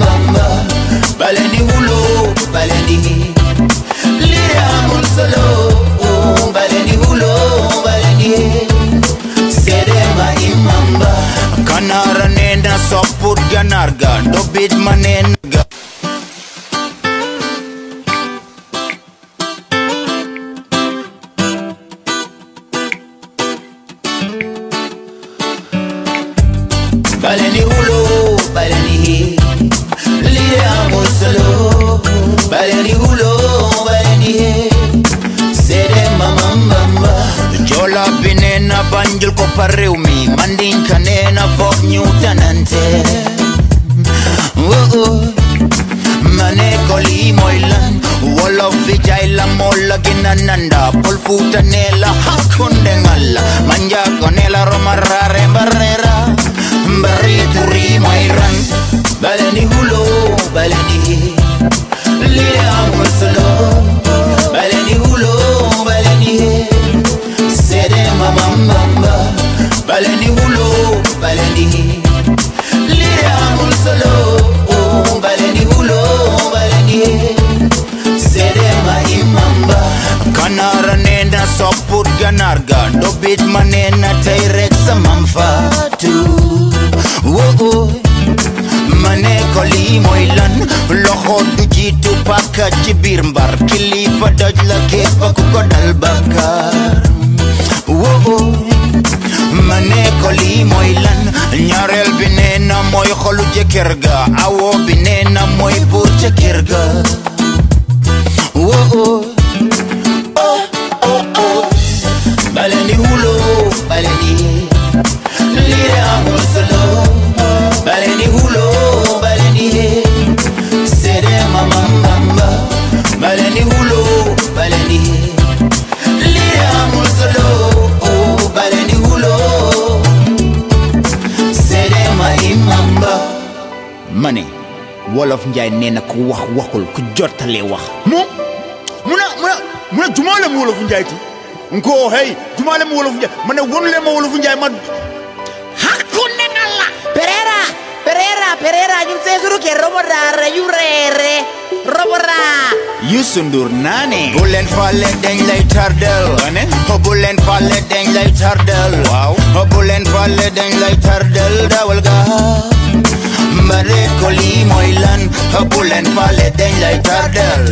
mamba balendi hulo balendi lire amul solo balendi hulo balendi sede ma imamba kanara nenda soput ganarga dobit manenga baleni hulo baleni lire amul solo baleni hulo baleni sede mamamba jola binena banjul ko parewmi mandin kanena fok nyutanante mane koli moilan wolof vijayla molla ginananda polfuta nela hakunde ngalla manja konela romarare barrera barituri moiran baleni hulo baleni lire amul solo baleni hulo baleni sede mamamba baleni hulo baleni lire amul solo baleni hulo baleni sede ma imamba kanara nenda soput ganarga dobit manena tayrek samamfatu mane koli moilan loxo du jitu pakka ci bir mbar kilifa doj la kepa ku ko dal bakar mane koli moilan ñaarel bi neena moy xolu jëkër ga awo bi neena moy buur jëkër ga baleni hulo baleni lire amul solo baleni hulo baleni sede mamamba baleni hulo baleni lire amul solo baleni hulo sede ma imamba mane wolof njaay neena ku wax waxul ku jotale wax muna jumale mu wolof njaay ti nko hey jumale mu wolof njaay mane wonle ma wolof njaay man hakkunde ngalla perera ñun sesuru ke robodara yurere robora yusundur nane bulen falle dañ lay tardel ane bulen falle dañ lay tardel waaw bulen falle dañ lay tardel dawal ga mbare koli moilan bulen falle dañ lay tardel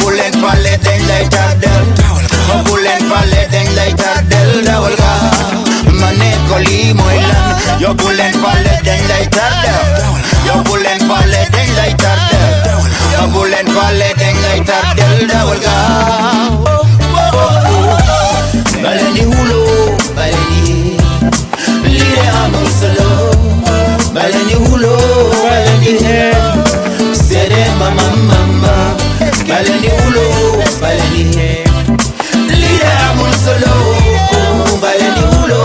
bulen falle dañ lay tardel bulen falle dañ lay tardel dawal ga mane koli moilan yo bulen falle dañ lay tardel yo bulen falle dañ lay tardel yo bulen falle dañ lay tardel dawal ga baleni hulo baleni lire amul solo baleni hulo baleni sede mamamba baleni hulo baleni lire amul solo baleni hulo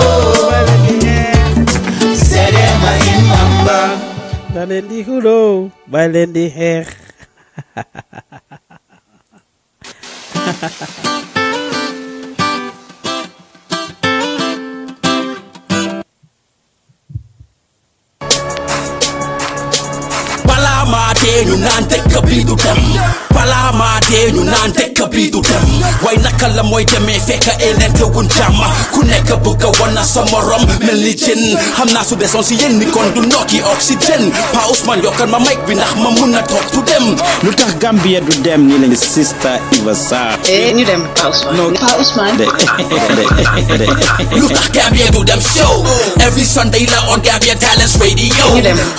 sede mamamba baleni hulo baleni her Palamate ñu naan tekk bi du dem Palamate ñu naan tekk bi du dem way naka la mooy demee fekk elente wuñ jàmm ku nekk bëgg a wana sa morom mel ni jën xam naa su desoon si yéen ni kon du nokki oxygène Pa Ousmane yokkal ma mic bi ndax ma mun a toog du dem Lutakh Gambia du dem ni lañu sister Iva Sarr ñu dem Pa Ousmane Pa Ousmane Lutakh Gambia du dem show every Sunday la on Gambian Talents Radio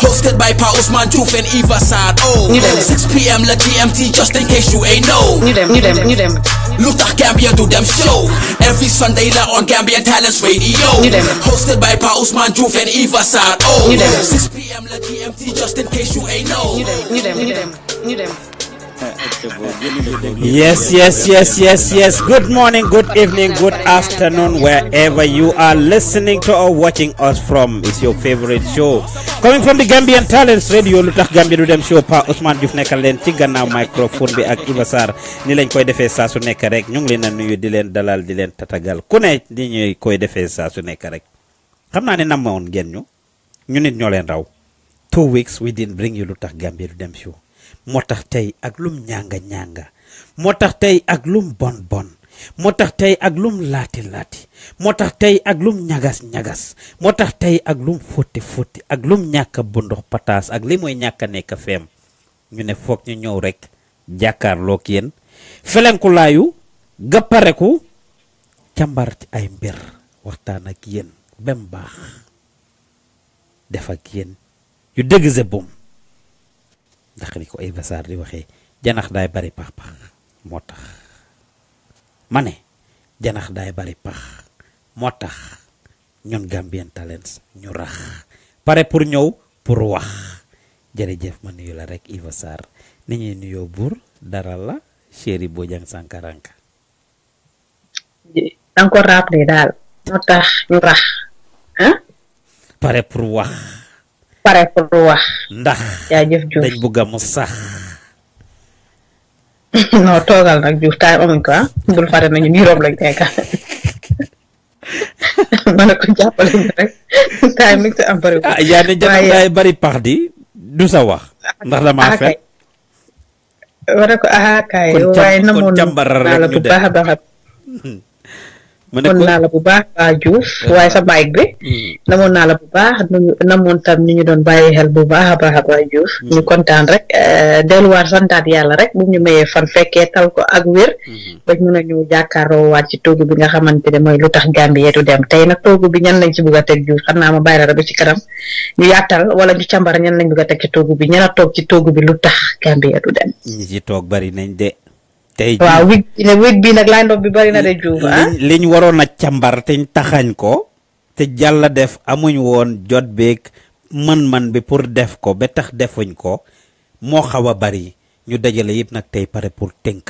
hosted by Pa Ousmane Diouf and Eva Sarr 6 p.m. la GMT just in case you ain't know ñu dem Lutakh Gambia do them show every Sunday la on Gambian Talents Radio hosted by Pa Ousmane Diouf and Eva Sarr 6 p.m. la GMT just in case you ain't know ñu dem Yes. Good morning, good evening, good afternoon, wherever you are listening to or watching us from. It's your favorite show. Coming from the Gambian Talents Radio, Lutakh Gambia du dem show, Pa Ousmane Diouf nekkal leen ci gannaaw microphone bi ak Eva Sarr ni lañ koy defee saa su nekk rek ñu ngi leen a nuyu di leen dalal di leen tatagal ku ne di ñuy koy defee saa su nekk rek xam naa ne namoon ngeen ñu nit ñoo leen raw 2 weeks we didn't bring you Lutakh Gambia du dem show moo tax tey ak lum ñanga moo tax tey ak lum bon moo tax tey ak lum laati moo tax tey ak lum ñagas moo tax tey ak lum fóoti ak lum ñàkk bu ndox pataas ak li mooy ñàkk nekk feem ñu ne foog ñu ñëw rek jàkkaarloog yéen felenkulaayu gappareku càmbar ci ay mbir waxtaan ak yéen bem baax def ak yéen yu dëgg se bum ndax li ko Eva Sarr di waxee janax daay bari pax moo tax ma ne janax daay bari pax moo tax ñun Gambian Talents ñu rax pare pour ñëw pour wax jërëjëf ma nuyu la rek Eva Sarr ni ñuy nuyoo buur dara la chéri Bojang Sankaranka encore rappelé daal moo tax ñu rax pare pour wax ndax jaajëf Diouf dañ bugg a mu sax non toogal nag Diouf time amuñ ko bul fare nañu nii room lañ nekk ma ne ko jàppale ñu rek time mi ngi am bari yaa ne janax daay bari pax di du sa wax ndax dama fet ma ne ko kay waaye namoon naa la bu baax a baax namoon naa la bu baax Diouf waaye sa bike bi namoon naa la bu baax namoon tam ni ñu doon bàyyi xel bu baax a baax Diouf ñu kontaan rek delluwaat santaat yàlla rek bu ñu mayee fan fekkee tal ko ak wér bañ mun a ñëw jàkkaaroo waat ci toogu bi nga xamante ne mooy Lutakh Gambia du dem tey nag toogu bi ñan lañ ci bugg a teg Diouf xam naa ma bàyyi la ba ci kanam ñu yaatal wala ñu càmbar ñan lañ bugg a teg ci toogu bi ñan a toog ci toogu bi Lutakh Gambia du dem ñi ci toog bari nañ de tey waaw wig bi nag line up bi bari na de Diouf liñ waroon a càmbar te taxañ ko te jàlla def amuñ woon jot beeg man bi pour def ko ba tax defuñ ko moo xaw a bari ñu dajale yëpp nag tey pare pour tënk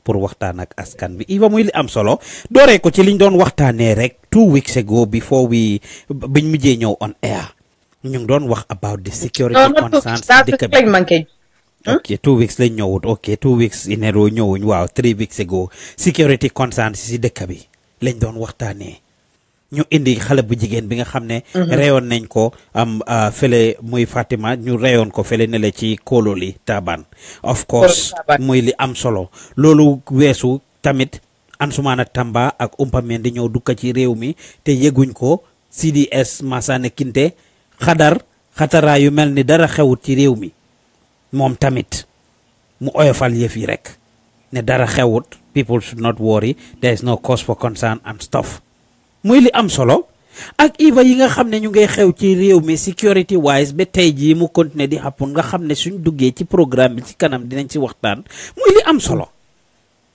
pour waxtaan ak askan bi Iva muy li am solo dooree ko ci liñ doon waxtaanee rek 2 weeks ago before biñ mujjee ñëw on air ñu ngi doon wax about the security concerns dëkk bi ok 2 weeks lañ ñëwut ok 2 weeks in a row ñëwuñ waaw 3 weeks ago security concerns si dëkk bi lañ doon waxtaanee ñu indi xale bu jigéen bi nga xam ne reyoon nañ ko fële muy Fatima ñu reyoon ko fële ne la ci Kololi Taban of course muy li am solo loolu weesu tamit Ansumana Tamba ak Umpameen di ñëw dukka ci réew mi te yëguñ ko CDS Masane Kinte xataraa yu mel ni dara xewut ci réew mi moom tamit mu oyofal yëf yi rek ne dara xewut people should not worry there is no cause for concern and stuff muy li am solo ak Iva yi nga xam ne ñu ngay xew ci réew mi security wise ba tey jii mu continuer di happen nga xam ne suñ duggee ci programme bi ci kanam dinañ ci waxtaan muy li am solo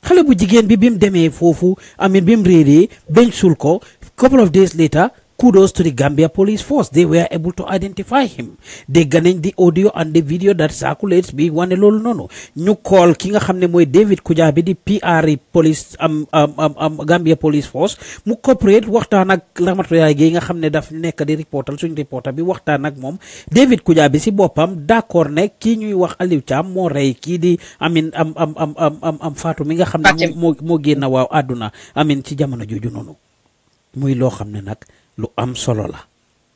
xale bu jigéen bi mu demee foofu amin bi mu réeree bañ suul ko couple of days later kudos to the Gambia police force. They were able to identify him. They ganin the audio and the video that circulates bi wane lolu nono. Ñu call ki nga xamne moy David Kujabi di PR police Gambia police force mu cooperate waxtaan ak Ramatoulaye Gueye nga xamne daf nekk di reporter suñ reporter bi waxtaan ak mom David Kujabi si bopam d'accord ne ki ñuy wax Aliou Thiam mo rey ki di amin am Fatou mi nga xamne mo génna waaw aduna amin ci jamono joju nono. Muy lo xamne nak lu am solo la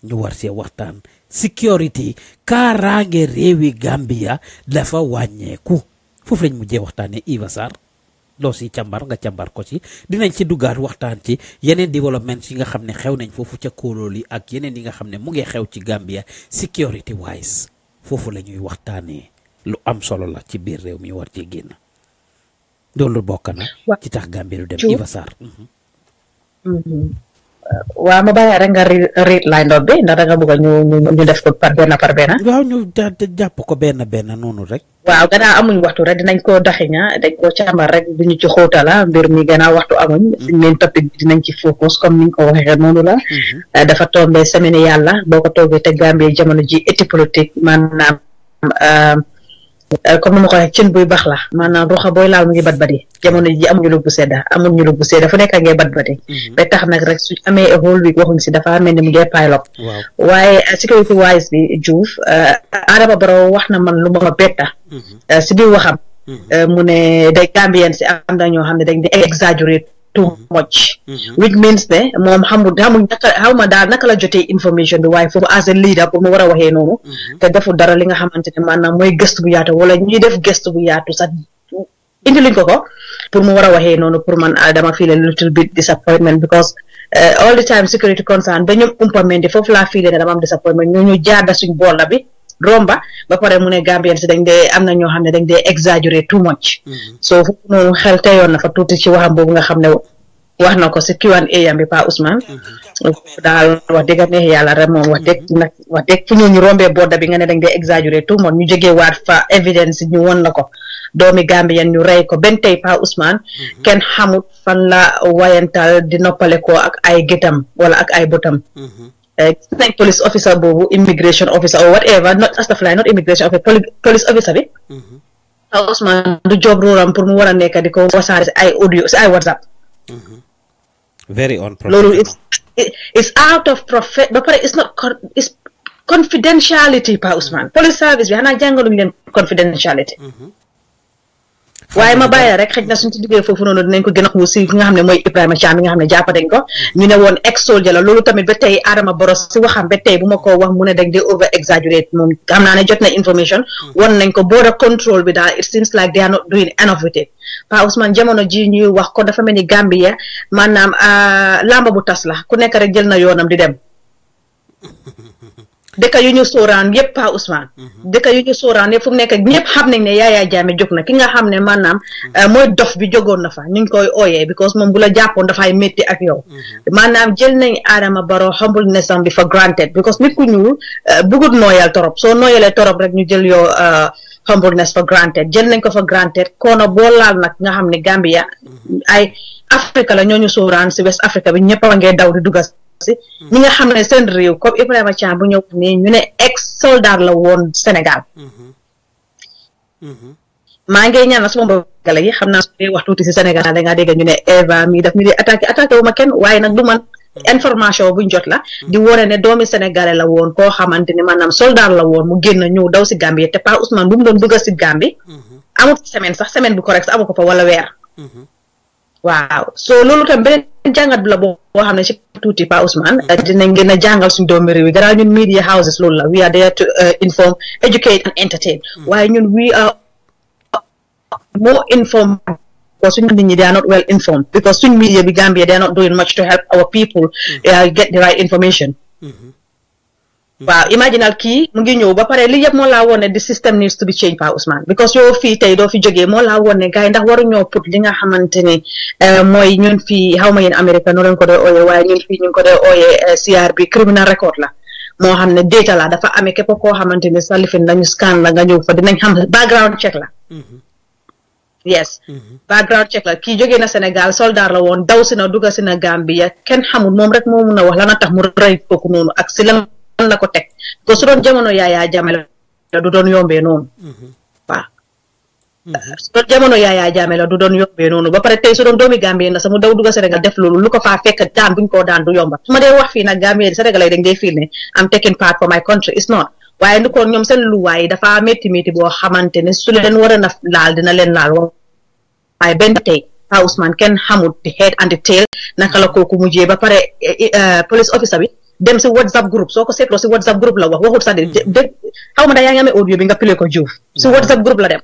ñu war see waxtaan security kaaraange réewi Gambia dafa wàññeeku foofu lañ mujjee waxtaanee Iva Sarr loo si càmbar nga càmbar ko ci dinañ ci duggaat waxtaan ci yeneen développement yi nga xam ne xew nañ foofu ca Kololi ak yeneen yi nga xam ne mu ngi xew ci Gambia security wise foofu la ñuy waxtaanee lu am solo la ci biir réew mi war ci génn loolu bokk na ci tax Gambia du dem Iva Sarr waaw ma bàyyi rek nga read line up bi ndax da nga bëgg ñu def ko par benn waaw ñu jàpp ko benn noonu rek waaw gannaaw amuñ waxtu rek dinañ ko daxiña dañ ko càmbar rek duñu ci xóotala mbir mi gannaaw waxtu amuñ suñ leen topic bi dinañ ci focus comme niñ ko waxee noonu la dafa tombé semaine yàlla boo ko toogee te Gambie jamono ji éti politique maanaam comme ni ma ko waxee cin buy baax la maanaam ruxa booy laal mu ngi bat-bati jamono ji amuñu lu bu sedda fu nekk ngay bat-bati ba tax nag rek su amee whole week waxuñ si dafa mel ni mu ngee P.L.O waaye security wise bi Diouf Adama Barrow wax na man lu ma betta si biir waxam mu ne day Gambien si am na ñoo xam ne dañ di exaggerate too much. Which means ne moom xamul xaw ma daal naka la jotee information bi waaye foofu as a leader pour mu war a waxee noonu te deful dara li nga xamante ne maanaam mooy gëstu bu yaatu wala ñuy def gëstu bu yaatu sax indi luñ ko pour mu war a waxee noonu pour man dama feel a little bit disappointment because all the time security concern ba ñoom umpamenti foofu laa feel ne dama am disappointment ñu jaada suñ bolla bi romba ba pare mu ne Gambian si dañ dee am na ñoo xam ne dañ dee exaggerate too much so foofu noonu xel teyoon na fa tuuti ci waxam boobu nga xam ne wax na ko si Q&A yam bi Pa Ousmane daal wax dëgg neex yàlla rek moom wax dëgg fu ñu rombee bodda bi nga ne dañ dee exaggerate tout moom ñu jógee waat fa evidence ñu won la ko doomi Gambien ñu rey ko benn tey Pa Ousmane kenn xamut fan la wayantal di noppale ko ak ay gétam wala ak ay botam gis nañ police officer boobu immigration officer or whatever not immigration officer police officer bi Pa Ousmane du job rooram pour mu war a nekk di ko wasaare si ay audio si ay WhatsApp very unprofessional. Lolo, it's out of but it's not it's confidentiality, Pa Ousmane. Police service bi xanaa jàngaluñ leen confidentiality. waaye ma bàyyi rek xëj na suñ ci duggee foofu noonu dinañ ko gën a xuus si ki nga xam ne mooy Ibrahima Thiam bi nga xam ne jàpp dañ ko ñu ne woon ex soldier la loolu tamit ba tey Adama Barrow si waxam ba tey bu ma ko wax mu ne dañ dee over exaggerate moom xam naa ne jot na information won nañ ko border control bi daal it seems like they are not doing enough with it Pa Ousmane jamono ji ñuy wax ko dafa mel ni Gambia maanaam lamba bu tas la ku nekk rek jël na yoonam di dem dëkk yu ñu sooraan yëpp Pa Ousmane dëkk yu ñu sooraan yëpp fu mu nekk ñëpp xam nañ ne Yaya Jammeh jóg na ki nga xam ne maanaam mooy dof bi jógoon na fa ñu ngi koy ooyee because moom bu la jàppoon dafay métti ak yow maanaam jël nañ Adama Barrow humbleness am bi for granted because nit ku ñuul bugut nooyal torop soo nooyalee torop rek ñu jël yow humbleness for granted jël nañ ko for granted kono boo laal nag nga xam ne Gambia ay Afrique la ñooñu sooraan si West Africa bi ñëpp a ngee daw di dugas ñi nga xam ne seen réew comme Ibrahima Thiam bu ñëw nii ñu ne ex soldat la woon Sénégal maa ngi ñaan suma mbokk yi xam naa su dee wax tuuti si Sénégal da ngaa dégg ñu ne Eva mi daf ñu di attaqué wu ma kenn waaye nag du man information buñ jot la di wone ne doomi sénégalais la woon koo xamante ni maanaam soldat la woon mu génn ñëw daw si Gambie te Pa Ousmane bu mu doon bëgg a si Gambie amut semaine bu correct sax amu ko fa wala weer waaw so loolu tam beneen jàngat bi la boo xam ne ci tuuti Pa Ousmane dinañ gën a jàngal suñu doomi réew yi gannaaw ñun media houses loolu la we are there to inform educate and entertain waaye ñun we are more informed because suñu nit ñi they are not well informed because suñu media bi Gambia they are not doing much to help our people get the right information waaw imaginal kii mu ngi ñëw ba pare li yëpp moo laa woon ne the system needs to be changed Pa Ousmane because yow fii tey doo fi jógee moo laa woon ne gars yi ndax waruñoo put li nga xamante ne mooy ñun fii xaw ma yéen Amérique noo leen ko dee ooyee waaye ñun fii ñu ngi ko dee ooyee CRB criminal record la moo xam ne data la dafa amee képp koo xamante ne sa lifin lañu scan la nga ñëw fa dinañ xam background check la yes background check la kii jógee na Sénégal soldat la woon daw si na dugga si na Gambia kenn xamul moom rek moo mun a wax lana tax mu rey kooku noonu ak si lan la ko teg ko su doon jamono Yaya Jammeh la du doon yombee noonu waaw su doon jamono Yaya Jammeh la du doon yombee noonu ba pare tey su doon doomi Gambie na sax mu daw dugga Sénégal def loolu lu ko faa fekk daan buñ koo daan du yomba su ma dee wax fii nag Gambie Sénégal yi dañ dee feel ne am taking part for my country is not waaye ni ko ñoom seen luwaay dafa métti boo xamante ne su leen war a na laal dina leen laal waaye benn tey Pa Ousmane kenn xamul the head and the tail naka la kooku mujjee ba pare police officer bi dem si WhatsApp group soo ko seetloo si WhatsApp group la wax waxut sax de xaw ma da yaa ngi amee audio bi nga pile ko Diouf si WhatsApp group la dem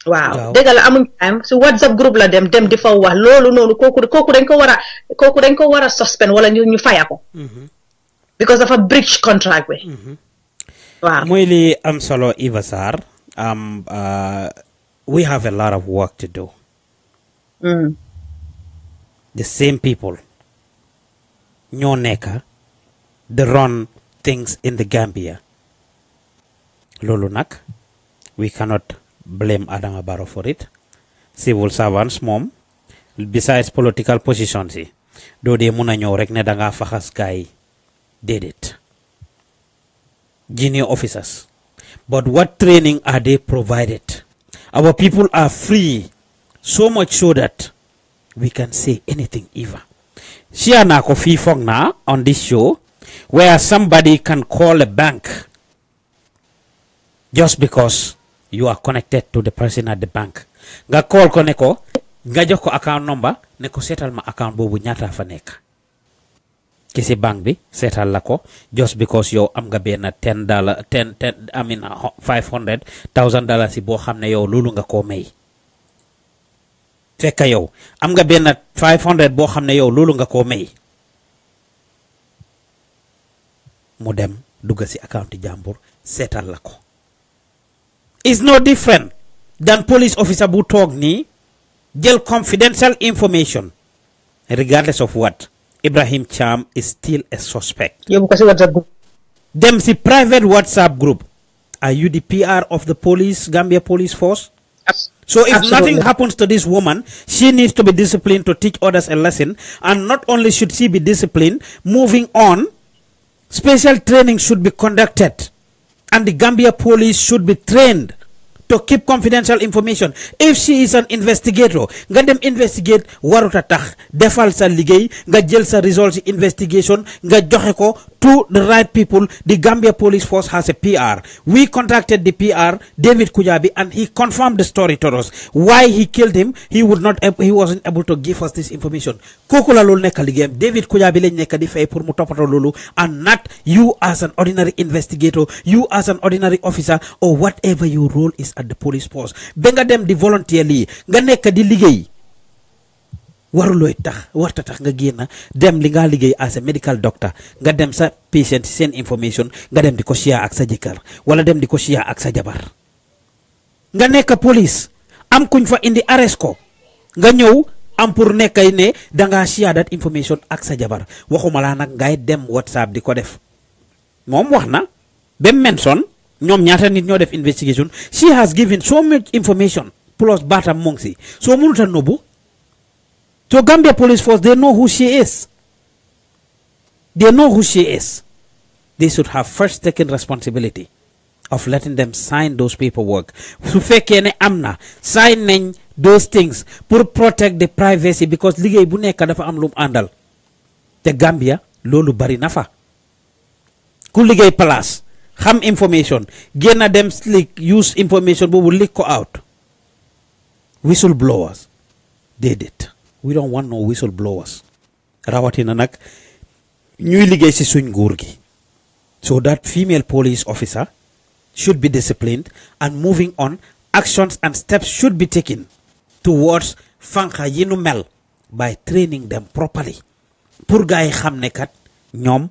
waaw dégg la amuñ time si WhatsApp group la dem di fa wax loolu noonu kooku dañ ko war a suspend wala ñu faya ko because dafa breach contract bi waaw mooy li am solo Eva Sarr we have a lot of work to do the same people ñoo nekka the run things in the Gambia loolu nag we cannot blame Adama Barrow for it civil servants moom besides political positions yi doo dee mun a ñëw rek ne danga faxas gaay déedéet junior officers but what training are they provided? Our people are free so much so that we can say anything Eva. Share na ko fi fong na on this show where somebody can call a bank just because you are connected to the person at the bank. Nga call ko ne ko nga jox ko account number ne ko seetal ma account boobu ñaata fa nekk ci si banque bi seetal la ko just because yow am nga benn $500,000 si boo xam ne yow loolu nga koo may fekk yow am nga benn 500 boo xam ne yow loolu nga koo may mu dem dugg si account jàmbur seetal la ko is no different than police officer bu toog nii jël confidential information regardless of what Ibrahim Cham is still a suspect. yóbbu ko si WhatsApp group. Dem si private WhatsApp group. Are you the PR of the police, Gambia Police Force? So if nothing happens to this woman, she needs to be disciplined to teach others a lesson. And not only should she be disciplined, moving on, special training should be conducted. And the Gambia police should be trained to keep confidential information. If she is an investigator, nga dem investigate waruta tax defal sa liggéey nga jël sa results investigation nga joxe ko to the right people. The Gambia Police Force has a PR. We contacted the PR, David Kujabi, and he confirmed the story to us. Why he killed him, he wasn't able to give us this information. Kooku la loolu nekk liggéeyam. David Kujabi lañ nekk di fay pour mu toppatoo loolu, and not you as an ordinary investigator, you as an ordinary officer, or whatever your role is at the police force. Ba nga dem di volunteer lii nga nekk di liggéey warulooy tax warta tax nga génn dem li nga liggéey as a medical doctor nga dem sa patient seen information nga dem di ko share ak sa jëkkër wala dem di ko share ak sa jabar. Nga nekk police am kuñ fa indi arrest ko nga ñëw am pour nekkay ne danga share that information ak sa jabar. Waxuma laa nag ngay dem WhatsApp di ko def. Moom wax na ba mention ñoom ñaata nit ñoo def investigation. She has given so much information plus baatam mu ngi si soo mënut a nëbbu. So Gambia Police Force, they know who she is. They know who she is. They should have first taken responsibility of letting them sign those paperwork. Su fekkee ne am na sign nañ those things pour protect the privacy, because liggéey bu nekk dafa am lu mu àndal te Gambia loolu bari na fa. Ku liggéey place xam information génn dem slick use information boobu leak ko out. Whistleblowers déedéet. We don't want no whistleblowers. Rawatina nak ñuy liggéey ci suñ nguur gi. So that female police officer should be disciplined, and moving on, actions and steps should be taken towards fanka yi nu mel by training them properly. Pour gaay xam ne kat ñoom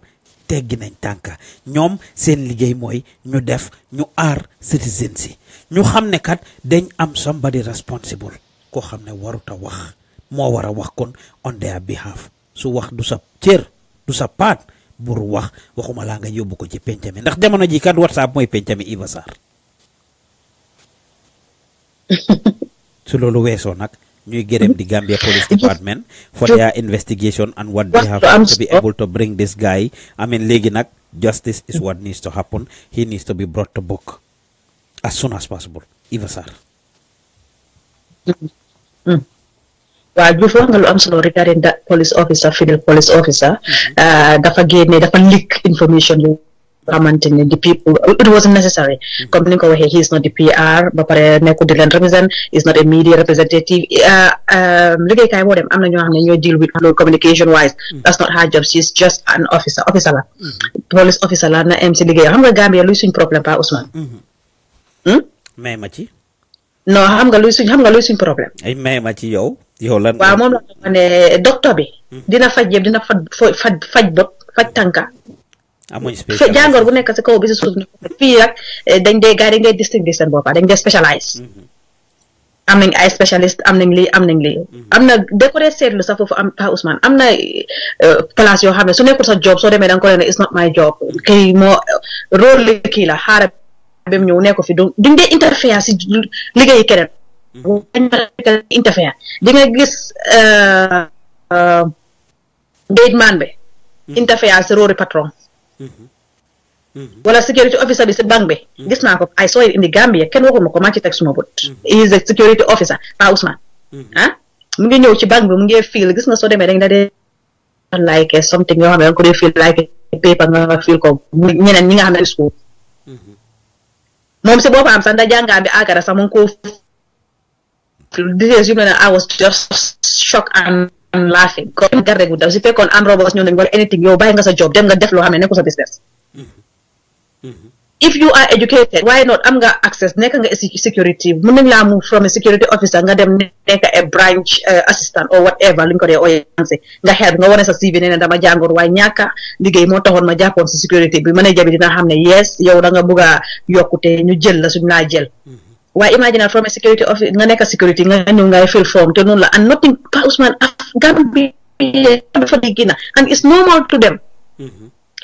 teggi nañ tànka ñoom seen liggéey mooy ñu def ñu aar citizens yi ñu xam ne kat dañ am somebody responsible koo xam ne waruta wax moo war a wax kon on their behalf. Su wax du sa cër du sa paat bur wax waxuma laa nga yóbbu ko ci pencami ndax jamono ji kat WhatsApp mooy pencami Iva Sarr. Su loolu weesoo nag ñuy gërëm di Gambia Police Department for their investigation and what they have to be able to bring this guy. I mean léegi nag justice is what needs to happen. He needs to be brought to book as soon as possible. Iva Sarr. Well, before nga lu am solo regarding that police officer, female police officer, dafa génne dafa leak information yu xamante ne the people, it wasn't necessary. Comme ni nga ko waxee, he is not the PR, ba pare nekkul di leen represent, is not a media representative. Liggéeykaay boo dem am na ñoo xam ne ñooy deal with communication wise. That's not her job. She's just an officer la. Police officer la na MC liggéey. Xam nga Gambia luy suñ problème pa Ousmane? May ma ci. Non, xam nga luy suñ problème. Ay may ma ci yow lan. Waaw moom la ne docteur bi dina faj yëpp dina faj bopp faj tànka. Amuñ spécial jàngoor bu nekk si kaw bi si suuf fii rek dañ dee gars yi ngay distinguer seen bopp dañ dee specialise. Am nañ ay spécialiste am nañ lii am na da ko dee seetlu sax foofu am Pa Ousmane am na place yoo xam ne su nekkul sa job soo demee da nga ko leen ne it's not my job kii moo rôle kii la xaaral ba mu ñëw nekk fi duñ dee interfere si liggéeyi keneen. Interfere di nga gis gate man bi interfere si rôle patron wala security officer bi si banque bi gis naa ko I saw it in the Gambia kenn waxul ma ko maa ci teg suma bët he is a security officer Pa Ousmane mu ngi ñëw ci banque bi mu ngi feel gis nga soo demee dañ la dee like something yoo xam ne danga ko dee feel like paper nga feel ko ñeneen ñi nga xam ne school moom si boppam sax nda jàngaan bi agara sax mu ngi ko details yu mu ne I was just shocked and laughing comme garde gu daw si fekkoon am robots ñoo nañ wala anything yow bàyyi nga sa job dem nga def loo xam ne nekku sa business if you are educated why not am nga access nekk nga security mën nañ laa move from a security officer nga dem nekk a branch assistant or whatever luñ ko dee oyance nga help nga wane sa CV ne dama jàngoor waaye ñàkka liggéey moo taxoon ma jàppoon si security bi manager bi dina xam ne yes yow da nga bëgg a yokkute ñu jël la suñ laa jël waaye imagine from a security office nga nekk security nga ñëw ngay fill form te noonu la and nothing Pa Ousman Gambia dafa di gina and it's normal to them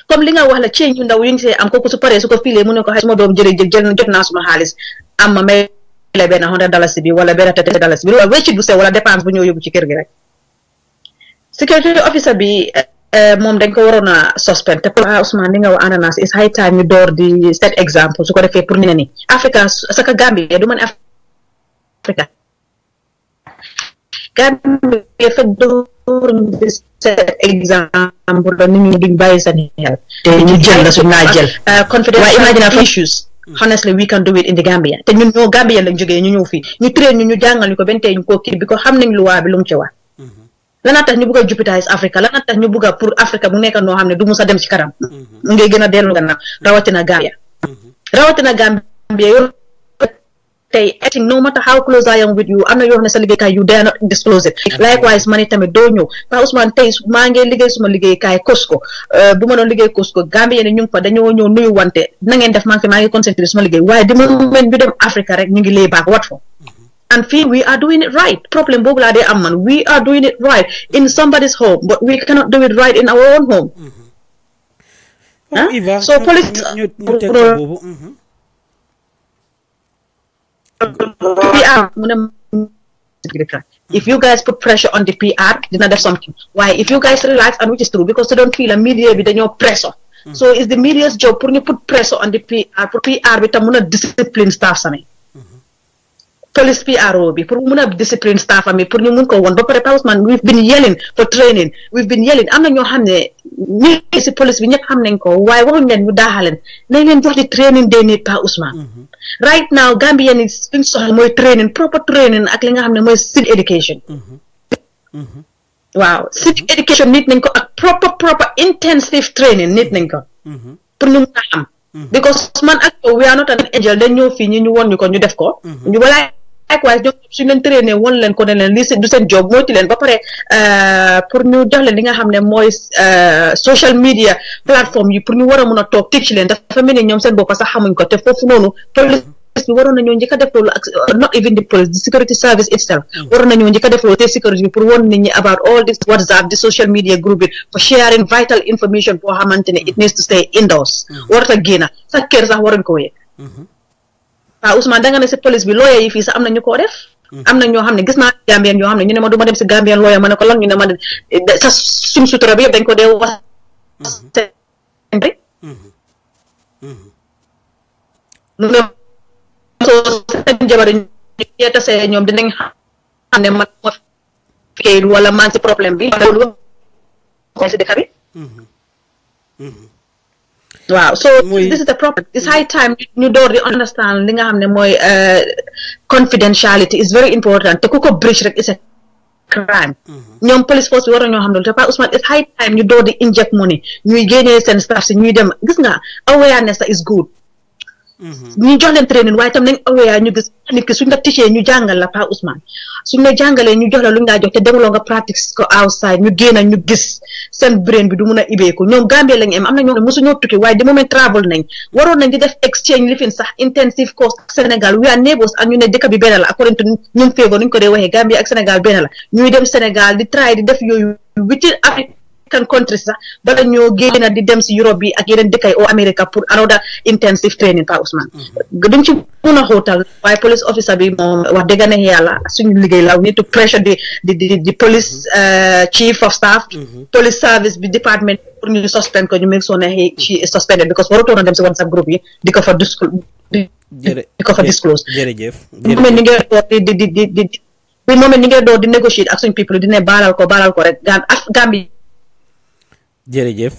comme li nga wax la change yu ndaw yu ñu see am kooku su paree su ko filee mu ne ko xay suma doom jërëjëf jot naa suma xaalis am ma may la benn $100 bi wala benn $30 bi wala weccit bu sew wala dépense bu ñëw yóbbu ci kër gi rek security officer bi moom dañ ko waroon a suspend te Pa Ousman li nga wax ananas is high time ñu door di set exemple su ko defee pour ñu ne ni Africa saka Gambia du man Africa Gambia fa door di set exemple la nit ñi duñ bàyyi seen xel te ñu jël la suñ naa jël confidentiality imagine issues honestly we can do it in the Gambia te ñun ñoo Gambia lañ jógee ñu ñëw fii ñu train ñu jàngal ñu ko benn tey ñu koo kii bi ko xam nañ luwaa bi lu mu ci wax lana tax ñu bëgg a jupitise Africa lana tax ñu bëgg a pour Africa bu nekk noo xam ne du musa dem ci kanam mu ngay gën a dellu gannaaw rawatina Gambia yow tey I think no matter how close I am with you am na yoo xam ne sa liggéeykaay you dare not disclose it likewise man tamit doo ñëw Pa Ousman tey maa ngi liggéey suma liggéeykaay Costco bu ma doon liggéey Costco Gambia ne ñu ngi fa dañoo ñëw nuyu wante na ngeen def maa ngi concentré suma liggéey waaye di moment bi dem Africa rek ñu ngi lay back what for and feel we are doing it right problem boobu laa dee am man we are doing it right in somebody's home but we cannot do it right in our own home so police if you guys put pressure on the PR dina def something why if you guys relax and which is true because they don't feel a media bi dañoo pressure so it's the media's job pour ñu put pressure on the PR pour PR bi tam mun a discipline staff sami police PRO bi pour mun a discipline staff ami pour ñu mun ko woon ba pare Pa Ousman we've been yelling for training am na ñoo xam ne ñi si police bi ñëpp xam nañ ko waaye waxuñ leen ñu daaxaleen nañ leen jox di training they need Pa Ousman right now Gambian is suñ soxla mooy training proper training ak li nga xam ne mooy civic education waaw civic education nit nañ ko ak proper intensive training nit nañ ko pour ñu mun a am because man ak we are not an angel dañ ñëw fii ñu won ñu ko ñu def ko ñu wala likewise ñoom suñ leen traîné woon leen ko ne leen lii du seen job moytu leen ba pare pour ñu jox leen li nga xam ne mooy social media plateforme yi pour ñu war a mun a toog teach leen dafa mel ni ñoom seen bopp sax xamuñ ko te foofu noonu police bi waroon nañoo njëkk a def loolu ak not even the police the security service itself waroon nañoo njëkk a def loolu te security bi pour won nit ñi about all this WhatsApp the social media group bi for sharing vital information boo xamante ne it needs to stay indoors warata génna sax kër sax waruñ ko wéeg waaw Ousmane danga ne si police bi lawyer yi fii sax am na ñu koo def am na ñoo xam ne gis naa Gambian yoo xam ne ñu ne ma du ma dem si Gambian lawyer ma ne ko lan ñu ne ma sa suñ sutura bi yëpp dañ ko dee wax soo seen jabar ñu tasee ñoom dinañ xam ne man ma fi wala man si problème bi loolu si dëkk bi waaw so this is the problem it's high time ñu door di understand li nga xam ne mooy confidentiality is very important te ku ko breach rek is a crime ñoom police force bi war ñoo xam loolu te Pa Ousman it's high time ñu door di inject money ñuy génnee seen staff si ñuy dem gis nga awareness is good ñu jox leen training waaye tam nañ aware ñu gis nit ki suñ la teachee ñu jàngal la Pa Ousman suñ la jàngalee ñu jox la lu ñu laa jox te demuloo nga practice ko outside ñu génn ñu gis seen brain bi du mun a ibeeku ñoom Gambia lañ am na ñoo ne mosuñoo tukki waaye di moment travel nañ waroon nañ di def exchange li fin sax intensive course ak Sénégal we are neighbors ak ñu ne dëkk bi benn la according to ñun favor nuñ ko dee waxee Gambia ak Sénégal benn la ñuy dem Sénégal di try di def yooyu within African countries sax bala ñoo génn di dem si Europe bi ak yeneen dëkk yi au America pour another intensive training Pa Ousman duñ ci mun a xóotal waaye police officer bi moom wax dëgg ne yàlla suñu liggéey la we need to pressure di police chief of staff police service bi department pour ñu suspend ko ñu make sure ne she is suspended because warutoon a dem si WhatsApp group yi di ko fa disclose jërëjëf moment ni ngeen door bi moment ni ngeen door di négocier ak suñu people di ne baalal ko rek Gambie jërëjëf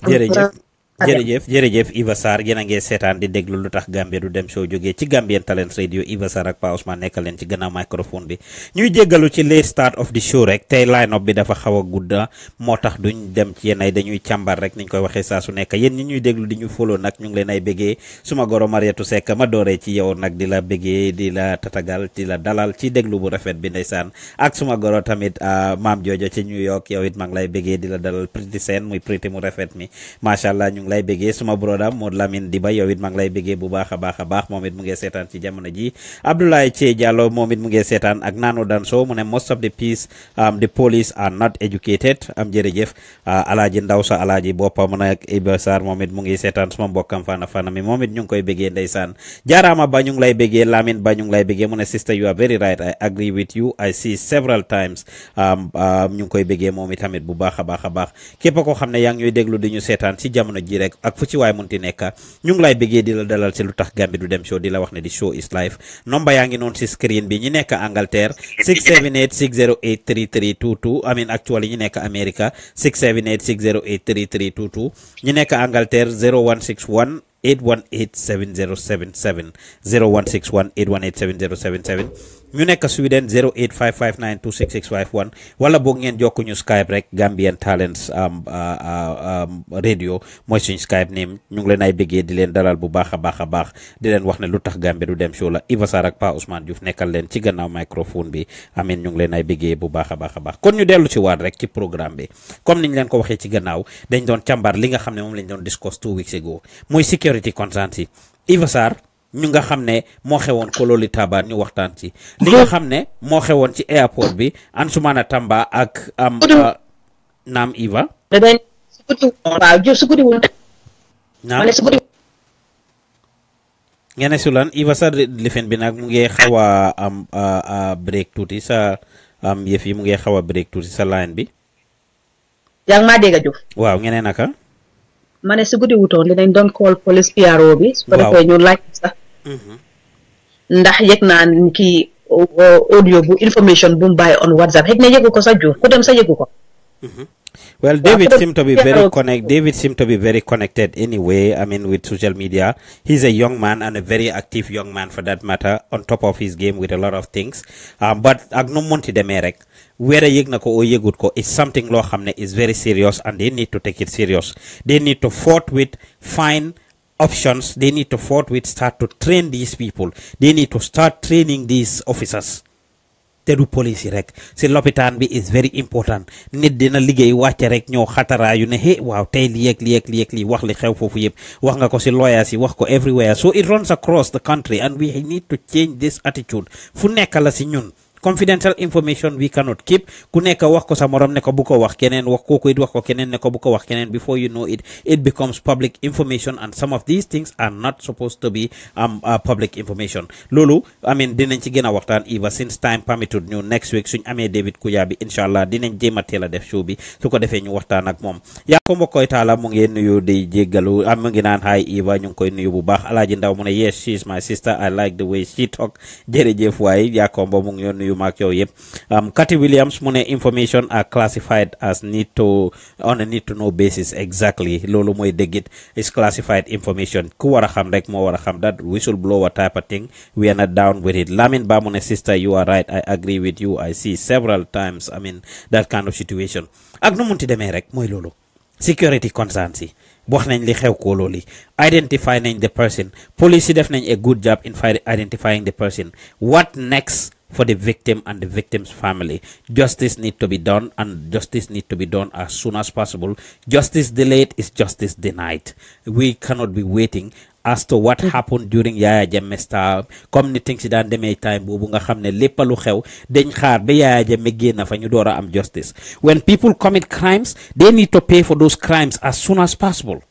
jërëjëf Iva Sarr yéen a ngi seetaan di déglu lu tax Gambia du dem show jógee ci Gambian Talents Radio Iva Sarr ak Pa Ousmane nekkal leen ci gannaaw microphone bi ñuy jéggalu ci late start of the show rek tey line up bi dafa xaw a gudda moo tax duñ dem ci yéen ay dañuy càmbar rek niñ koy waxee saa su nekk yéen ñi ñuy déglu di ñu follow nag ñu ngi leen ay bégee suma goro Mariatou Seck ma dooree ci yow nag di la bégee di la tatagal di la dalal ci déglu bu rafet bi ndeysaan ak suma goro tamit maam Jojo ci New York yow it maa ngi lay bégee di la dalal Pretty Seen muy Pretty mu rafet mi macha allah ñu ngi lay bégee suma broda Mod Lamine Diba yow it maa ngi lay bégee bu baax a baax moom it mu ngi seetaan ci jamono ji Abdoulaye Che Diallo moom it mu ngi seetaan ak Nano Danso mu ne most of the peace the police are not educated jërëjëf alaaji ndaw sa alaaji boppa mu ne Iba Sarr moom it mu ngi seetaan suma mbokkam fana mi moom it ñu ngi koy bégee ndeysaan jaaraama ba ñu ngi lay bégee Lamine ba ñu ngi lay bégee mu ne sister you are very right I agree with you I see several times ñu ngi koy bégee moom it tamit bu baax a baax képp koo xam ne yaa ngi ñuy déglu di ñu seetaan ci jamono ji rek ak fu ci waay munti nekk ñu ngi lay bëggee di la dalal ci lu tax Gambia du dem show di la wax ne di show is live nomba yaa ngi noonu ci screen bi ñi nekk Angleterre 678 608 3322 amin actually ñi nekk America 678 608 3322 ñi nekk Angleterre 0161 818 7077 0161 818 7077 ñu nekk Sweden 08559266651 wala boog ngeen jokk ñu Skype rek Gambian Talents radio mooy suñu Skype name ñu ngi leen ay bëggee di leen dalal bu baax a baax di leen wax ne lu tax Gambia du dem show la Iva Sarr ak Pa Ousmane Diouf nekkal leen ci gannaaw microphone bi amin ñu ngi leen ay bëggee bu baax a baax kon ñu dellu ci waat rek ci programme bi comme niñ leen ko waxee ci gannaaw dañ doon càmbar li nga xam ne moom lañ doon discuss 2 weeks ago muy security concerns yi Iva Sarr ñu nga xam ne moo xewoon Kololi Taba ñu waxtaan ci li nga xam ne moo xewoon ci airport bi Ansumana Tamba ak naam Iva naam ngeen sulan Iva sa lifen bi nag mu ngi xaw a am break tuuti sa yëf yi mu ngi xaw a break tuuti sa line bi yaa ngi maa dégg Diouf waaw ngeen naka ma ne si guddi wutoon dinañ doon call police PRO bi su ko defee ñu laaj sax ndax yëg naa kii audio bu information bu mu bàyyi on WhatsApp xëy na yëgu ko sax Diouf ku dem sa yëgu ko well David seemed to be very connected anyway I mean with social media he's a young man and a very active young man for that matter on top of his game with a lot of things but ak nu monti demee rek whether yëg na ko or yëgut ko it's something loo xam ne is very serious and they need to take it serious they need to forthwith find options they need to forthwith start to train these people they need to start training these officers te du police rek si lopitaan bi is very important nit dina liggéey wàcce rek ñëw xataraayu ne hey waaw tey li yëg wax li xew foofu yëpp wax nga ko si lawyers yi wax ko everywhere so it runs across the country and we need to change this attitude fu nekk la si ñun confidential information we cannot keep ku nekk wax ko sa morom ne ko bu ko wax keneen wax kooku it wax ko keneen ne ko bu ko wax keneen before you know it becomes public information and some of these things are not supposed to be public information loolu I mean dinañ ci gën a waxtaan Eva since time permitted ñu next week suñ amee David Kuya bi inshallah dinañ jéem a teel a def show bi su ko defee ñu waxtaan ak moom yaa ko mbokkoy taala mu ngi nuyu di jéggalu mu ngi naan hi Eva ñu ngi koy nuyu bu baax Alaaji Ndaw mu ne yes she is my sister I like the way she talk jërëjëf waay yaa ko mu ngi nuyu maak yow yëpp Cathy Williams mu ne information are classified as on a need to know basis exactly loolu mooy déggit is classified information ku war a xam rek moo war a xam that whistleblower type of thing we are not down with it Lamin Ba mu ne sister you are right I agree with you I see several times I mean that kind of situation ak nu munti demee rek mooy loolu security concerns yi wax nañ li xew ko loolu identify nañ the person police yi def nañ a good job in identifying the person what next for the victim and the victim's family justice need to be done and justice need to be done as soon as possible justice delayed is justice denied we cannot be waiting as to what happened during Yaya Jammeh's time comme ni things si daan demee time boobu nga xam ne lépp lu xew dañ xaar ba Yaya Jammeh génn fa ñu door a am justice when people commit crimes they need to pay for those crimes as soon as possible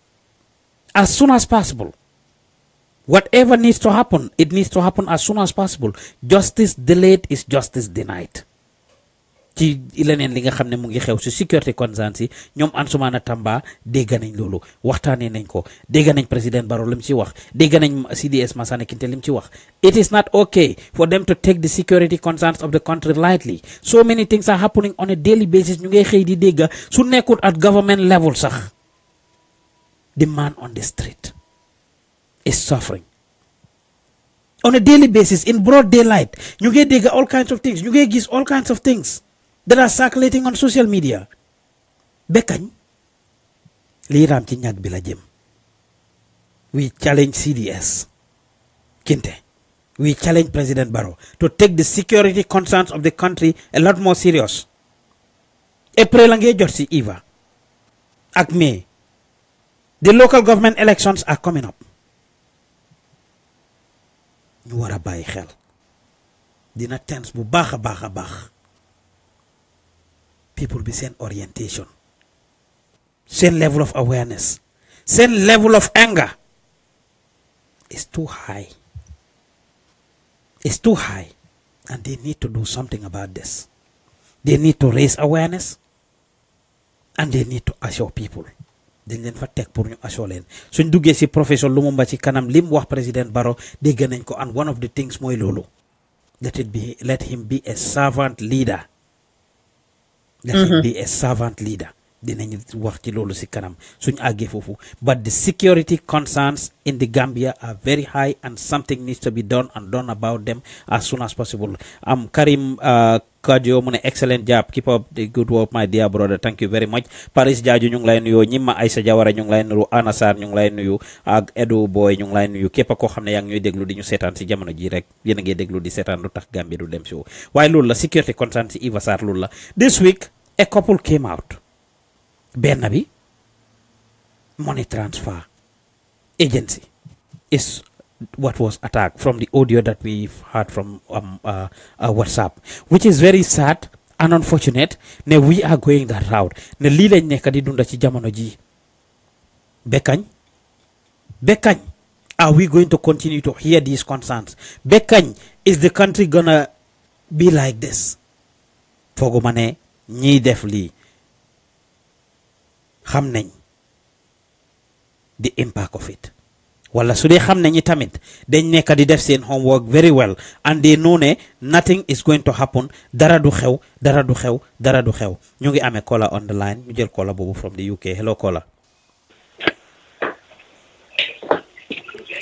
whatever needs to happen it needs to happen as soon as possible justice delayed is justice denied ci leneen li nga xam ne mu ngi xew ci security concerns yi ñoom Ansumana Tamba dégg nañ loolu waxtaanee nañ ko dégg nañ président Barrow lim ci wax dégg nañ CDS Masane Kinte lim ci wax it is not okay for them to take the security concerns of the country lightly so many things are happening on a daily basis ñu ngay xëy di dégg su nekkut at government level sax the man on the street is suffering on a daily basis in broad daylight. You get all kinds of things. You get all kinds of things that are circulating on social media. Bekañ li ram ci ñag bi la jëm. We challenge CDS Kinte. We challenge President Barrow to take the security concerns of the country a lot more serious. April la ngey jot ci Eva ak May. The local government elections are coming up. ñu war a bàyyi xel dina tense bu baax a baax people bi seen orientation seen level of awareness seen level of anger is too high. It's too high and they need to do something about this. They need to raise awareness and they need to assure people. dañ leen fa teg pour ñu assure leen suñ duggee si professeur Lumumba ci kanam lim wax président Barrow dégg nañ ko and one of the things mooy loolu let him be a servant leader. Let him be a servant leader. Dinañ wax ci loolu si kanam suñ àggee foofu but the security concerns in the Gambia are very high and something needs to be done and done about them as soon as possible. Karim Kadio mu ne excellent job, keep up the good work my dear brother, thank you very much. Paris Jaaju ñu ngi lay nuyu, Ñima Aïssa Jawara ñu ngi lay nuyu, Anna Sarr ñu ngi lay nuyu ak Edu Boy ñu ngi lay nuyu képp koo xam ne yaa ngi ñuy déglu di ñu seetaan si jamono ji rek yéen a ngi déglu di seetaan lu tax Gambia du dem show waaye loolu la security concern si Eva Sarr loolu la. This week a couple came out. Benn bi money transfer agency is what was attacked from the audio that we've heard from WhatsApp, which is very sad and unfortunate. Ne we are going that route. Ne lii lañ nekk di dunda ci jamono ji. Bekañ are we going to continue to hear these concerns? Bekañ is the country gonna be like this? Fooguma ne ñiy def lii xam nañ the impact of it. Wala su dee xam nañu tamit dañ nekk di def seen homework very well and they know ne nothing is going to happen, dara du xew ñu ngi amee caller on the line ñu jël caller boobu from the UK. Hello caller.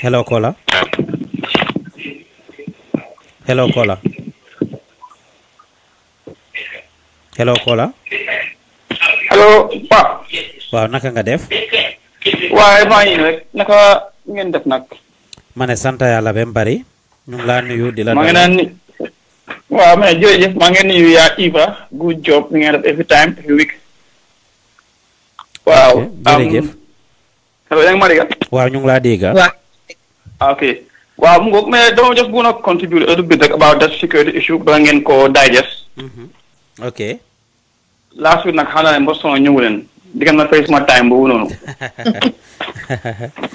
Hello caller. Hello caller. Hello caller. Hello Pa. Waaw naka nga def? Waaye maa ngi rek naka ngeen def nag. Ma ne sant yàlla ba mu bari ñu ngi laa nuyu di la. maa ngi naan ni waaw mais jërëjëf maa ngi nuyu yaa Eva good job mi ngeen def every time every week. waaw jërëjëf. hello yaa ngi ma dégg. waaw ñu ngi laa dégg. ok waaw mu ngoog mais dama just gonna contribute a little bit rek about that security issue ba ngeen ko digest. ok. last week nag xam naa ne Mboston ñëwu leen. diggante ma fay suma time boobu noonu.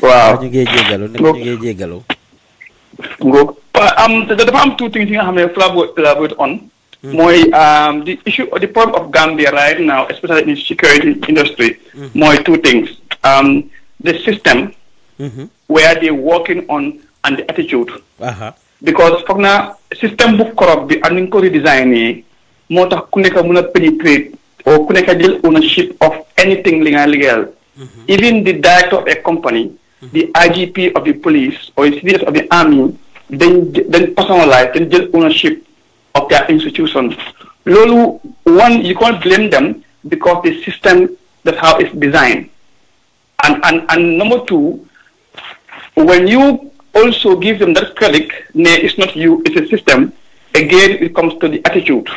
waaw ñu ngi jégalu. ngoog dafa am two things yi nga xam ne elaborate on. mooy the issue or the problem of Gambia right now especially in the security industry. mooy two things. The system. where they working on and the attitude. because foog naa système bu corrupt bi ak ni nga ko redesign nii moo tax ku nekk mën a penetrate or ku nekk jël ownership of anything li nga liggéeyal. even the director of a company. the IGP of the police or the CDS of the army then personalize then jël ownership of their institutions. loolu one you can't blame them because the system that's how it's designed. And number two, when you also give them that credit, it's not you, it's a system. Again, it comes to the attitude.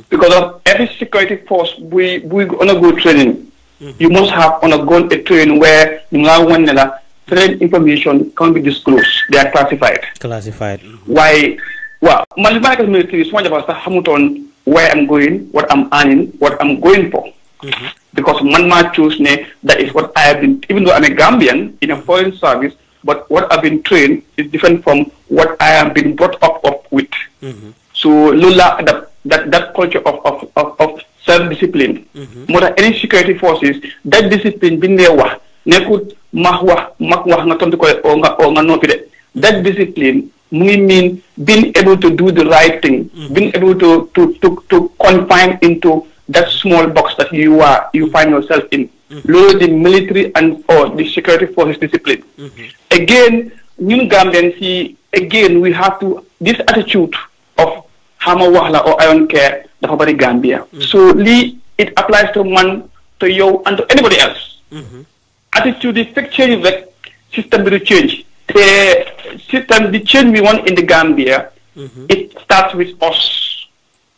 Because of every security force, we undergo training. You must have undergone a training where certain information can't be disclosed. They are classified. Why? Well, my military is one of us Hamilton where I'm going, what I'm earning, what I'm going for. Because man might choose that is what I have been, even though I'm a Gambian in a foreign service, but what I've been trained is different from what I have been brought up with. So Lula, that culture of self-discipline. More than any security forces, that discipline been there nekut mahwa nga tontu ko o nga nopi de. That discipline mean being able to do the right thing, being able to confine into that small box that you find yourself in. loolu the military and or the security forces discipline. Again, ñun Gambians si again we have to this attitude of xama wax la or I don't care dafa bari Gambia. So lii it applies to man to yow and to anybody else. Attitude is fekk change rek system bi du change. The system the change we want in the Gambia it starts with us.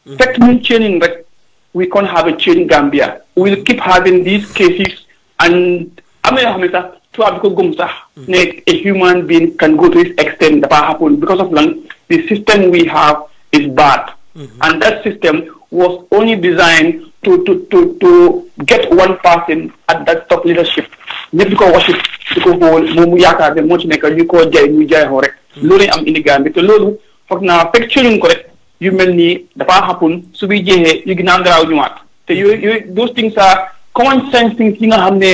Fekk ñun changing rek we can't have a change in Gambia. We'll keep having these cases and am na yoo xam ne sax tubaab bi ko gëm sax ne a human being can go to this extent dafa happen because of lan the system we have is bad. And that system was only designed to get one person at that top leadership. Ñëpp di ko worship di ko xool moom mu yaakaar ne moo ci nekk ñu ko jaay ñu jaay xoo rek loolu am indi Gambie te loolu foog naa fekk change ko rek yu mel nii dafa happen su bi jeexee yu ginnaaw garaaw ñëwaat te yooyu those things are common sense things yi nga xam ne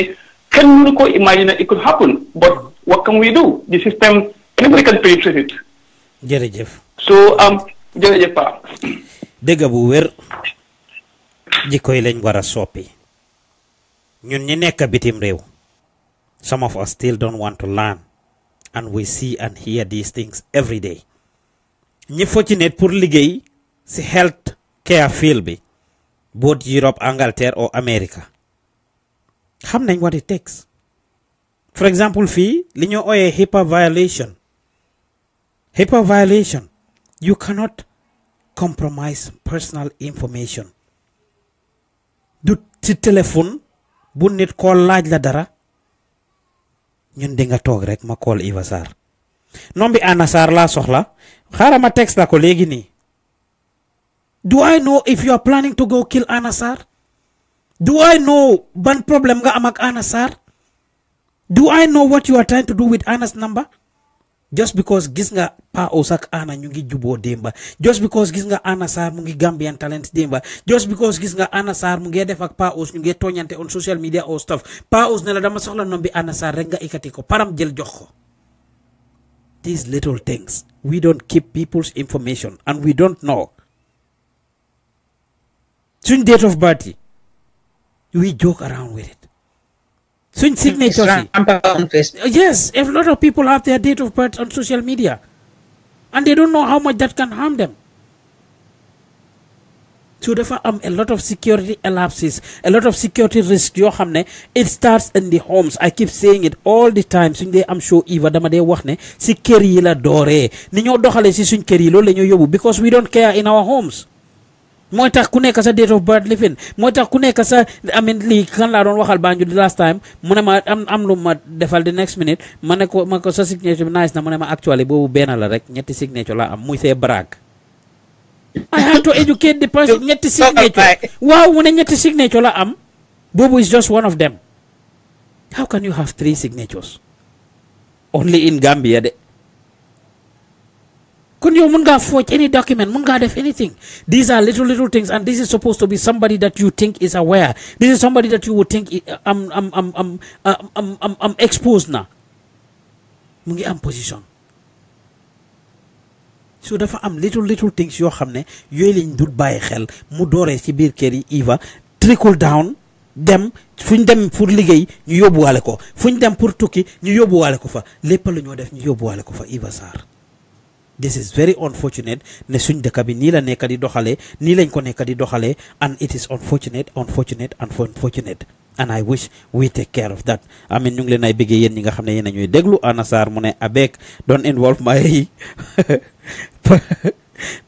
kenn mënu ko imagine it could happen but what can we do the system anybody can penetrate it. jërëjëf. So jërëjëf Pa. dëgg bu wér jikko yi lañ war a soppi ñun ñi nekk bitim réew some of us still don't want to learn and we see and hear these things every day ñi fortunate pour liggéey si health care field bi both Europe Angleterre or America xam nañ what it takes for example fii li ñu ooyee HIPAA violation you cannot compromise personal information du ci téléphone bu nit ko laaj la dara ñun di nga toog rek ma call Eva Sarr nom bi Anna Sarr laa soxla xaaral ma text la ko léegi nii do I know if you are planning to go kill Anna Sarr do I know ban problème nga am ak Anna Sarr do I know what you are trying to do with Anna's number just because gis nga P.L.O ak Anna ñu ngi juboo démba just because gis nga Anna Sarr mu ngi Gambian Talents démba just because gis nga Anna Sarr mu ngi def ak P.L.O ñu ngi tooñante on social media or stuff P.L.O ne la dama soxla nom bi Anna Sarr rek nga ikati ko param jël jox ko these little things we don't keep people's information and we don't know suñ date of birth yi we joke around with it suñ signatures yi yes a lot of people have their date of birth on social media and they don't know how much that can harm them so dafa am a lot of security elapses a lot of security risk yoo xam ne it starts in the homes I keep saying it all the time suñ dee am show Eva dama dee wax ne si kër yi la dooree ni ñoo doxalee si suñ kër yi loolu la ñoo yóbbu because we don't care in our homes mooy tax ku nekk sa date of birth lifin mooy tax ku nekk sa lii kan laa doon waxal Banjul the last time mu ne ma am lu ma defal the next minute ma ko sa signature bi nice na mu ne ma actually boobu benn la rek ñetti signature la am muy see brag I had to educate the person ñetti signature waaw mu ne ñetti signature la am boobu is just one of them how can you have 3 signatures only in Gambia de kon yow mun ngaa forge any document mun ngaa def anything these are little things and this is supposed to be somebody that you think is aware this is somebody that you would think exposed na mu ngi am position so dafa am little things yoo xam ne yooyu lañ dul bàyyi xel mu dooree ci biir kër yi Eva trickle down dem fuñ dem pour liggéey ñu yóbbuwaale ko fuñ dem pour tukki ñu yóbbuwaale ko fa lépp lu ñoo def ñu yóbbuwaale ko fa Eva Sarr this is very unfortunate ne suñ dëkk bi nii la nekk di doxalee nii lañ ko nekk di doxalee and it is unfortunate and I wish we take care of that amin ñu ngi leen ay bëggee yéen ñi nga xam ne yéen a ñuy déglu Anna Sarr mu ne abeg don't involve my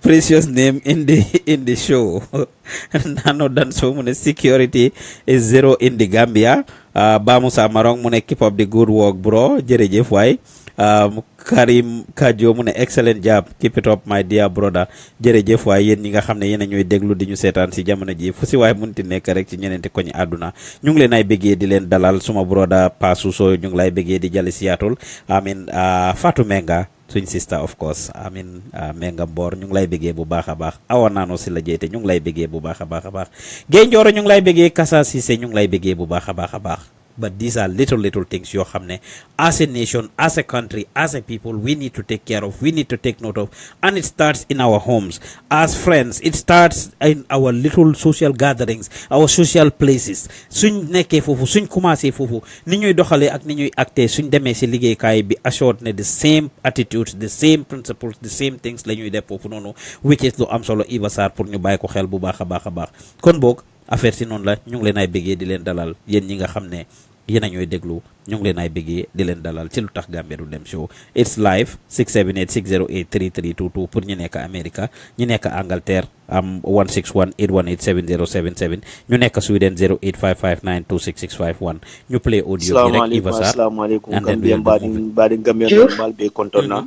precious name in the show nano dan so mu ne security is zero in the Gambia Bamusa Marong mu ne keep up the good work bro jërëjëf waay Karim Kajo mu ne excellent job keep it up my dear brother jërëjëf waay yéen ñi nga xam ne yéen a ñooy déglu di ñu seetaan si jamono ji fu si waaye munti nekk rek ci ñeneenti koñi àdduna ñu ngi leen ay bëggee di leen dalal suma brother Pasu So ñu ngi lay bëggee di jali Seattle amin Fatou Menga suñ sister of course amin Menga Mbor ñu ngi lay bëggee bu baax a baax awa naano si la jeyte ñu ngi lay bëggee bu baax a baax Géey Njooro ñu ngi lay bëggee Kassa Cissé ñu ngi lay bëggee bu baax a baax But these are little things yoo xam ne as a nation, as a country, as a people, we need to take care of, we need to take note of. And it starts in our homes as friends, it starts in our little social gatherings, our social places. Suñ nekkee foofu, suñ commencé foofu, ni ñuy doxalee ak ni ñuy acté, suñ demee si liggéeykaay bi assured ne the same attitudes, the same principles, the same things la ñuy def foofu noonu, which is lu am solo Eva Sarr pour ñu bàyyi ko xel bu baax a baax kon boog affaire si noonu la ñu ngi leen ay bëggee di leen dalal yéen ñi nga xam ne yéen a ñooy déglu ñu ngi leen ay bëggee di leen dalal ci Lutakh Gambia du dem show. It's live 678-608-3322 pour ñu nekk America, ñu nekk Angleterre am 161-818-7077, ñu nekk Sweden 085592665 ñu play audio bi rek Eva Sarr. Assalamualaikum Gambian badi Gambian bal be kontona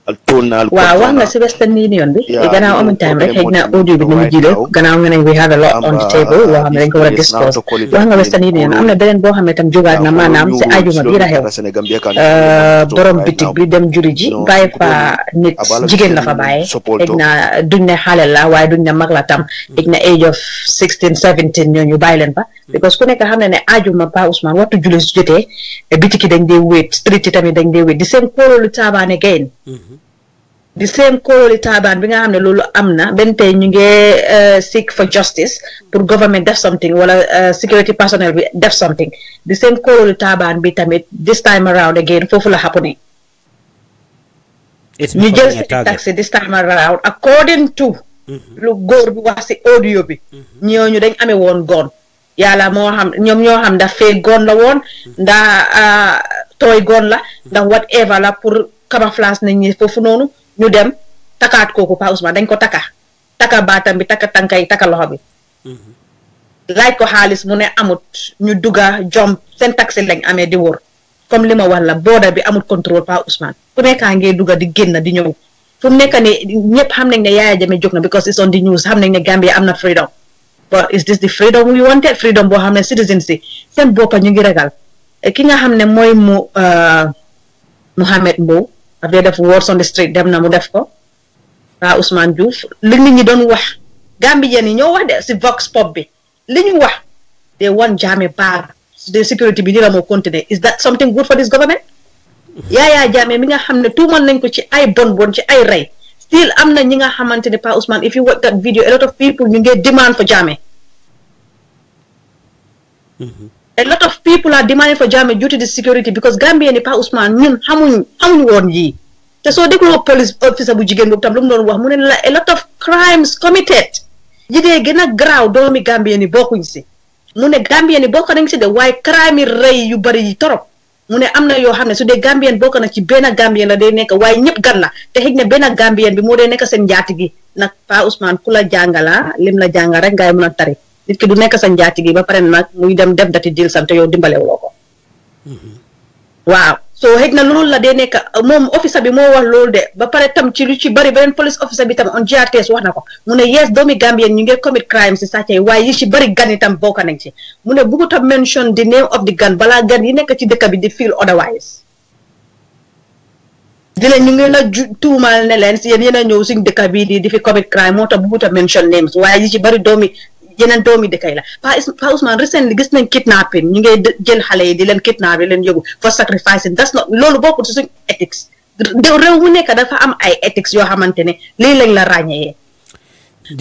waaw wax nga si Western Union bi gannaaw amuñ time rek xëy na audio bi nañu jëlee gannaaw nga ne we have a lot on the table loo xam ne dañ ko war a discuss wax nga Western Union am na beneen boo xam ne tam jógaat na maanaam si ajuma bi la xew borom bitig bi dem juri ji bàyyi fa nit jigéen la fa bàyyi xëy na duñ ne xale la waaye duñ ne mag la tam xëy na age of 16 17 ñooñu bàyyi leen fa because ku nekk xam ne ne ajuma Pa Ousmane waxtu julli su jotee bitiki dañ dee wéet street yi tamit dañ dee wéet di seen kóololu taabaan again the same kóololi taabaan bi nga xam ne loolu am na benn tey ñu ngi seek for justice pour government def something wala security personnel bi def something the same kóololi taabaan bi tamit this time around again foofu la happening ñu jël si taxi this time around according to lu góor bi wax si audio bi ñooñu dañ amee woon goon yàlla moo xam ñoom ñoo xam ndax fee goon la woon ndax tooy goon la ndax whatever la pour camouflage nañ ñi foofu noonu ñu dem takaat kooku Pa Ousmane dañ ko taka baatam bi taka tànkay taka loxo bi laaj ko xaalis mu ne amut ñu dugga jom seen taxi lañ amee di wër comme li ma wax la border bi amut contrôle Pa Ousmane fu nekkaa ngee dugga di génn di ñëw fu mu nekk ne ñëpp xam nañ ne Yaya Jammeh jóg na because it's on the news xam nañ ne Gambia am na freedom but is this the freedom we wanted freedom boo xam ne citizens si seen boppa ñu ngi ragal ki nga xam ne mooy Mohamed Mbow dafay def words on the street dem na mu def ko Pa Ousmane Diouf li nit ñi doon wax Gambien yi ñoo wax de si vox pop bi li ñu wax they want Jammeh back the security bi ni la moo continuer is that something good for this government Yaya Jammeh mi nga xam ne tuumal nañ ko ci ay bon ci ay rey still am na ñi nga xamante ne Pa Ousmane if you watch that video a lot of people ñu ngi demand for Jammeh a lot of people are demanding for Jammeh due to the security because Gambia ni Pa Ousmane ñun xamuñ woon yii te soo dégloo police officer bu jigéen boobu tam lu mu doon wax mu ne la a lot of crimes committed jigéen gën a garaaw doomi Gambia ni bokkuñ si mu ne Gambia ni bokk nañ si de waaye crime yi rëy yu bari yi torop mu ne am na yoo xam ne su dee Gambien bokk na ci benn Gambien la day nekk waaye ñëpp gan la te xëy na benn Gambien bi moo dee nekk seen njaati gi nag Pa Ousmane ku la jàngala lim la jàngal rek ngay mën a tari nit ki du nekk sa njaati gi ba pare nag muy dem def dati dil sant yow dimbalewuloo ko waaw so xëy na loolu la dee nekk moom officer bi moo wax loolu de ba pare tam ci lu ci bari beneen police officer bi tam on GRTS wax na ko mu ne yes doomi Gambien ñu ngi commit crime si sàcce yi waaye yi ci bari gan itam bokk nañ ci mu ne bëggut a mention the name of the gun balaa gan yi nekk ci dëkk bi di feel otherwise di leen ñu ngi la tuumal ne leen si yéen a ñëw suñ dëkk bi di fi commit crime moo tax bëggut a mention names waaye yi ci bari yeneen doomi dëkkay la Pa Ousmane recently gis nañ kidnapping ñu ngay jël xale yi di leen kidnap di leen yóbbu for sacrificing that's not loolu bokkul ci suñ ethics réew mu nekk dafa am ay ethics yoo xamante ne lii lañ la ràññee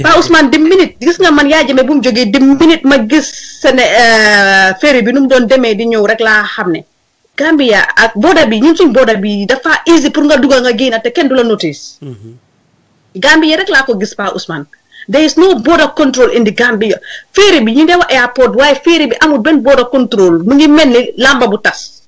Pa Ousmane di minute gis nga man Yaya Jammeh bu mu jógee di minute ma gis seen ferry bi nu mu doon demee di ñëw rek laa xam ne Gambia ak border bi ñun suñ border bi dafa easy pour nga dugga nga génn te kenn du la notice Gambia rek laa ko gis Pa Ousmane there is no border control in the Gambia ferry bi ñu ngi wax airport waaye ferry bi amul benn border control mu ngi mel ni lamba bu tas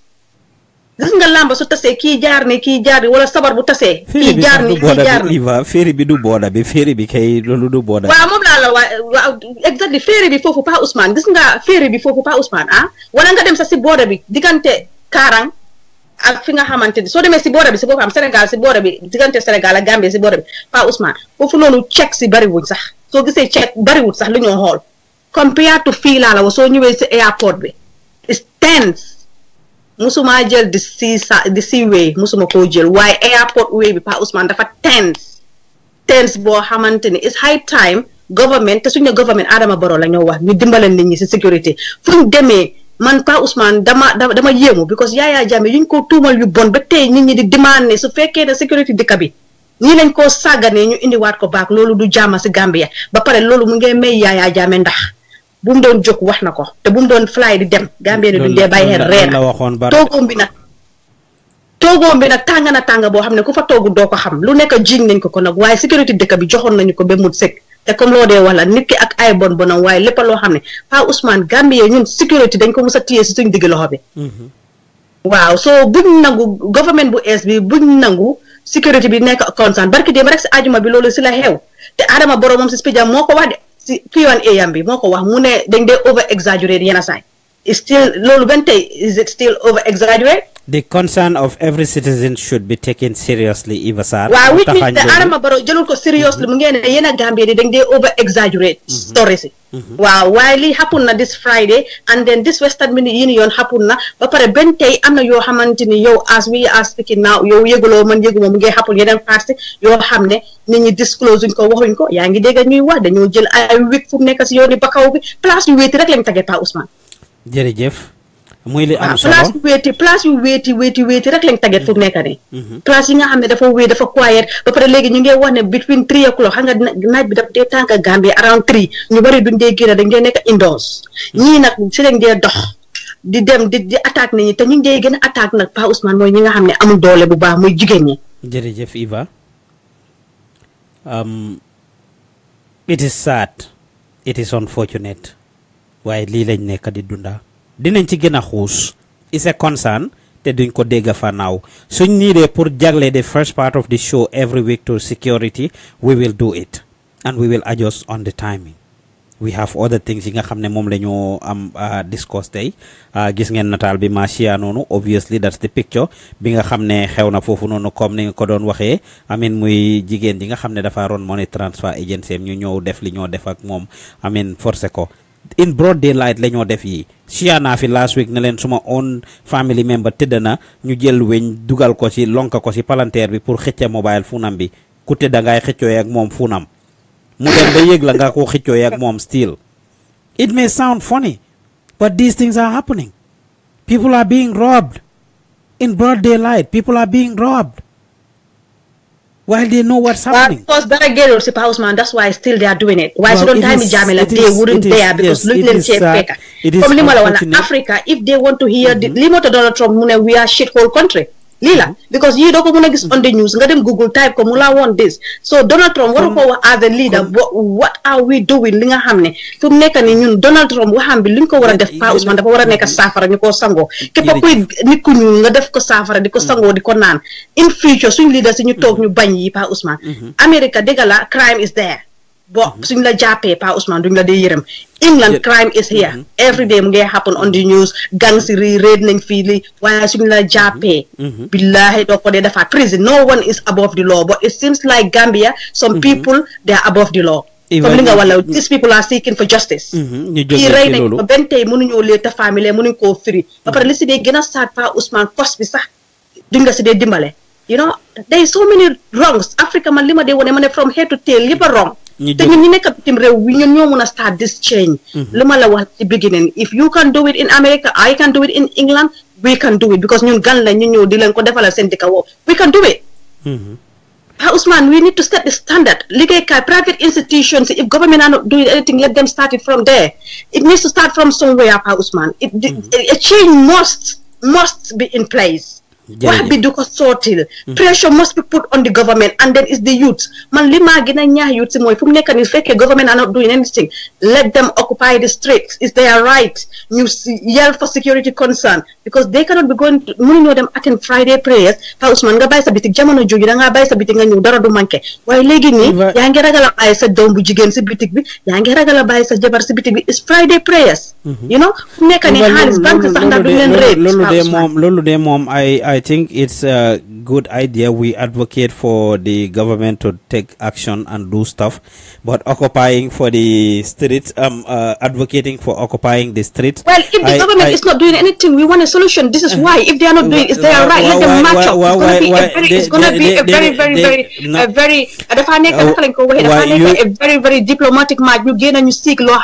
gis nga lamba su tasee kii jaar ni kii jaar ni wala sabar bu tasee kii jaar ni kii jaar ni ferry bi du border bi ferry bi kay loolu du border waaw moom laa la waaw exactly ferry bi foofu Pa Ousmane gis nga ferry bi foofu Pa Ousmane wala nga dem sa si border bi diggante Karang ak fi nga xamante ni soo demee si border bi si boppam Sénégal si border bi diggante Sénégal ak Gambie si border bi Pa Ousmane foofu noonu check si bariwuñ sax soo gisee check bariwul sax lu ñoo xool compared to fii laa la wa soo ñëwee si airport bi is tense musuma jël di seaway musuma koo jël waaye airport way bi Pa Ousmane dafa tense boo xamante ni it's high time government te suñu government Adama Barrow la ñoo wax ñu dimbaleen nit ñi si sécurité fu ñu demee man Pa Ousmane dama yéemu because Yaya Jammeh yuñ ko tuumal yu bon ba tey nit ñi di demande ne su fekkee ne sécurité dëkk bi ñii lañ koo sàgganee ñu indiwaat ko baak loolu du jàmm si Gambia ba pare loolu mu ngi may Yaya Jammeh ndax bu mu doon jóg wax na ko te bu mu doon fly di dem Gambia ne duñ dee bàyyi xel reer toogoom bi nag tàng na tàng boo xam ne ku fa toogu doo ko xam lu nekk jiñ nañ ko nag waaye sécurité dëkk bi joxoon nañu ko ba mu sëkk te comme loo dee wala nit ki ak ay bonam waaye lépp loo xam ne Pa Ousmane Gambie ñun sécurité dañ ko mus a téye si suñ digg loxo bi waaw soo buñ nangu government bu ees bi buñ nangu sécurité bi nekk concern barki démb rek si ajuma bi loolu si la xew te Adama Barrow moom si spijam moo ko wax de si Q&A bi moo ko wax mu ne dañ dee over exaggerate yenn saay still loolu benn tey is it still over exaggerate the concern of every citizen should be taken seriously, Eva Sarr. Wow, which means the Adama Barrow jëlul ko seriously mu ngeen ne yéen a Gambia di dañ dee over exaggerate stories yi waaw waaye lii happen na this Friday and then this Western Union happen na ba pare benn tey am na yoo xamante ni yow as we are speaking now yow yëguloo man yëguma mu ngi happen yeneen parti yoo xam ne nit ñi disclose uñ ko waxuñ ko yaa ngi dégg ñuy wax dañoo jël ay wik fu mu nekk si yooni Bakaw bi place yu wéeti rek lañ tagee Pa Ousmane jërëjëf muy li am solo place yu wéeti rek lañ tagget fu nekk nii place yi nga xam ne dafa wéet dafa quiet ba pare léegi ñu ngi wax ne between 3 o'clock xam nga naaj bi daf dee tànk Gambie around 3 ñu bari duñ dee génn dañ dee nekk indoors ñii nag si lañ dee dox di dem di attaque nit ñi te ñu ngi dee gën a attaque nag Pa Ousmane mooy ñi nga xam ne amul doole bu baax muy jigéen ñi jërëjëf Eva it is sad it is unfortunate waaye lii lañ nekk di dunda dinañ ci gën a xuus is a concern te duñ ko dégg fa naaw suñ needee pour jagle the first part of the show every week to security we will do it and we will adjust on the timing we have other things yi nga xam ne moom la ñu am discuss tey gis ngeen nataal bi Marcia noonu obviously that's the picture bi nga xam ne xew na foofu noonu comme ni nga ko doon waxee amin muy jigéen ji nga xam ne dafa ron money transfer agency ñu ñëw def li ñoo def ak moom amin forcé ko in broad daylight la ñoo def yi share naa fi last week ne leen suma own family member tëdd na ñu jël weñ dugal ko ci lonka ko ci palanteer bi pour xëcca mobile funam bi ku tëdd ngay xëccooy ak moom funam mu dem ba yëg la nga ko xëccooy ak moom still it may sound funny but these things are happening people are being robbed in broad daylight people are being robbed while they know what's happening. Because better get it, Pa Ousmane, that's why still they are doing it. Why shouldn't time Jamila they wouldn't dare because look them check Africa. Africa, if they want to hear the limit of Donald Trump, we are shithole country. Lila, because you don't go on the news, get them Google type Komula want this. So Donald Trump, what as a leader, what are we doing? Linga Hamne, to make an union Donald Trump, what hambi Linko were the Pa Ousmane, the Wara make a safara, Niko Sango, Kepa Nikunu, Nadefko Safara, the Kosango, the Konan. In future, swing leaders in you talk you banyi Pa Ousmane. America, Degala, crime is there. But swing la Jape, Pa Ousmane, doing la de Yerem. England crime is here. Every day may happen on the news. Gangs raid ning feely. Why swing la Jape? Billahi do ko de dafa prison. No one is above the law. But it seems like Gambia, some people they are above the law. These people are seeking for justice. Bente munuñu leta family munuñ ko free. Ba pare li ci de gëna sad Pa Ousmane kos bi sax dinga ci de dimbale. You know, there is so many wrongs. Africa man lima de wone mané from head to tail yépp wrong. Te ñun ñi nekk bitim réew wi ñun ñoo mën a start this change. Li ma la wax ci beginning, if you can do it in America, I can do it in England, we can do it because ñun gan la ñu ñëw di leen ko defalal seen dëkk woo. We can do it. Pa Ousmane, we need to set the standard. Liggéeykaay, private institutions, if government are not doing anything, let them start it from there. It needs to start from somewhere, Pa Ousmane. A change must be in place. Wax bi du ko sortil pressure must be put on the government and then it's the youth man li ma gëna ñaax youth si mooy fu mu nekk ni fekkee government are not doing anything let them occupy the streets it's their right ñu yell for security concern because they cannot be going to mënuñoo dem attend Friday prayers Pa Ousmane nga bàyyi sa bitik jamono jooju da ngaa bàyyi sa bitik nga ñëw dara du manqué waaye léegi nii yaa ngi ragal a bàyyi sa doom bu jigéen si bitik bi yaa ngi ragal a bàyyi sa jabar si bitik bi it's Friday prayers you know fu mu nekk ni xaalis banque sax ndax du leen réet loolu de moom I think it's a good idea. We advocate for the government to take action and do stuff, but occupying for the streets, advocating for occupying the streets. Well, if the government is not doing anything, we want a solution. This is why. If they are not doing it, it's their right. Let them march up. It's going to be a very, very diplomatic march. You gain and you seek law.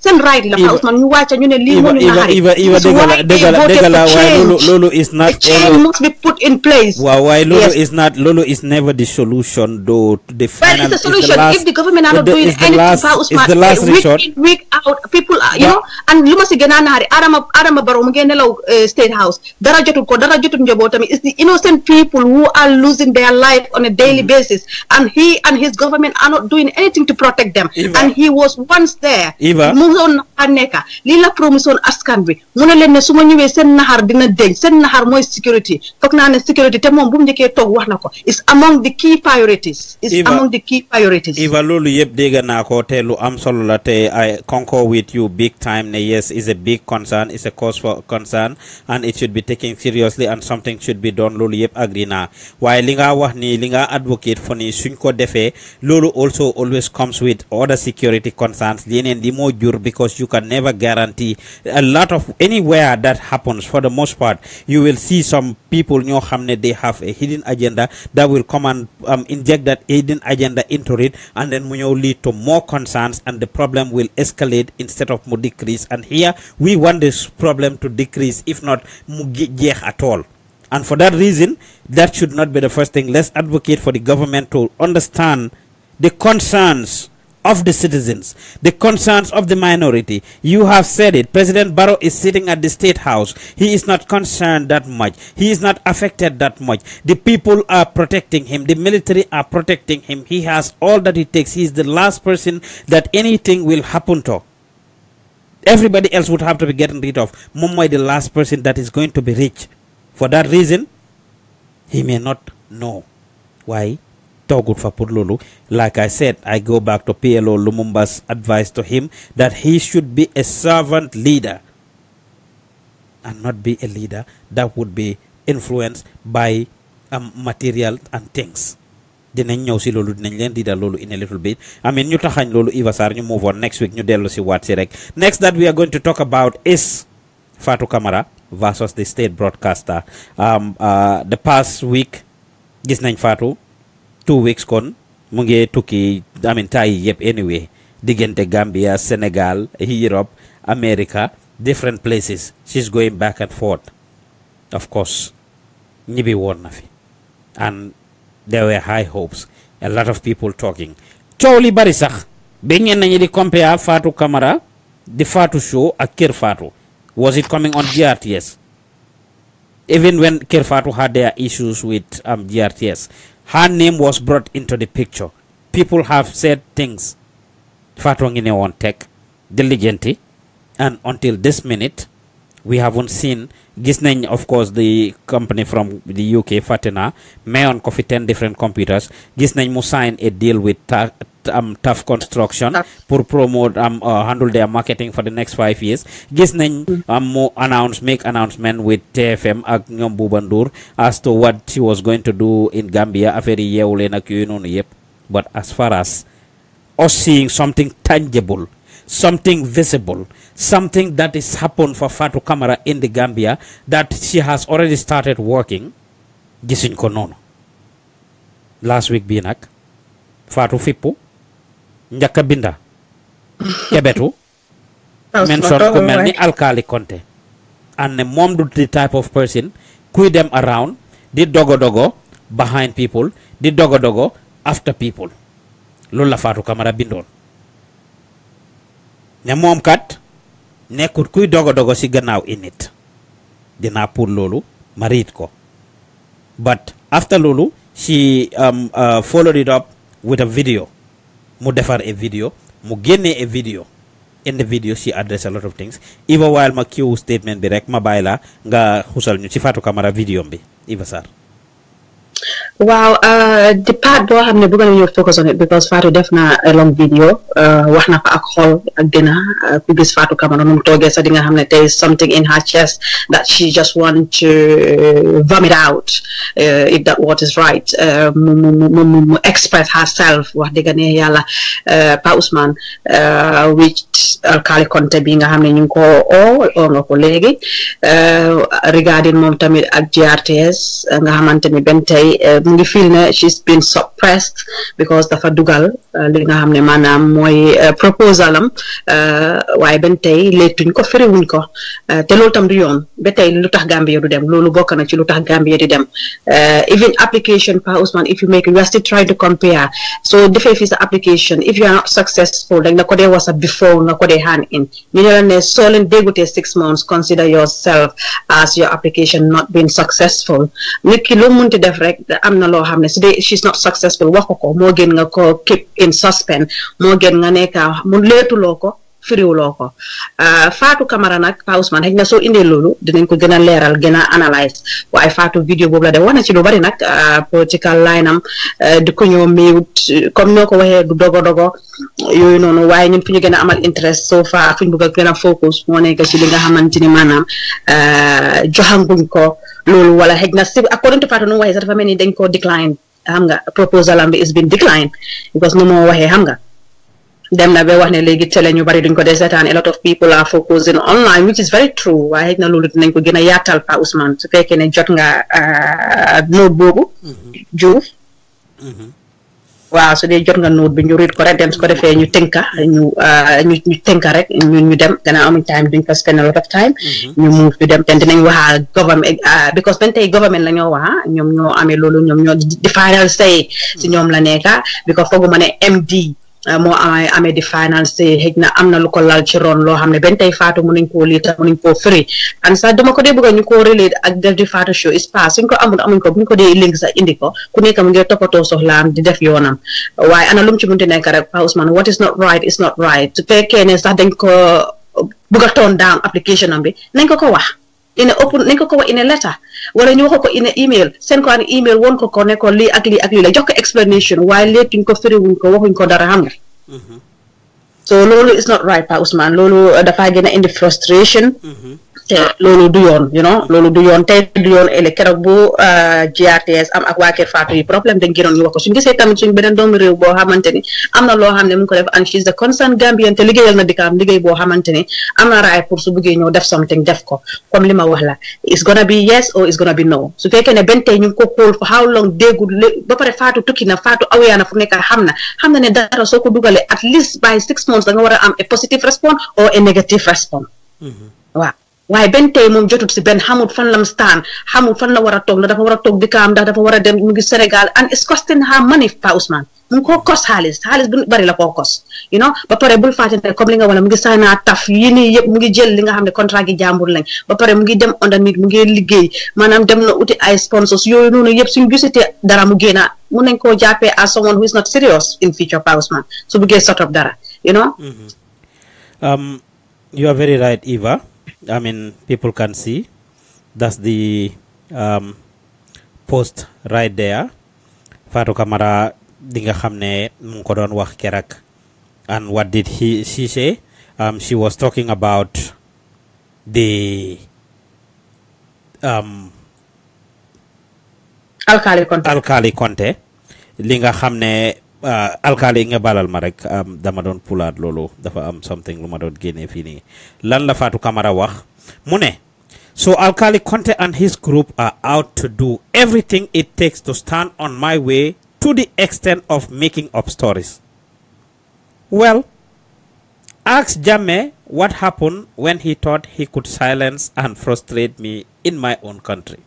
seen right la fa Ousmane ñu wàcca ñu ne lii moo ñu naxari dégala waaye loolu is not change must be put in place waaw waaye loolu is never the solution though the final is the solution if the government are not doing anything fa Ousmane week out people are, you know and lu ma si gën a naxari Adama Barrow mu ngi nelaw State House dara jotul njabootam is the innocent people who are losing their life on a daily basis and he and his government are not doing anything to protect them and he was once there mu ngi nekka lii la promotion askan bi mu ne leen ne su ma ñëwee seen naxar dina deñ seen naxar mooy security foog naa ne security te moom bu mu njëkkee toog wax na ko is among the key priorities Eva loolu yëpp dégg naa ko te lu am solo la te I concur with you big time ne yes is a big concern is a cause for concern and it should be taken seriously and something should be done loolu yëpp agree naa waaye li nga wax ni li nga advocate for ni suñ ko defee loolu also always comes with other security concerns yeneen di moo jur because you can never guarantee a lot of anywhere that happens for the most part you will see some people ñoo xam ne they have a hidden agenda that will come and inject that hidden agenda into it and then mu ñëw lead to more concerns and the problem will escalate instead of mu decrease and here we want this problem to decrease if not mu jeex at all. And for that reason, that should not be the first thing. Let's advocate for the government to understand the concerns of the citizens, the concerns of the minority. You have said it. President Barrow is sitting at the State House. He is not concerned that much. He is not affected that much. The people are protecting him. The military are protecting him. He has all that it takes. He is the last person that anything will happen to. Everybody else would have to be getting rid of. Mumbai, the last person that is going to be rich. For that reason, he may not know why. Togut for Pudlulu. Like I said, I go back to P.L.O Lumumba's advice to him that he should be a servant leader and not be a leader that would be influenced by material and things. Dinañ ñëw si loolu dinañ leen di dal loolu in a little bit. I mean ñu taxañ loolu Eva Sarr ñu move on next week ñu dellu si waat si rek. Next that we are going to talk about is Fatou Kamara versus the state broadcaster. The past week gis nañ Fatou 2 weeks kon mu ngi tukki I mean tay yëpp anyway diggante Gambia, Senegal, Europe, America, different places. She's going back and forth. Of course ñibbi woon na fi and there were high hopes, a lot of people talking. Coow li bari sax ba ñenn ñi di compare Fatou Kamara the Fatu show ak Kër Fatou. Was it coming on GRTS? Even when Kër Fatou had their issues with GRTS, her name was brought into the picture. People have said things. Fatou ngi ne woon tech diligently, and until this minute, we haven't seen. Gis nañ of course the company from the UK Fatina mayoon ko fi 10 different computers. Gis nañ mu sign a deal with Tough Construction pour promote handle their marketing for the next 5 years. Gis nañ mu make announcement with TFM ak ñoom Buuba Ndour as to what she was going to do in Gambia affaire yi yeewu leen ak yooyu noonu yëpp. But as far as us seeing something tangible, something visible, something that is happened for Fatou Kamara in the Gambia that she has already started working, gisuñ ko noonu. Last week bii nag Fatou fippu njëkka binda kebetu mention ku mel ni Alkali Konte and ne moom du the type of person kuy dem around di dogo behind people, di dogo after people. Loolu la Fatou Kamara bindoon ne moom kat nekkut kuy dogo si gannaaw init dinaa pour loolu ma read ko. But after loolu she followed it up with a video. Mu defar a video, mu génne a video. In the video she addressed a lot of things. Eva while ma kiw statement bi rek ma bàyyi la nga xusal ñu ci Fatou Kamara video bi Eva Sarr. Wow, the part boo xam ne bëgg nañu focus on it because Fatou def na a long video wax na fa ak xol ak dina ku gis Fatou Kamara nu mu toogee sax di nga xam ne there is something in her chest that she just want to vomit out if that word is right mu express herself wax dëgg ne yàlla Pa Ousmane which Alkali Konte bi nga xam ne ñu ngi ko oo nga ko léegi regarding moom tamit ak GRTS nga xamante ni benn tey mu ngi feel ne she's been suppressed because dafa dugal li nga xam ne maanaam mooy proposal am waaye ben tey leetuñ ko firiwuñ ko te loolu tam du yoon ba tey lu tax Gambia du dem loolu bokk na ci lu tax Gambia di dem even application Pa Ousman if you make it, we are still trying to compare so defee fi sa application if you are not successful dañ la ko dee wasa before nga ko dee hand in ñu ne la ne soo leen déggutee 6 months consider yourself as your application not being successful nit ki lu munti def rek am na loo xam ne su dee she's not successful wax ko moo gën nga ko keep in suspense moo gën nga nekka mu leetuloo ko firiwuloo ko Fatou Kamara nag Pa Ousman xëy na soo indee loolu dinañ ko gën a leeral gën a analyse waaye Fatou vidéo boobu la de wax na ci lu bari nag political line am di ko ñëw miwut comme ñoo ko waxee du dogo yooyu noonu waaye ñun fu ñu gën a amal interest so far fu ñu bëgg a gën a focus moo nekk ci li nga xamante ni maanaam joxanguñ ko loolu wala xëy na si according to Fatou nu mu waxee sax dafa mel ni dañ ko decline xam nga proposal am bi is been declined because nu moo waxee xam nga dem na ba wax ne léegi télé ñu bari duñ ko dee seetaan a lot of people are focusing online which is very true waaye na loolu dinañ ko gën a yaatal Pa Ousman su fekkee ne jot nga note boobu Diouf waaw su dee jot nga note bi ñu read ko rek dem su ko defee ñu tënka ñu tënka rek ñu dem gannaaw amuñ time duñ ko spend a lot of time ñu move ñu dem ten dinañ waxaa government because ben tey government la ñoo waxa ñoom ñoo amee loolu ñoom ñoo di final say si ñoom la nekka because fooguma ne MD moo amee di finance xëj na am na lu ko lal ci ron loo xam ne benn tey Fatou mënuñ koo liita mënuñ koo firi and sax dama ko dee bëgg ñu koo relate ak def di Fatou show is pas suñ ko amuñ ko buñ ko dee link sax indi ko ku nekk mu ngi toppatoo soxlaam di def yoonam waaye ana lu mu ci munti nekk rek Pa Ousman what is not right is not right su fekkee ne sax dañ ko bëgg a toon down application am bi nañ ko wax ina open nañ ko wax in a letter wala ñu wax ko in a email seen ko an email woon ko ne ko lii ak lii la jox ko explanation waaye leetuñ ko firiwuñ ko waxuñ ko dara xam nga so loolu is not right Pa Ousman loolu dafa gën a indi frustration te loolu du yoon loolu du yoon tey du yoon ëllëg keroog bu GRTS am ak waa Kër Fatou yi problème dañ gënoon ñu wax ko suñu gisee tamit suñu beneen doomu réew boo xamante ni am na loo xam ne mu ngi ko def and she's the concerned Gambian te liggéeyal na dikkaam liggéey boo xamante ni am na raay pour su bëggee ñëw def something def ko comme li ma wax la it's gonna be yes or it's gonna be no su fekkee ne benn tey ñu ngi ko xool for how long déggul ba pare Fatou tukki na Fatou awiyaana fu nekk xam na ne dara soo ko dugalee at least by 6 months da nga war a am a positive response or a negative response waaw waaye benn tey moom jotut si benn xamul fan lam staan xamul fan la war a toog ndax dafa war a toog di kaam ndax dafa war a dem mu ngi Sénégal and it's costing her money Pa Ousman mu ngi koo kos xaalis bu bari la koo kos ba pare bul fàtte ne comme li nga wala mu ngi saanaa taf yi nii yëpp mu ngi jël li nga xam ne contrat gi jàmbur lañ ba pare mu ngi dem underneath mu ngi liggéey maanaam dem na uti ay sponsors yooyu noonu yëpp suñu gisatee dara mu génna mun nañ koo jàppee as someone who is not serious in future Pa Ousman su buggee sort of dara you are very right Eva. I mean, people can see. That's the post right there. Fatou Kamara dinga xamne mu ko don wax kerak. And what did she say? She was talking about the Alkali Conte. Li nga xamne alkali nga balal ma rek dama doon pulaat loolu dafa am something lu ma doon génne fii nii lan la Fatou Kamara wax mu ne so Alkali Conte and his group are out to do everything it takes to stand on my way to the extent of making up stories. Well, ask Jammeh what happened when he thought he could silence and frustrate me in my own country.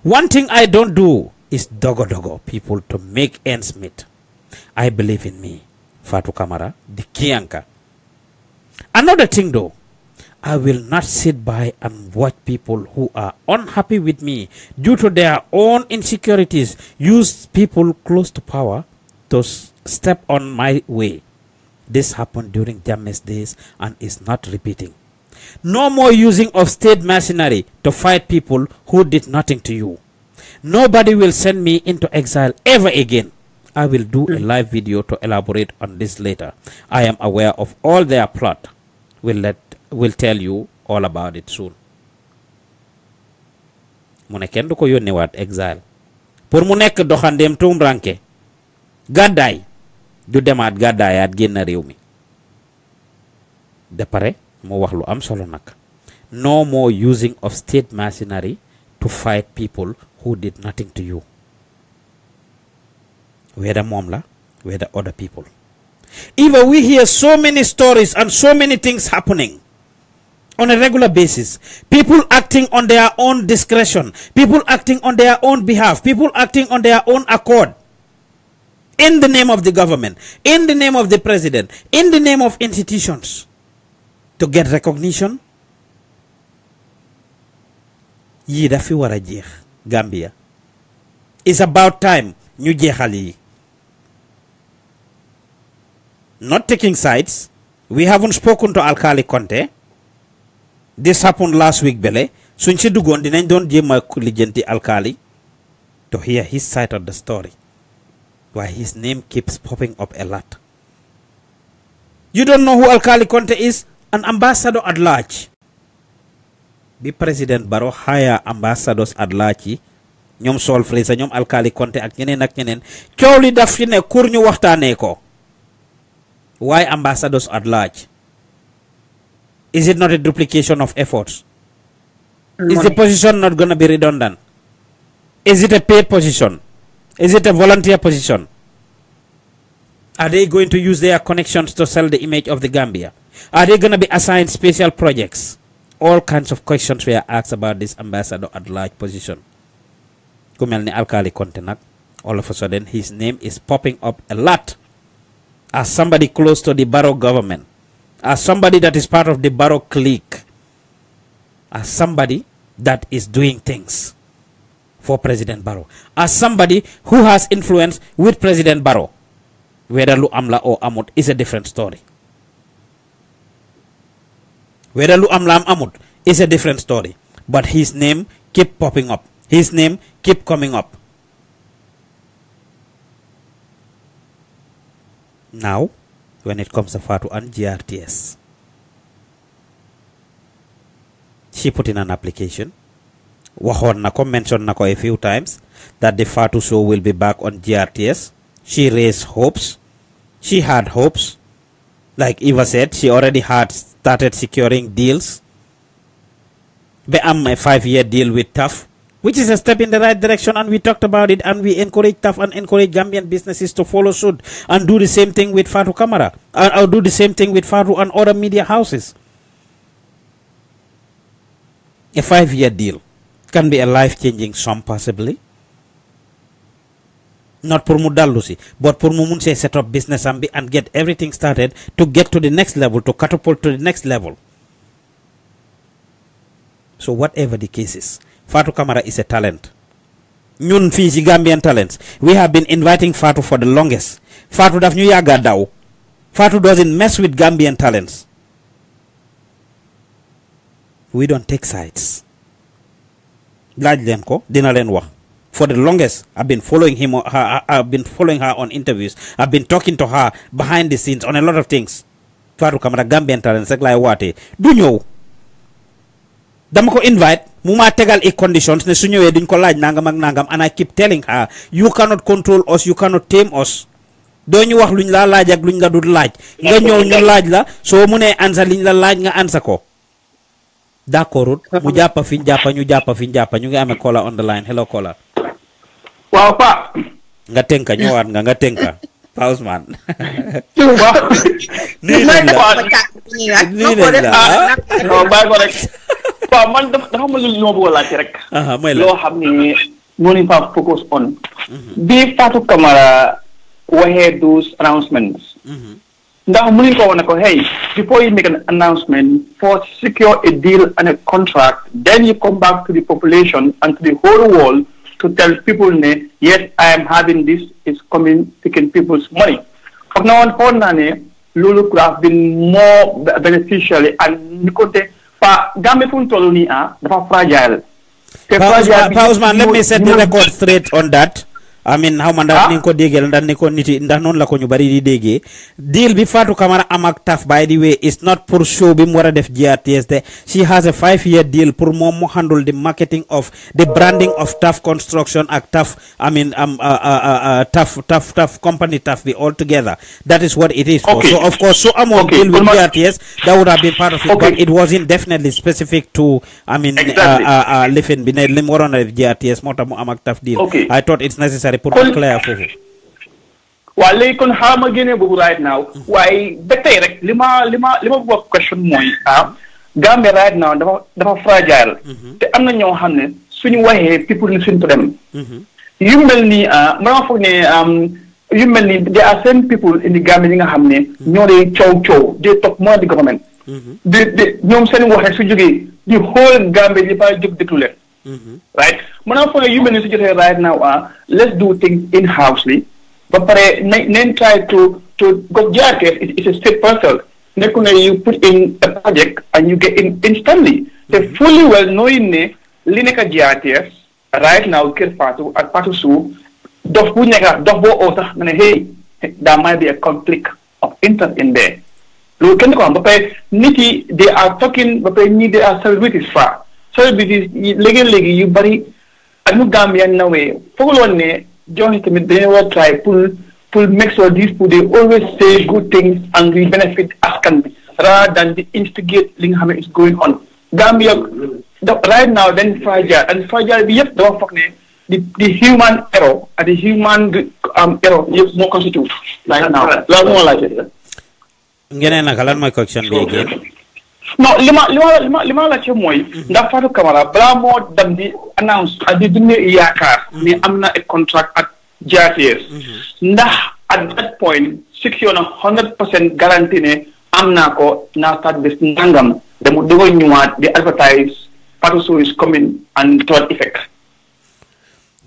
One thing I don't do is dogo people to make ends meet. I believe in me, Fatou Kamara, the Kianka. Another thing though, I will not sit by and watch people who are unhappy with me due to their own insecurities use people close to power to step on my way. This happened during Jammeh's days and is not repeating. No more using of state machinery to fight people who did nothing to you. Nobody will send me into exile ever again. I will do a live video to elaborate on this later. I am aware of all their plot. Will tell you all about it soon. Mu ne kenn du ko yónne waat exile pour mu nekk doxandeem tuum ranke gàddaay du demaat gàddaayaat génn réew mi de pare mu wax lu am solo nag no more using of state machinery to fight people who did nothing to you. whether Momla, whether other people. Even we hear so many stories and so many things happening on a regular basis. People acting on their own discretion, people acting on their own behalf, people acting on their own accord, in the name of the government, in the name of the president, in the name of institutions, to get recognition. Yi dafi wara jeex Gambia. It's about time ñu jeexal yi. Not taking sides. We haven't spoken to Alkali Conte. This happened last week, Bele. Suñ ci duggoon dinañ doon jéem a lijjanti Alkali to hear his side of the story. Why his name keeps popping up a lot. You don't know who Alkali Conte is? An ambassador at large. Bi President Barrow hire ambassadors at large, ñoom Sol Fraser, ñoom Alkali Conte ak ñeneen coow li daf fi ne kur ñu waxtaanee ko. Why ambassadors at large? Is it not a duplication of efforts? Is the position not going to be redundant? Is it a paid position? Is it a volunteer position? Are they going to use their connections to sell the image of the Gambia? Are they going to be assigned special projects? All kinds of questions were asked about this ambassador at large position. Kumelni Alkali Conte nak, all of a sudden his name is popping up a lot as somebody close to the Barrow government, as somebody that is part of the Barrow clique, as somebody that is doing things for President Barrow, as somebody who has influence with President Barrow. Whether lu amla or amut is a different story. Whether lu amla amut is a different story. But his name keep popping up. His name keep coming up. Now, when it comes to Fatu and GRTS, she put in an application. Wahon nako mentioned nako a few times that the Fatu show will be back on GRTS. She raised hopes. She had hopes. Like Eva said, she already had started securing deals. Be a 5-year deal with TAF, which is a step in the right direction, and we talked about it, and we encourage TAF and encourage Gambian businesses to follow suit and do the same thing with Fatou Kamara, or do the same thing with Fatu and other media houses. A 5-year deal can be a life-changing sum possibly. Not pour mu dallu si, but pour mu mun say set up business and get everything started to get to the next level, to catapult to the next level. So whatever the case is, Fatou Kamara is a talent. Ñun fii ci Gambian talents, we have been inviting Fatou for the longest. Fatou daf ñu yàgga daw. Fatou doesn't mess with Gambian talents. We don't take sides. Laaj leen ko, dina leen wax. For the longest, I've been following him. I've been following her on interviews. I've been talking to her behind the scenes on a lot of things. Fatou Kamara Gambian talents rek lay waatee du ñëw. Dama ko invite mu ma tegal e conditions ne su ñëwee duñ ko laaj nangam ak nangam, and I keep telling her you cannot control us, you cannot tame us. Doo ñu wax luñ la laaj ak luñ la dul laaj. Nga ñëw ñu laaj la soo mu ne ansa liñ la laaj nga ansa ko. D'accord mu jàppa fi ñu jàppa ñu ngi amee caller on the line. Hello caller. Wow, Pa. Nga tenka ñëwaat nga tenka. Pa Ousmane. Nii la. Non, bàyyi ko rek. Pa man dafa ma lu ma bëgg a laaj rek. Mooy la. Loo xam ne mënuñ fa focus on. Bi Fatou Kamara waxee those announcements. Ndax mënuñ ko wax ne ko hey, before you make an announcement for secure a deal and a contract, then you come back to the population and to the whole world to tell people, yes, I am having this, it's coming, taking people's money. But now on Lulu could have been more beneficial and Nikote, for Gambia Funtoluni are fragile. Pausman, let me set the record straight on that. I mean, how man that niko degel and niko niti nda non la ko ñu bari di dege deal bi Fatou Kamara amak TAF, by the way, is not pour show bi mu wara def GRTS de. She has a 5-year deal pour mom mo handle the marketing of the branding of TAF construction ak TAF, I mean TAF company TAF be all together. That is what it is for. So of course so among deal with GRTS that would have been part of it, but it wasn't definitely specific to, I mean, lifin bi ne lim waron def GRTS mo tax mu amak TAF deal. I thought it's necessary. Put clear for waa léegi kon xaaral ma génnee boobu right now waaye ba tey rek li ma bëgg question mooy Gambia right now dafa fragile te am na ñoo xam ne suñu waxee people listen to them yu mel ni ma foog ne yu mel ni there are certain people in the Gambia yi nga xam ne ñoo dee coow they talk more the government de ñoom seen wax rek su jógee di whole Gambia li ba jóg déglu leen right ma foog ne yu mel ni su jotee right now let's do things in housely ba pare nañ try to go GRTS it's a state parcel nekku ne you put in a project and you get in instantly te fully well knowing ne li nekk GRTS right now kër Fatou ak Fatou Sow dof bu nekk dof boo oo sax nga ne hey there might be a conflict of interest in there loolu kenn ko xam ba pare nit yi they are talking ba pare ñii they are celebrities léegi yu bari ak ñu Gambian nawee fooguloon ne joxe tamit dañoo war try pour make sure these people they always say good things and we benefit askan bi rather than the instigate li nga xam ne is going on Gambia right now then fragile bi yëpp dama foog ne the human error and the human error yëpp moo constitute right now loolu moo laajte ngeen naka lan mooy question bi again non li ma laajte mooy ndax Fatou Kamara balaa moo dem di announce ak di dundee yaakaar ne am na a contract ak GRTS ndax at that point secure na 100% garantie ne am naa ko naa start bés nangam dama dogo ñëwaat di advertise Fatou Sow is coming and third effect.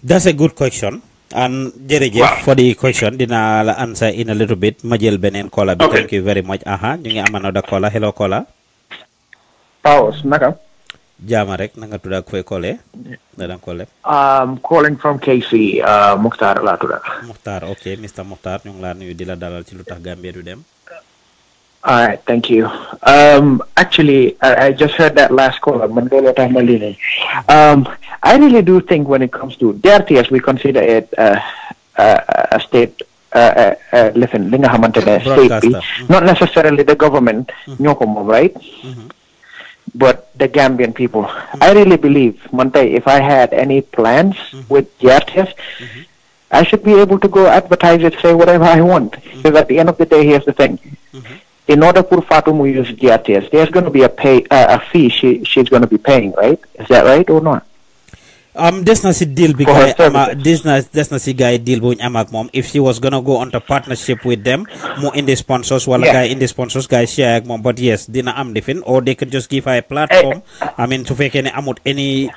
That's a good question. And jërëjëf for the question dina la answer in a little bit ma jël beneen caller bi thank you very much ñu ngi am another caller hello caller Paus naka jaama rek na nga tudd ak fooy callee dang callee calling from KC Mukhtar laa tudd Mukhtar okay Mr. Mukhtar ñu ngi laa nuyu di la dalal ci Lutakh Gambia du dem. All right, thank you. Actually, I just heard that last call. I really do think when it comes to GRTS, we consider it a state, listen, state, not necessarily the government, right? But the Gambian people. I really believe, Monte, if I had any plans with GRTS, I should be able to go advertise it, say whatever I want. Because at the end of the day, here's the thing. In order for Fatu to use GRTS, there's going to be a fee she's going to be paying, right? Is that right or not? Des na si deal bi guy des na si guy deal bu ñu am ak moom if she was gonna go on to partnership with them mu indi sponsors wala guy indi sponsors guy share ak moom but yes dina am different or they could just give her a platform I mean su fekkee ne amut any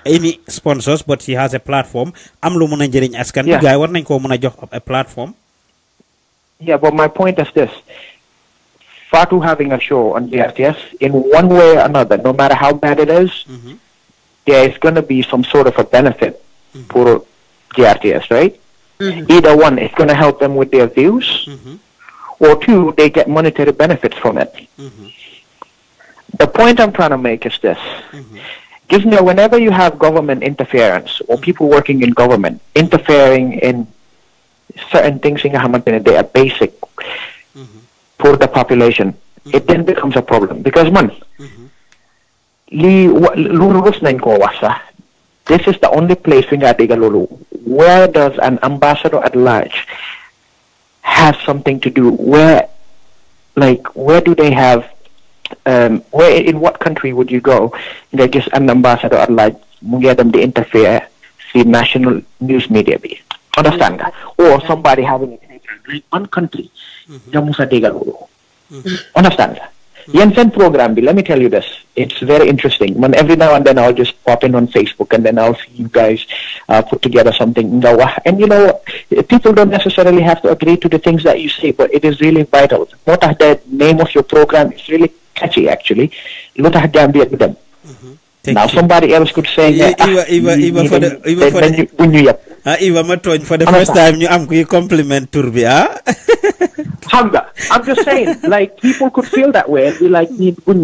sponsors but she has a platform am lu mun a njëriñ askan bi guy war nañ koo mun a jox a platform. Yeah, but my point is this. Fatu having a show on GRTS, in one way or another, no matter how bad it is, there is going to be some sort of a benefit for GRTS, right? Either one, it's going to help them with their views, or two, they get monetary benefits from it. The point I'm trying to make is this. Gives me whenever you have government interference or people working in government interfering in certain things in Hamilton, they are basic for the population, it then becomes a problem. Because this is the only place where does an ambassador at large have something to do? Where do they have where in what country would you go? They're just an ambassador at large, they interfere, see national news media be. Understand that? Or somebody having a contract in one country. Understand that? Jensen program, let me tell you this. It's very interesting. When every now and then I'll just pop in on Facebook and then I'll see you guys put together something. And people don't necessarily have to agree to the things that you say, but it is really vital. What the name of your program is really catchy, actually. Lutakh Gambia to them. Now somebody else could say, Eva Matoñ for the first time you am ku compliment turbi I'm just saying, like, people could feel that way and be like, but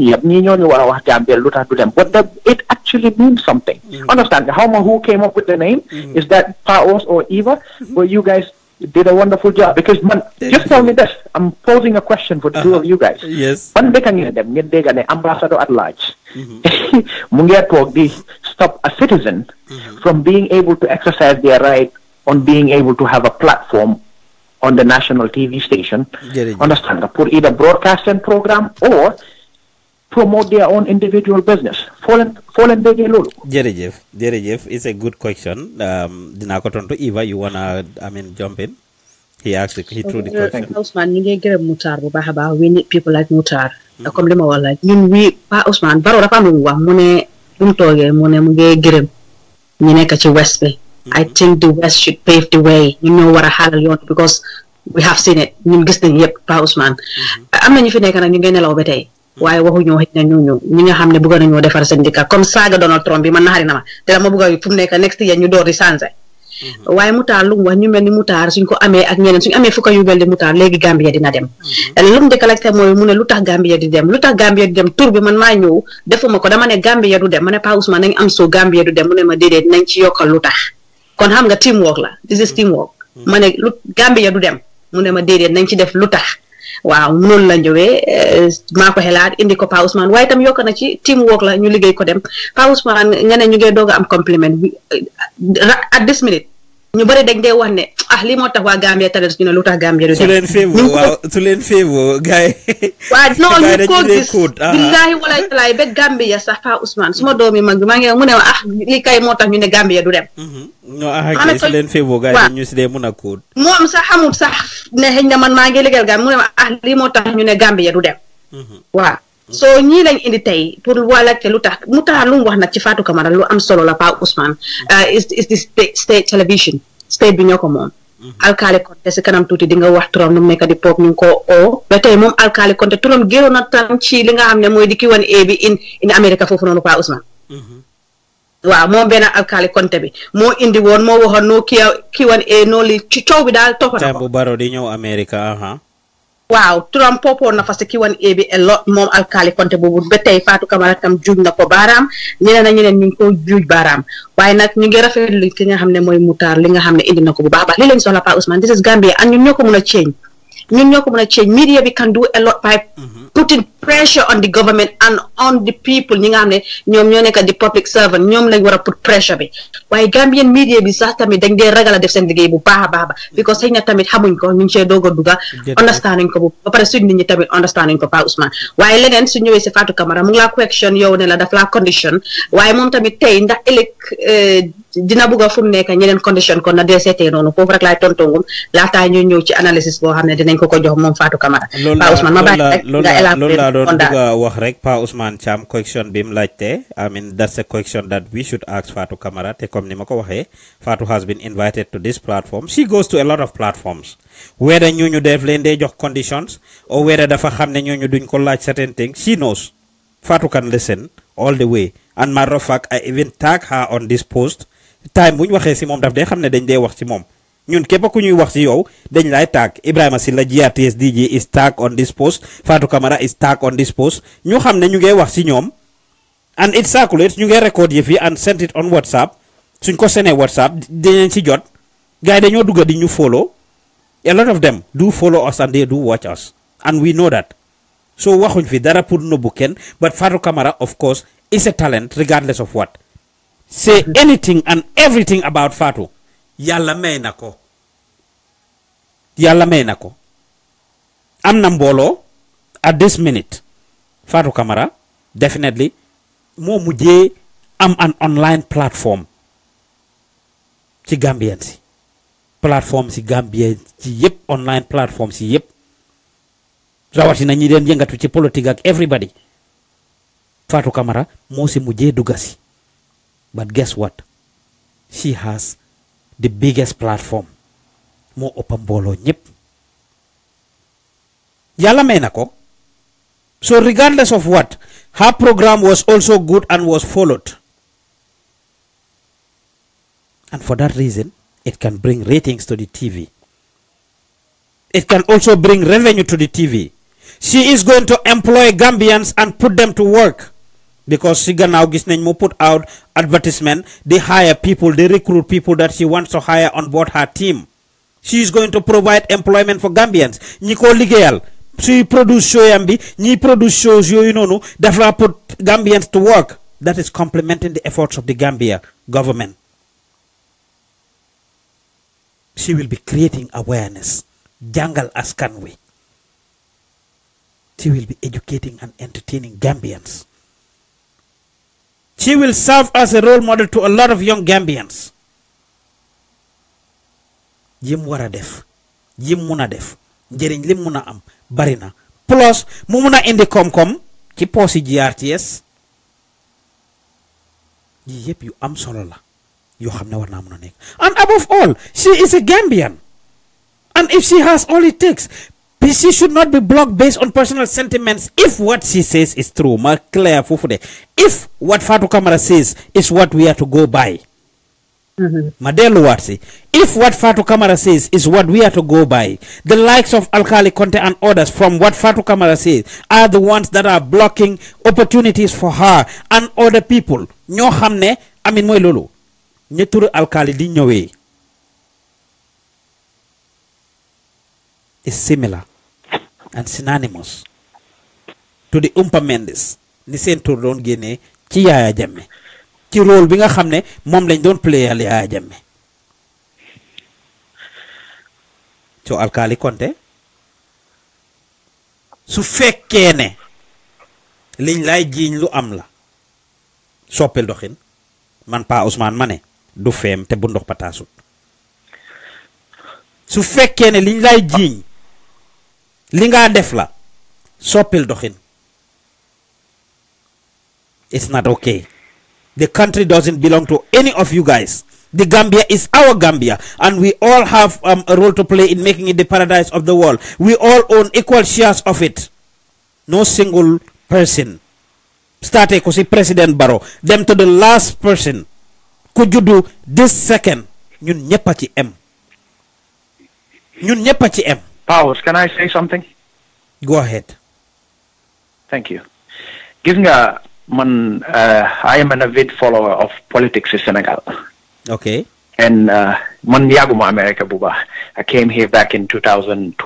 it actually means something. Understand? Who came up with the name? Is that Paos or Eva? Well, you guys did a wonderful job. Because, just tell me this. I'm posing a question for the two of you guys. Yes. Ambassador at large. Stop a citizen from being able to exercise their right on being able to have a platform on the national TV station. Jërëjëf. Understand nga pour either broadcast and program or promote their own individual business. Foo leen déggee loolu. Jërëjëf it's a good question. Dinaa ko tontu Eva, you wanna jump in? He threw the question. Ousmane ñu ngi gërëm Mutar bu baax a baax. We need people like Mutar. Comme li ma wax la ñun Pa Ousmane Barrow dafa am lu mu wax mu ne bu mu toogee mu ne mu ngi gërëm ñu nekk ci West bi. I think the West should pave the way. ñu ñoo war a xaalal yoon because we have seen it. ñun gis nañ yëpp Pa Ousmane. Am na ñu fi nekk nag ñu ngi nelaw ba tey. waaye waxuñoo xëj na ñooñu ñi nga xam ne bëgg nañoo defar seen dëkk comme saaga Donald Trump bi man naxari na ma te dama bëgg a fu mu nekk next year ñu door di changé waaye Mutar lu mu wax ñu mel ni Mutar suñ ko amee ak ñeneen suñ amee fukka yu mel ni Mutar léegi Gambia dina dem lu mu njëkk a laajte mooy mu ne lu tax Gambia di dem tur bi man maa ñëw defuma ko dama ne Gambia du dem ma ne Pa Ousmane nañ am soo Gambia du dem mu ne ma déedéet nañ ci yokkal lu tax kon xam nga teamwork la this is teamwork ma ne lu Gambia du dem mu ne ma déedéet nañ ci def lu tax waaw noonu la ñëwee maa ko xelaat indi ko Pa Ousmane waaye itam yokk na ci teamwork la ñu liggéey ko dem Pa Ousmane nga ne ñu ngi doog a am compliment at this minute ñu bëri dañ dee wax ne lii moo tax waa Gambia Talents ñu ne lu tax Gambia du dem su leen féevo gars yi waaw non ñu ko gis billaahi walaay talaay ba Gambia sax Pa Ousmane suma doomi mag bi maa ngi mu ne ma lii kay moo tax ñu ne Gambia du dem non su leen féevo gars yi ñu si dee mun a code moom sax xamul sax ne xëy na man maa ngi liggéeyal Gambia mu ne ma lii moo tax ñu ne Gambia du dem waaw so ñii lañ indi tey pour wàllate lu tax Mutar lu mu wax nag ci Fatou Kamara lu am solo la Pa Ousmane is the state television state bi ñoo ko moom alkaali Konte si kanam tuuti di nga wax turam nu mu nekk di pop ñu ngi ko o ba tey moom alkaali Konte turam géroon na tam ci li nga xam ne mooy di Q&A bi in America foofu noonu Pa Ousmane waaw moom benn alkaali Konte bi moo indi woon moo waxoon noo Q&A noo li ci coow bi daal topp na ko bu Barrow di ñëw America waaw turam poppoon na fa si Q&A bi a lot moom alkaali Konte boobu ba tey Fatou Kamara tam juuj na ko baaraam ñeneen ñu ngi ko juuj baaraam waaye nag ñu ngi rafetlu ki nga xam ne mooy Mutar li nga xam ne indi na ko bu baax li lañ soxla Pa Ousmane this is Gambia and ñun ñoo ko mën a change media bi can do a lot by putting pressure on the government and on the people ñi nga xam ne ñoom ñoo nekk di public servant ñoom lañ war a put pressure bi waaye Gambian media bi sax tamit dañ dee ragal a def seen liggéey bu baax a baax ba because xëy na tamit xamuñ ko ñu ngi cee doog a dugga understand nañ ko bu ba pare suñ nit ñi tamit understand nañ ko Pa Ousmane waaye leneen su ñëwee si Fatou Kamara mu ngi laa question yow ne la daf laa condition waaye moom tamit tey ndax ëllëg dina bëgg a fu mu nekk ñeneen condition kon na dee seetee noonu foofu rek laay tontongum laataa ñu ñëw ci analysis boo xam ne dinañ ko jox moom Fatou Kamara Pa Ousmane ma bàyyi rek nga loolu laa doon bëgg a wax rek Pa Ousmane Cham question bi mu laajte I mean that's a question that we should ask Fatou Kamara te comme ni ma ko waxee Fatou has been invited to this platform she goes to a lot of platforms whether ñooñu def leen dee jox conditions or whether dafa xam ne ñooñu duñ ko laaj certain things she knows Fatou can listen all the way and matter of fact I even tag her on this post time bu ñu waxee si moom daf dee xam ne dañ dee wax ci moom ñun képp ku ñuy wax ci yow dañ lay tag Ibrahima Silla GRTS DJ is tag on this post Fatou Kamara is tag on this post ñu xam ne ñu ngey wax ci ñoom and it circulates ñu ngey record yëf yi and send it on WhatsApp suñ ko senee WhatsApp dinañ ci jot gars yi dañoo dugga di ñu follow a lot of them do follow us and they do watch us and we know that so waxuñ fi dara pour nëbbu kenn but Fatou Kamara of course is a talent regardless of what say anything and everything about Fatou yàlla may na ko am na mbooloo at this minute Fatou Kamara definitely moo mujjee am an online platform ci Gambian si plateforme si Gambien ci yëpp online platform si yëpp rawatina ñi leen yëngatu ci politique ak everybody Fatou Kamara moo si mujjee dugga si but guess what she has the biggest platform moo ëppa mbooloo ñëpp yàlla may na ko so regardless of what her program was also good and was followed and for that reason it can bring ratings to the TV it can also bring revenue to the TV she is going to employ Gambians and put them to work because si gannaaw gis nañ mo put out advertisement they hire people they recruit people that she wants to hire on board her team she is going to provide employment for Gambians ñi ko liggéeyal suy produce show yam bi ñi produce shows yooyu noonu dafa put Gambians to work that is complementing the efforts of the Gambia government she will be creating awareness jàngal askan wi. She will be educating and entertaining Gambians. She will serve as a role model to a lot of young Gambians. Yim wara def, yim muna def, njëriñ lim muna am bari na. Plus mu muna indi koom-koom ci poosi GRTS. Yi yëpp yu am solo la yoo xam ne war naa mën a nekk. And above all, she is a Gambian. And if she has all it takes, she should not be blocked based on personal sentiments if what she says is true. Ma clear fufude. If what Fatou Kamara says is what we are to go by. Madelu Watsi. If what Fatou Kamara says is what we are to go by, the likes of Alkali Conte and others from what Fatou Kamara says are the ones that are blocking opportunities for her and other people. Ñoo xam ne amin mooy loolu. Ñe turu Alkali di ñëwee is similar and synonymous to the Umpa Mendes ni seen tur doon génnee ci Yaya Jammeh ci rôle bi nga xam ne moom lañ doon playal Yaya Jammeh. So Alkali Conte su fekkee ne liñ lay jiiñ lu am la soppel doxin man Pa Ousmane ma ne du feem te bu ndox pataasut. Su fekkee ne liñ lay jiiñ li nga def la soppel doxin. It's not okay. The country doesn't belong to any of you guys. The Gambia is our Gambia, and we all have a role to play in making it the paradise of the world. We all own equal shares of it. No single person. Start ko si President Barrow, them to the last person. Could you do this second? Ñun ñëpp ci em. Ñun ñëpp ci em. Powers, can I say something? Go ahead. Thank you. Gis nga man, I am an avid follower of politics in Senegal. Okay. And man yaguma America buba. I came here back in 2012.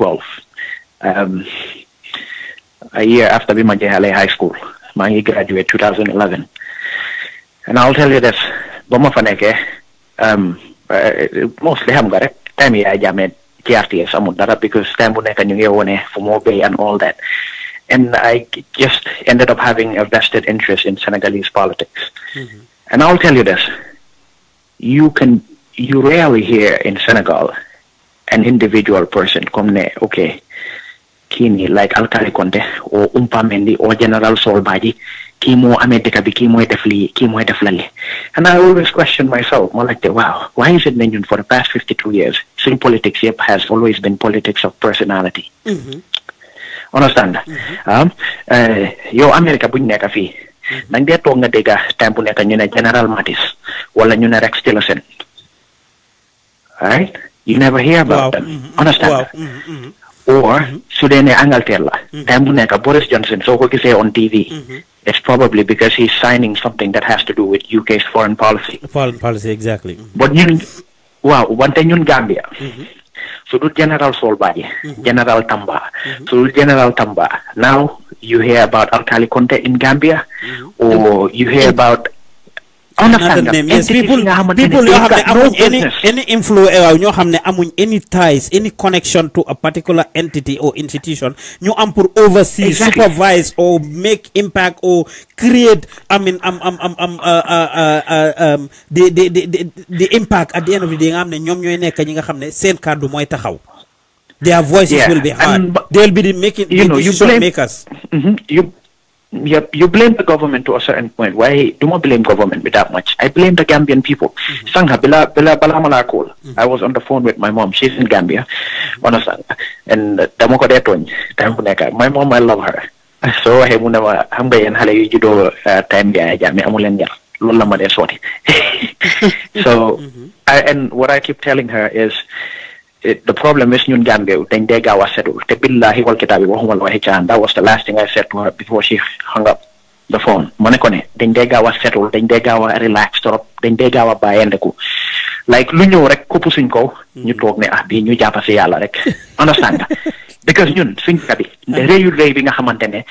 A year after we Majahale High School. I graduated 2011. And I'll tell you this, Boma Faneke, mostly ham got it. Time I jammed GRTS amundara because time buneka nyuye for more pay and all that. And I just ended up having a vested interest in Senegalese politics. And I'll tell you this, you rarely hear in Senegal an individual person come ne, okay, kini like Alkali Conte or Umpa Mendi or General Solbaji, kimo amedeka bi kimo defli, kimo deflali. And I always question myself, more like, wow, why is it that for the past 52 years, in politics has always been politics of personality? Understand? Yo America buñ nekk fi dañ dee toog nga dégga time bu nekk ñu ne General Mattis wala ñu ne Rex Tillerson. Right? You never hear about them. Understand? Or su dee ne Angleterre la time bu nekk Boris Johnson soo ko gisee on TV, it's probably because he's signing something that has to do with UK's foreign policy. Foreign policy, exactly. But ñun wante ñun Gambia so do General Solbaji, General Tamba. So General Tamba. Now you hear about Alkali Conte in Gambia, or you hear about another name. Yes, people you have any influence, you have any ties, any connection to a particular entity or institution. You am pour oversee, supervise, or make impact, or create. I mean, the impact at the end of the day. Their voices will be heard. They'll be making decision makers. You blame the government to a certain point. Why do not blame government with that much? I blame the Gambian people. Sangha bila call. I was on the phone with my mom. She's in Gambia. And my mom, I love her. So I so and what I keep telling her is the problem is ñun Gambia dañ dee gaaw a settle te billahi wal kitaabi waxuma la waxi caan. That was the last thing I said to her before she hung up the phone. Ma ne ko ne dañ dee gaaw a settle, dañ dee gaaw a relax trop, dañ dee gaaw a bàyyendeku. Like lu ñëw rek kopp suñ ko ñu toog ne bii ñu jàppa si yàlla rek. Understand nga? Because ñun suñ kabi réeyu réew bi nga xamante ne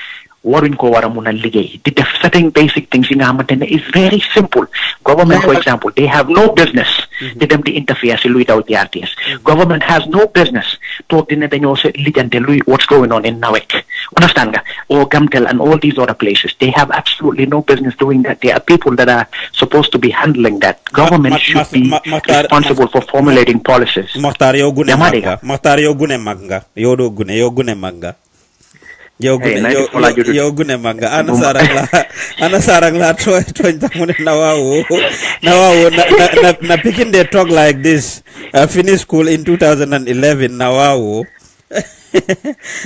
waruñ ko war a mun a liggéey di def certain basic things yi nga xamante ne is very simple. Government, for example, they have no business di dem di interfere si luy daw GRTS. Government has no business toog dina dañoo lijjante luy what's going on in Nawek. Understand nga? Or Gamtel and all these other places. They have absolutely no business doing that. There are people that are supposed to be handling that. Government should be responsible for formulating policies. Mokhtar yow gune mag nga. Yow do gune mag nga. Yo gune manga ana sarang la toy tamune nawawo na picking they talk like this finish school in 2011 nawawo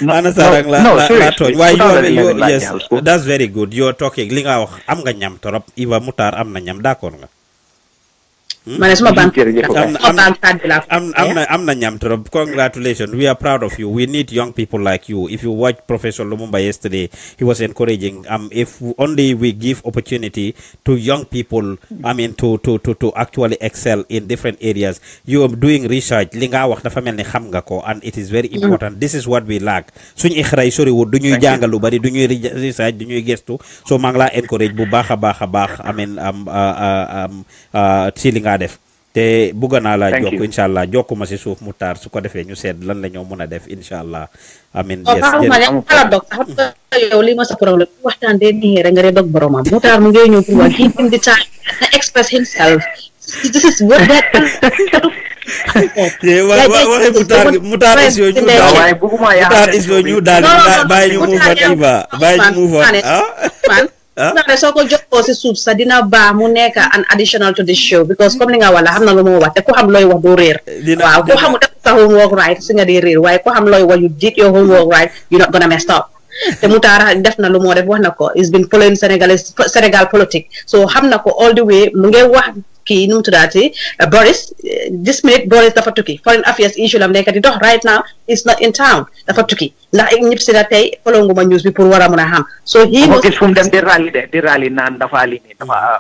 ana sarang la toy why you yes that's very good you're talking li nga wax am nga ñam torop Iva Mutar am na ñam d'accord nga I'm not nyam trop. Congratulations. We are proud of you. We need young people like you. If you watch Professor Lumumba yesterday, he was encouraging if only we give opportunity to young people, I mean to actually excel in different areas. You are doing research, linga wax dafa melni xam nga ko, and it is very important. This is what we lack. Suñ ixray sori wu duñuy jangal lu bari, duñuy research, duñuy gestu. So mang la encourage bu baaxa baax. I mean ci li nga def te bëgg naa la jokk inshallah jokkuma ci suuf Mutar su ko defee ñu seet lan la ñoo mën a def inshallah amin yow li ma sa problème waxtaan de ni rek nga dog boromam Mutar mu ngi ñëw pour wax give him the time to express himself. This is what that Mutar is your new darling. Mutar is your new darling. Bàyyi ñu move on Iva. Bàyyi ñu move on. Ndax soo ko jokkoo si suuf sa dina baax mu nekk an additional to this show because comme li nga wala xam na lu mu wax te ku xam looy wax doo réer waaw ku xamul def sa homework right si nga di réer waaye ku xam looy wax you did your homework right you're not gonna mess up te Mutar def na lu moo def wax na ko is been following Sénégal politique so xam na ko all the way mu ngi wax kii nu mu tuddaati Boris this minute Boris dafa tukki foreign affairs issue lam nekk di dox right now is not in town dafa tukki ndax ñëpp si la tey follow nguma news bi pour war a mun a xam so he was fu mu dem di rally naan dafa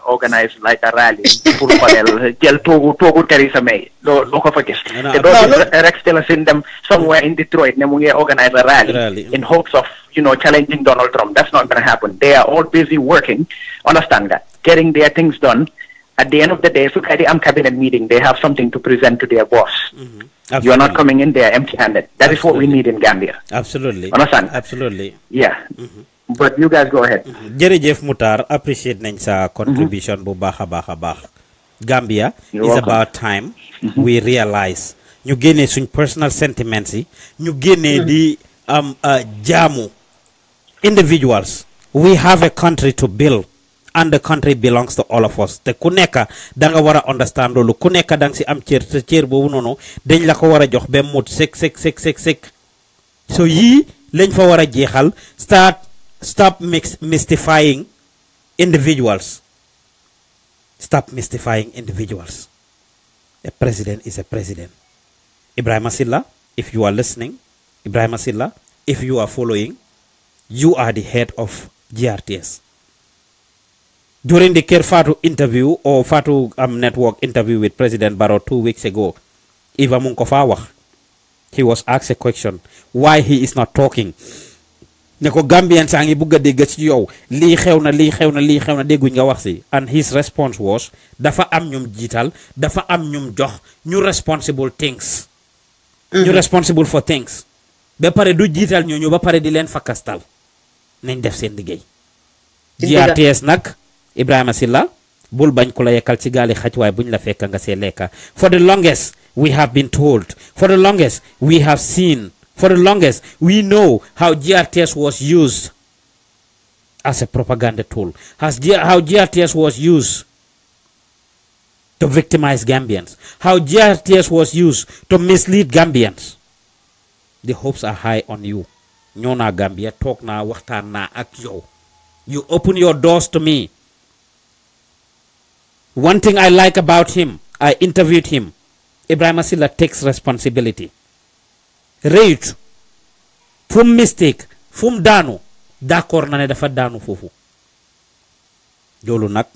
organize like a rally pour palel jël toogu Theresa May doo ko fa gis te doo gis Rex Tillerson dem somewhere in Detroit ne mu ngi organize a rally in hopes of challenging Donald Trump. That's not going to happen. They are all busy working, understand that, getting their things done. At the end of the day, so at the cabinet meeting, they have something to present to their boss. You are not coming in there empty-handed. That is what we need in Gambia. Absolutely. Understand? Absolutely. Yeah. But you guys go ahead. Jërëjëf Mutar, appreciate nañ sa contribution bu baax a baax. Gambia is about time we realize ñu génnee suñ personal sentiments yi ñu génnee di jaamu individuals. We have a country to build. And the country belongs to all of us te ku nekk da nga war a understand loolu ku nekk da nga si am cër te cër boobu noonu dañ la ko war a jox ba mut sek so yii lañ fa war a jeexal stop mystifying individuals. Stop mystifying individuals. A president is a president. Ibrahima Silla, if you are listening, Ibrahima Silla, if you are following, you are the head of GRTS. During the Fatu interview or Fatu network interview with President Barrow 2 weeks ago, Iva Munkofa, he was asked a question why he is not talking. Nako Gambian sangi buga dégg ci yow li xewna dégguñ nga wax ci, and his response was dafa am ñum jital dafa am ñum jox ñu responsible things. Ñu responsible for things. Ba pare du jital ñu ba pare di len fakastal. Nañ def seen liggéey. GRTS nak Ibrahima Silla bul bañ ko la yekkal ci gaali xaj way buñ la fekk nga sé lekka. For the longest we have been told, for the longest we have seen, for the longest we know how GRTS was used as a propaganda tool, how GRTS was used to victimize Gambians, how GRTS was used to mislead Gambians. The hopes are high on you. Ñoo na Gambia tok na waxtaan na ak yow. You open your doors to me. One thing I like about him, I interviewed him. Ibrahima Silla takes responsibility. Rate, fum mistake, fum daanu, d'accord na ne dafa daanu fofu. Loolu nak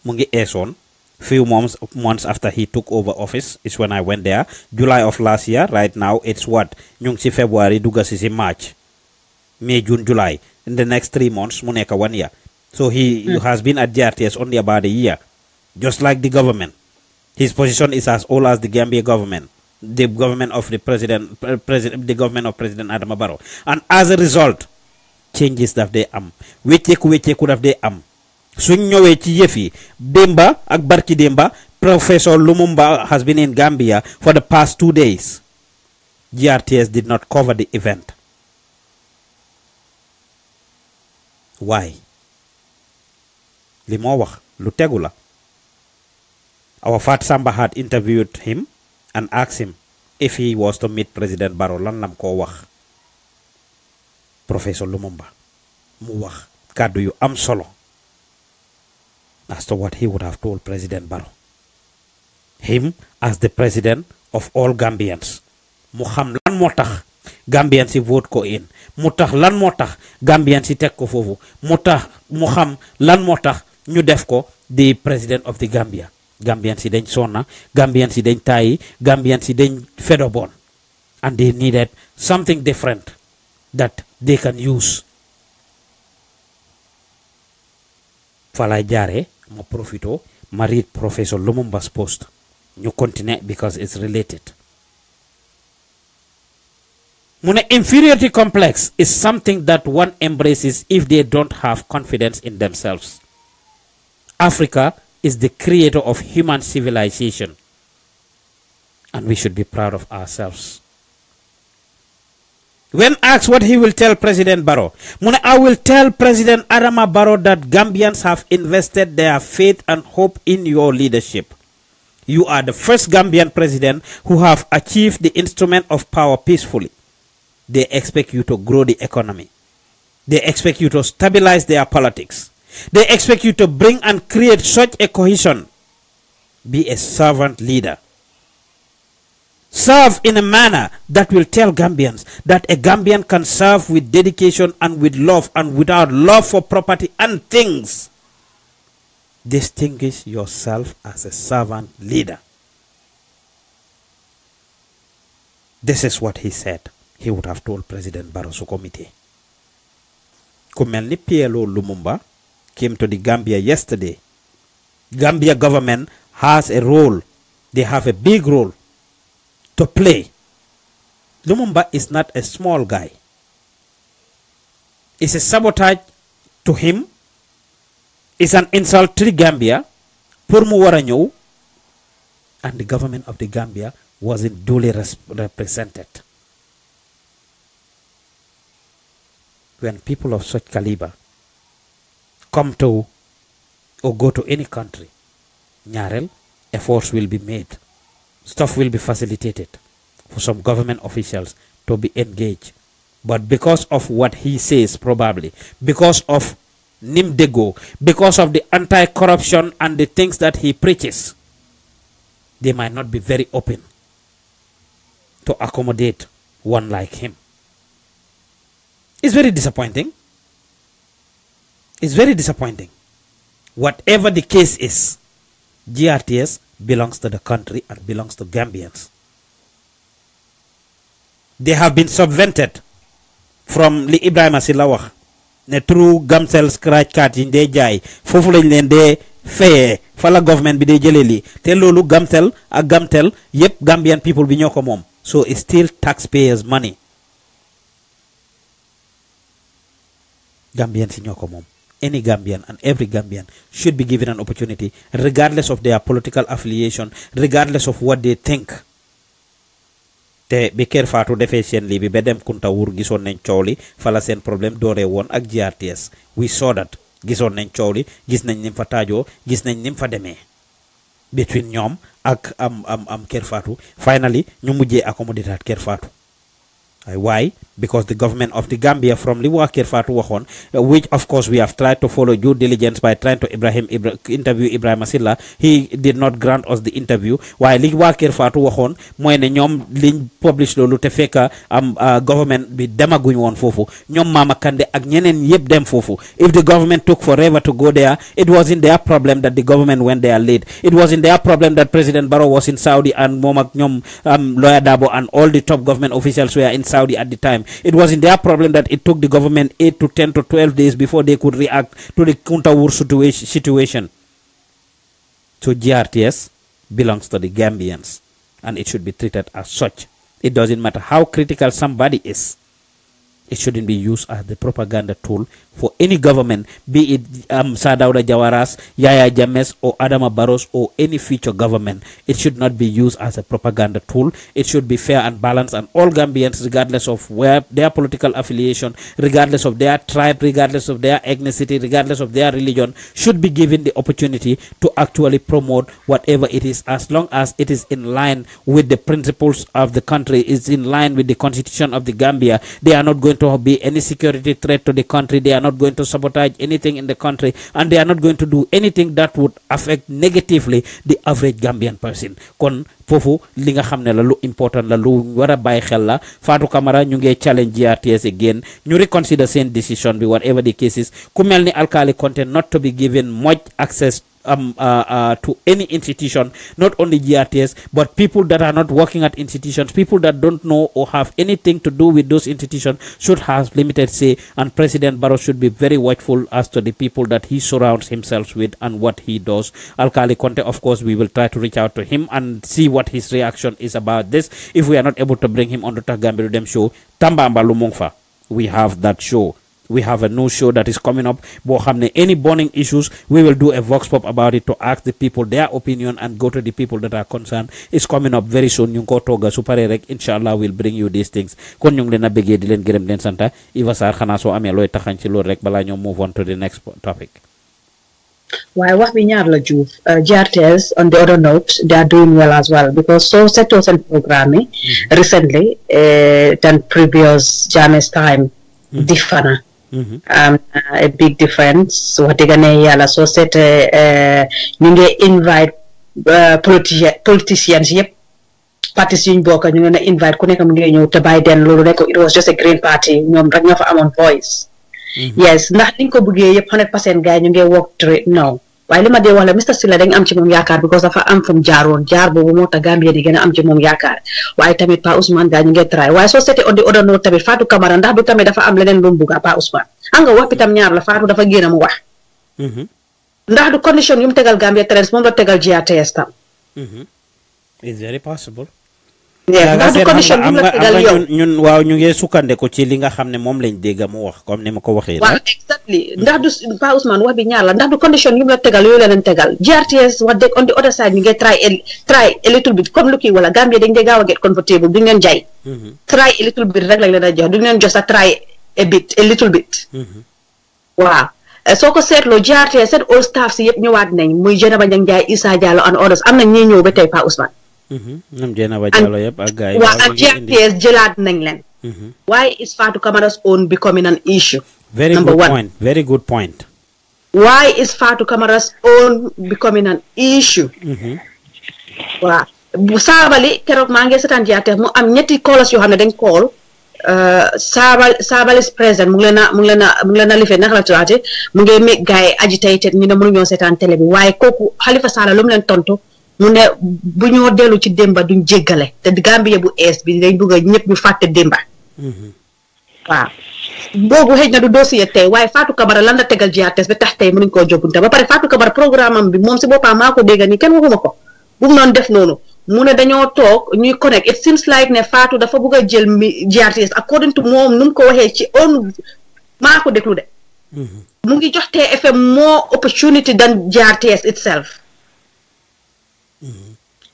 mu ngi eesoon few months after he took over office is when I went there. July of last year, right now it's what? Ñu ngi ci February dugga ci March. May, June, July. In the next 3 months, mu nekk 1 year. So he has been at GRTS only about a year. Just like the government. His position is as old as the Gambia government. The government of the the government of President Adama Barrow. And as a result, changes that they am. Wecceku daf they am. Suñ ñëwee ci yëf yi Demba ak barki Demba, Professor Lumumba has been in Gambia for the past 2 days. GRTS did not cover the event. Why? Li moo wax lu tegu la. Our Fat Samba had interviewed him and asked him if he was to meet President Barrow. Lan lam ko wax Professor Lumumba mu wax kàddu yu am solo as to what he would have told President Barrow. Him as the president of all Gambians. Mu xam lan moo tax Gambians yi vote ko in. Mu tax lan moo tax Gambians yi teg ko foofu. Mu xam lan moo tax ñu def ko the president of the Gambia. Gambians yi dañ sonna, Gambians yi dañ tàyyi, Gambians yi dañ fedobon, and they needed something different that they can use. Falay jaare ma profito ma read Professor Lumumba's post. Ñu continue because it's related. Mune inferiority complex is something that one embraces if they don't have confidence in themselves. Africa is the creator of human civilization, and we should be proud of ourselves. When asked what he will tell President Barrow, Mune, I will tell President Adama Barrow that Gambians have invested their faith and hope in your leadership. You are the first Gambian president who have achieved the instrument of power peacefully. They expect you to grow the economy. They expect you to stabilize their politics. They expect you to bring and create such a cohesion. Be a servant leader. Serve in a manner that will tell Gambians that a Gambian can serve with dedication and with love and without love for property and things. Distinguish yourself as a servant leader. This is what he said he would have told President Barrow's committee. Kumelni P.L.O Lumumba came to the Gambia yesterday. Gambia government has a role. They have a big role to play. Lumumba is not a small guy. It's a sabotage to him. It's an insult to the Gambia. Pour mu wara ñew, and the government of the Gambia wasn't duly represented. When people of such caliber come to or go to any country, ñaarel efforts will be made. Stuff will be facilitated for some government officials to be engaged. But because of what he says, probably, because of Nimdego, because of the anti-corruption and the things that he preaches, they might not be very open to accommodate one like him. It's very disappointing. It's very disappointing. Whatever the case is, GRTS belongs to the country and belongs to Gambians. They have been subvented from li Ibrahima Silla wax ne through Gamcel scratch card yi ndee jaay foofu lañ leen dee fayee fa la government bi dee jëlee lii te loolu Gamcel ak Gamtel yépp Gambian people bi ñoo ko moom. So it's still taxpayers' money. Gambians ñoo ko moom. Any Gambian and every Gambian should be given an opportunity, regardless of their political affiliation, regardless of what they think. Te bi Kër Fatou defee seen lii bi ba dem Kunta Wur gisoon nañ coow li fala seen problème dooree woon ak GRTS. We saw that. Gisoon nañ coow li, gis nañ nim fa taajoo, gis nañ nim fa demee between ñoom ak Kër Fatou. Finally ñu mujjee accommodated Kër Fatou. Why? Because the government of the Gambia from li waa Kër Fatou waxoon, which of course we have tried to follow due diligence by trying to interview Ibrahima Silla. He did not grant us the interview. Waaye li waa Kër Fatou waxoon mooy ne ñoom liñ publish loolu te fekk government bi demaguñ woon foofu. Ñoom Mama Kandeh ak ñeneen yëpp dem foofu. If the government took forever to go there, it wasn't their problem that the government went there late. It wasn't their problem that President Barrow was in Saudi and moom ak ñoom Lawyer Dabo and all the top government officials were in Saudi at the time. It wasn't their problem that it took the government 8 to 10 to 12 days before they could react to the counter-war situation. So GRTS belongs to the Gambians, and it should be treated as such. It doesn't matter how critical somebody is. It shouldn't be used as the propaganda tool for any government, be it Sadauda Jawaras, Yaya James, or Adama Barros, or any future government. It should not be used as a propaganda tool. It should be fair and balanced, and all Gambians, regardless of where their political affiliation, regardless of their tribe, regardless of their ethnicity, regardless of their religion, should be given the opportunity to actually promote whatever it is, as long as it is in line with the principles of the country, is in line with the constitution of the Gambia. They are not going to be any security threat to the country. They are not going to sabotage anything in the country, and they are not going to do anything that would affect negatively the average Gambian person. Kon fofu li nga xamne la lu important la lu wara bay xel la. Fatou Kamara ñu ngi challenge GRTS again, ñu reconsider same decision bi, whatever the case is. Ku melni Alkali Conte not to be given much access to any institution, not only GRTS, but people that are not working at institutions, people that don't know or have anything to do with those institutions should have limited say, and President Barrow should be very watchful as to the people that he surrounds himself with and what he does. Alkali Conte, of course, we will try to reach out to him and see what his reaction is about this. If we are not able to bring him on the Lutakh Gambia Dem show, Tamba Lumumba, we have that show. We have a new show that is coming up. Any burning issues, we will do a vox pop about it to ask the people their opinion and go to the people that are concerned. It's coming up very soon. Yung ko toga supare rek, inshallah we'll bring you these things. Kon yung lena bigay di len gërem den santa. Iva sar xana so amé loy taxan ci lool rek bala ñoo move on to the next topic. Why wax bi ñaar la Juuf, GRTS on the other note, they are doing well as well, because so sectors and programming recently than previous Jammeh's time different. A big difference. What they gonna yalla so set ñu ngi invite politicians yep parties yuñ bokk ñu ngi invite ku nekk mu ngi ñëw te bàyyi den loolu nekk it was just a green party ñoom rek ñoo fa amoon voice. Yes, ndax liñ ko bëggee yëpp 100% gars ñu ngi work to it no. waaye li ma dee wax la Mr Silla dañ am ci moom yaakaar because dafa am fu mu jaaroon jaar boobu moo tax Gambia di gën a am ci moom yaakaar waaye tamit Pa Ousmane gaa ñu ngi try waaye soo seetee on the other note tamit Fatou Kamara ndax du tamit dafa am leneen lu mu bugg Pa Ousmane xam nga wax bi tam ñaar la Fatou dafa génn mu wax ndax du condition yu mu tegal Gambia Talents moom la tegal GRTS tam it's very possible. ndax du condition yu mu la tegal yow ñun waaw ñu ngi sukkande ko ci li nga xam ne moom lañ dégg mu wax comme ni ma ko waxee waaw exactly ndax du Pa Ousmane wax bi ñaar la ndax du condition yu mu la tegal yooyu la leen tegal GRTS wax dëgg on the other side ñu ngi try a little bit comme lu kii wala Gambia dañ dee gaaw a get comfortable duñ leen jaay try a little bit rek lañ leen a jox duñ leen jox sa try a little bit waaw soo ko seetloo GRTS seen all staff si yëpp ñëwaat nañ muy Jenaba Ndiaye Issa Diallo and others am na ñi ñëw ba tey Pa Ousmane ñoom Jenaba Diallo yëpp ak gaay waaw ak GRTS jëlaat nañ leen why is Fatou Kamara's own becoming an issue? Very good point. Why is Fatou Kamara's own becoming an issue? Waaw bu saabali keroog maa ngi seetaan GRTS mu am ñetti callers yoo xam ne dañ call Sabali's president mu ngi leen a lifee naka la tuwaate mu ngi make gars yi agitated ñu ne mënuñoo seetaan télé bi waaye kooku Halifa Sallah lu mu leen tontu mu ne bu ñoo dellu ci démba duñ jéggale te Gambia bu ees bi dañ bëgg a ñëpp ñu fàtte démba waaw boobu xëy na du dossier tey waaye Fatou Kamara lan la tegal GRTS ba tax tey mënuñ koo jógunte ba pare Fatou Kamara programme am bi moom si boppam maa ko dégg nii kenn waxuma ko bu mu noon def noonu mu ne dañoo toog ñuy connect it seems like ne Fatou dafa bëgg a jël GRTS according to moom nu mu ko waxee ci on maa ko déglu de mu ngi jox TFM more opportunity than GRTS itself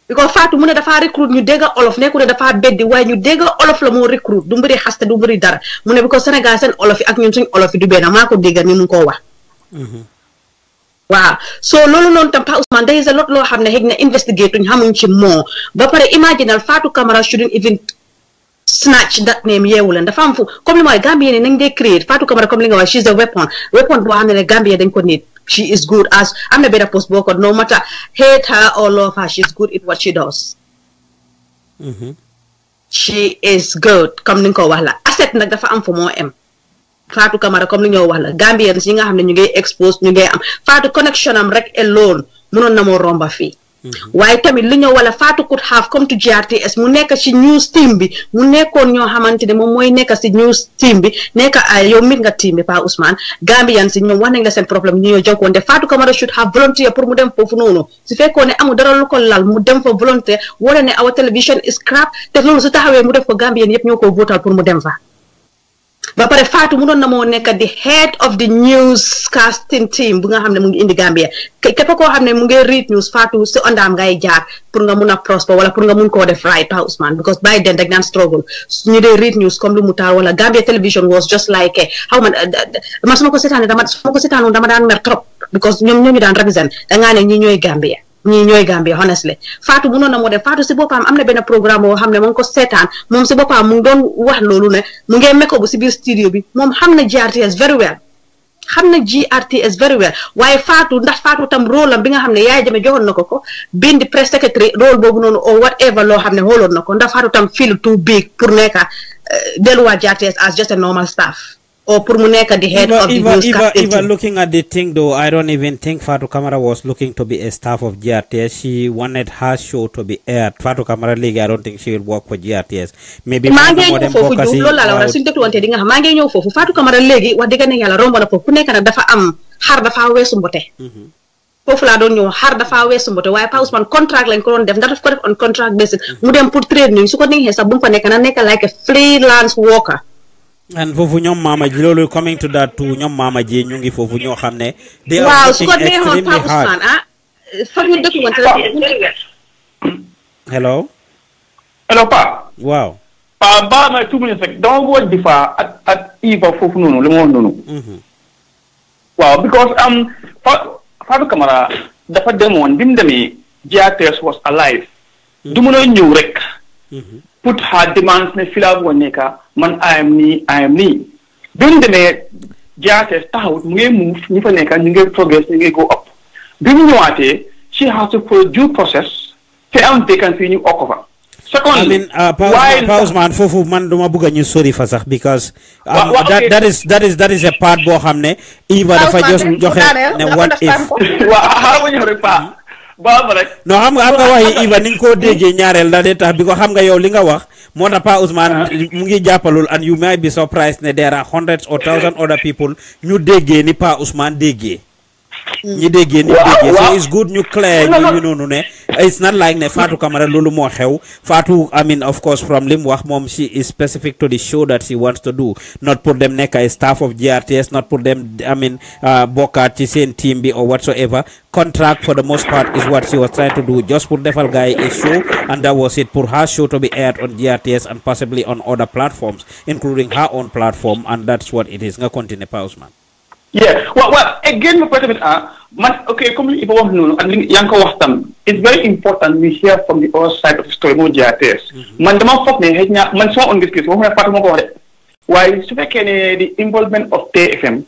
because Fatou mu ne dafa recruit ñu dégg olof nekku ne dafa beddi waaye ñu dégg olof la moo recruit du mbiri xaste du mbiri dara mu ne because Sénégal seen olof yi ak ñun suñ olof yi du benn maa ko dégg ni mu ngi koo wax waaw so loolu noonu tam Pa Ousmane there is a lot loo xam ne xëy na investigate uñ xamuñ ci moo ba pare imaginal Fatou Kamara shouldn't even snatch that name yeewu leen dafa am fu comme li mooy Gambien yi nañ dee create Fatou Kamara comme li nga wax she's a weapon boo xam ne Gambia dañ ko need she is good as am na benn post boo ko no matter hate her or love her she's good in what she does she is good comme ni nga ko wax la asset nag dafa am fu moo am Fatou Kamara comme li ñoo wax la Gambians yi nga xam ne ñu ngi expose ñu ngi am Fatou connection am rek alone mënoon na moo romba fii waaye tamit li ñëw wala Fatou could have come to GRTS mu nekk ci news team bi mu nekkoon ñoo xamante ne moom mooy nekk ci news team bi nekk yow mit nga team bi Pa Ousmane Gambian si ñoom wax nañ la seen problème ñu ñoo jokkoon te Fatou Kamara should have volunteer pour mu dem foofu noonu su fekkoon ne amul dara lu ko lal mu dem fa volontaire wala ne our television is crap te loolu su taxawee mu def ko Gambian yëpp ñoo ko votal pour mu dem fa ba pare Fatou mu doon na moo nekk di head of the newscasting team bu nga xam ne mu ngi indi Gambia képp koo xam ne mu ngi read news Fatou si ondaam ngay jaar pour nga mun a prosper wala pour nga mun koo def right Pa Ousmane because by then rek daan struggle ñu dee read news comme lu mu taal wala Gambia television was just like xaw ma man su ma ko seetaanoon dama daan mer trop because ñoom ñoo ñu daan represent dangaa ne ñi ñooy Gambia honestly Fatou mu noon na moo def Fatou si boppam am na benn programme boo xam ne mu ngi ko seetaan moom si boppam mu ngi doon wax loolu ne mu ngi meko bu si biir studio bi moom xam na GRTS very well waaye Fatou ndax Fatou tam rôle am bi nga xam ne Yaya Jammeh joxoon na ko bindi press secretary rôle boobu noonu or whatever loo xam ne xooloon na ko ndax Fatou tam feel too big pour nekka delluwaat GRTS as just a normal staff or pour mu nekk the head of the newscasting even looking at the thing though, I don't even think Fatou Kamara was looking to be a staff of GRTS. She wanted her show to be aired. Fatou Kamara léegi I don't think she will work for GRTS. Maybe maa ngi ñëw foofu Diouf loolu la war suñu dëkkuwante di nga xam maa ngi ñëw foofu Fatou Kamara léegi wax dëgg ne yàlla romb na foofu ku nekk nag dafa am xar dafa weesu mbote foofu laa doon ñëw xar dafa weesu mbote waaye Pa Ousmane contract lañ ko doon def ndax daf ko def on contract basis mu dem pour trade ni su ko neexee sax bu mu fa nekk na nekk like a freelance worker. And foofu ñoom Mama Ji loolu coming to that too ñoom Mama Ji ñu ngi foofu ñoo xam ne. waaw su ko neexoon Pa Ousmane fa ñu dëkk woon hello Pa. waaw. Pa ba ma 2 minutes rek dama bëgg di fa at Eva foofu noonu li mu woon noonu. waaw because Fatou Kamara dafa demoon bi mu demee GRTS was alive. du mën a ñëw rek. put her demands ne fila bu nekka man I am nii bi mu demee GRTS taxawut mu ngi move ñi fa nekka ñu ngi progress ñu ngi go up bi mu ñëwaatee she has to follow due process te am vacancy ñu okko fa. I mean, Pa Ousmane foofu man duma bëgg ñu sori fa sax because that is a part boo xam ne Eva dafa joxe ne what if no xam nga waxi Eva ni nga koo déggee ñaareel da dee tax bi ko xam nga yow li nga wax moo tax Pa Ousmane mu ngi jàppalul and you might be surprised ne there are hundreds or thousands other people ñu déggee ni Pa Ousmane déggee ñi déggee ni déggee so it's good ñu clear ñu noonu ne it's not like ne Fatou Kamara loolu moo xew Fatou I mean of course from lim wax moom she is specific to the show that she wants to do not pour them nekk ay staff of GRTS not pour them I mean bokkaat ci seen team bi or whatsoever contract for the most part is what she was trying to do just pour defal guy a show and that was it pour her show to be aired on GRTS and possibly on other platforms including her own platform and that's what it is nga continue Pa Ousmane. Yeah, well, again, my question is, okay, come if I want to know, and Yanko was them. It's very important we hear from the other side of the story, more GRTS. Man, the man fuck me, man, so on this case, what I part about it. Why, so the involvement of TFM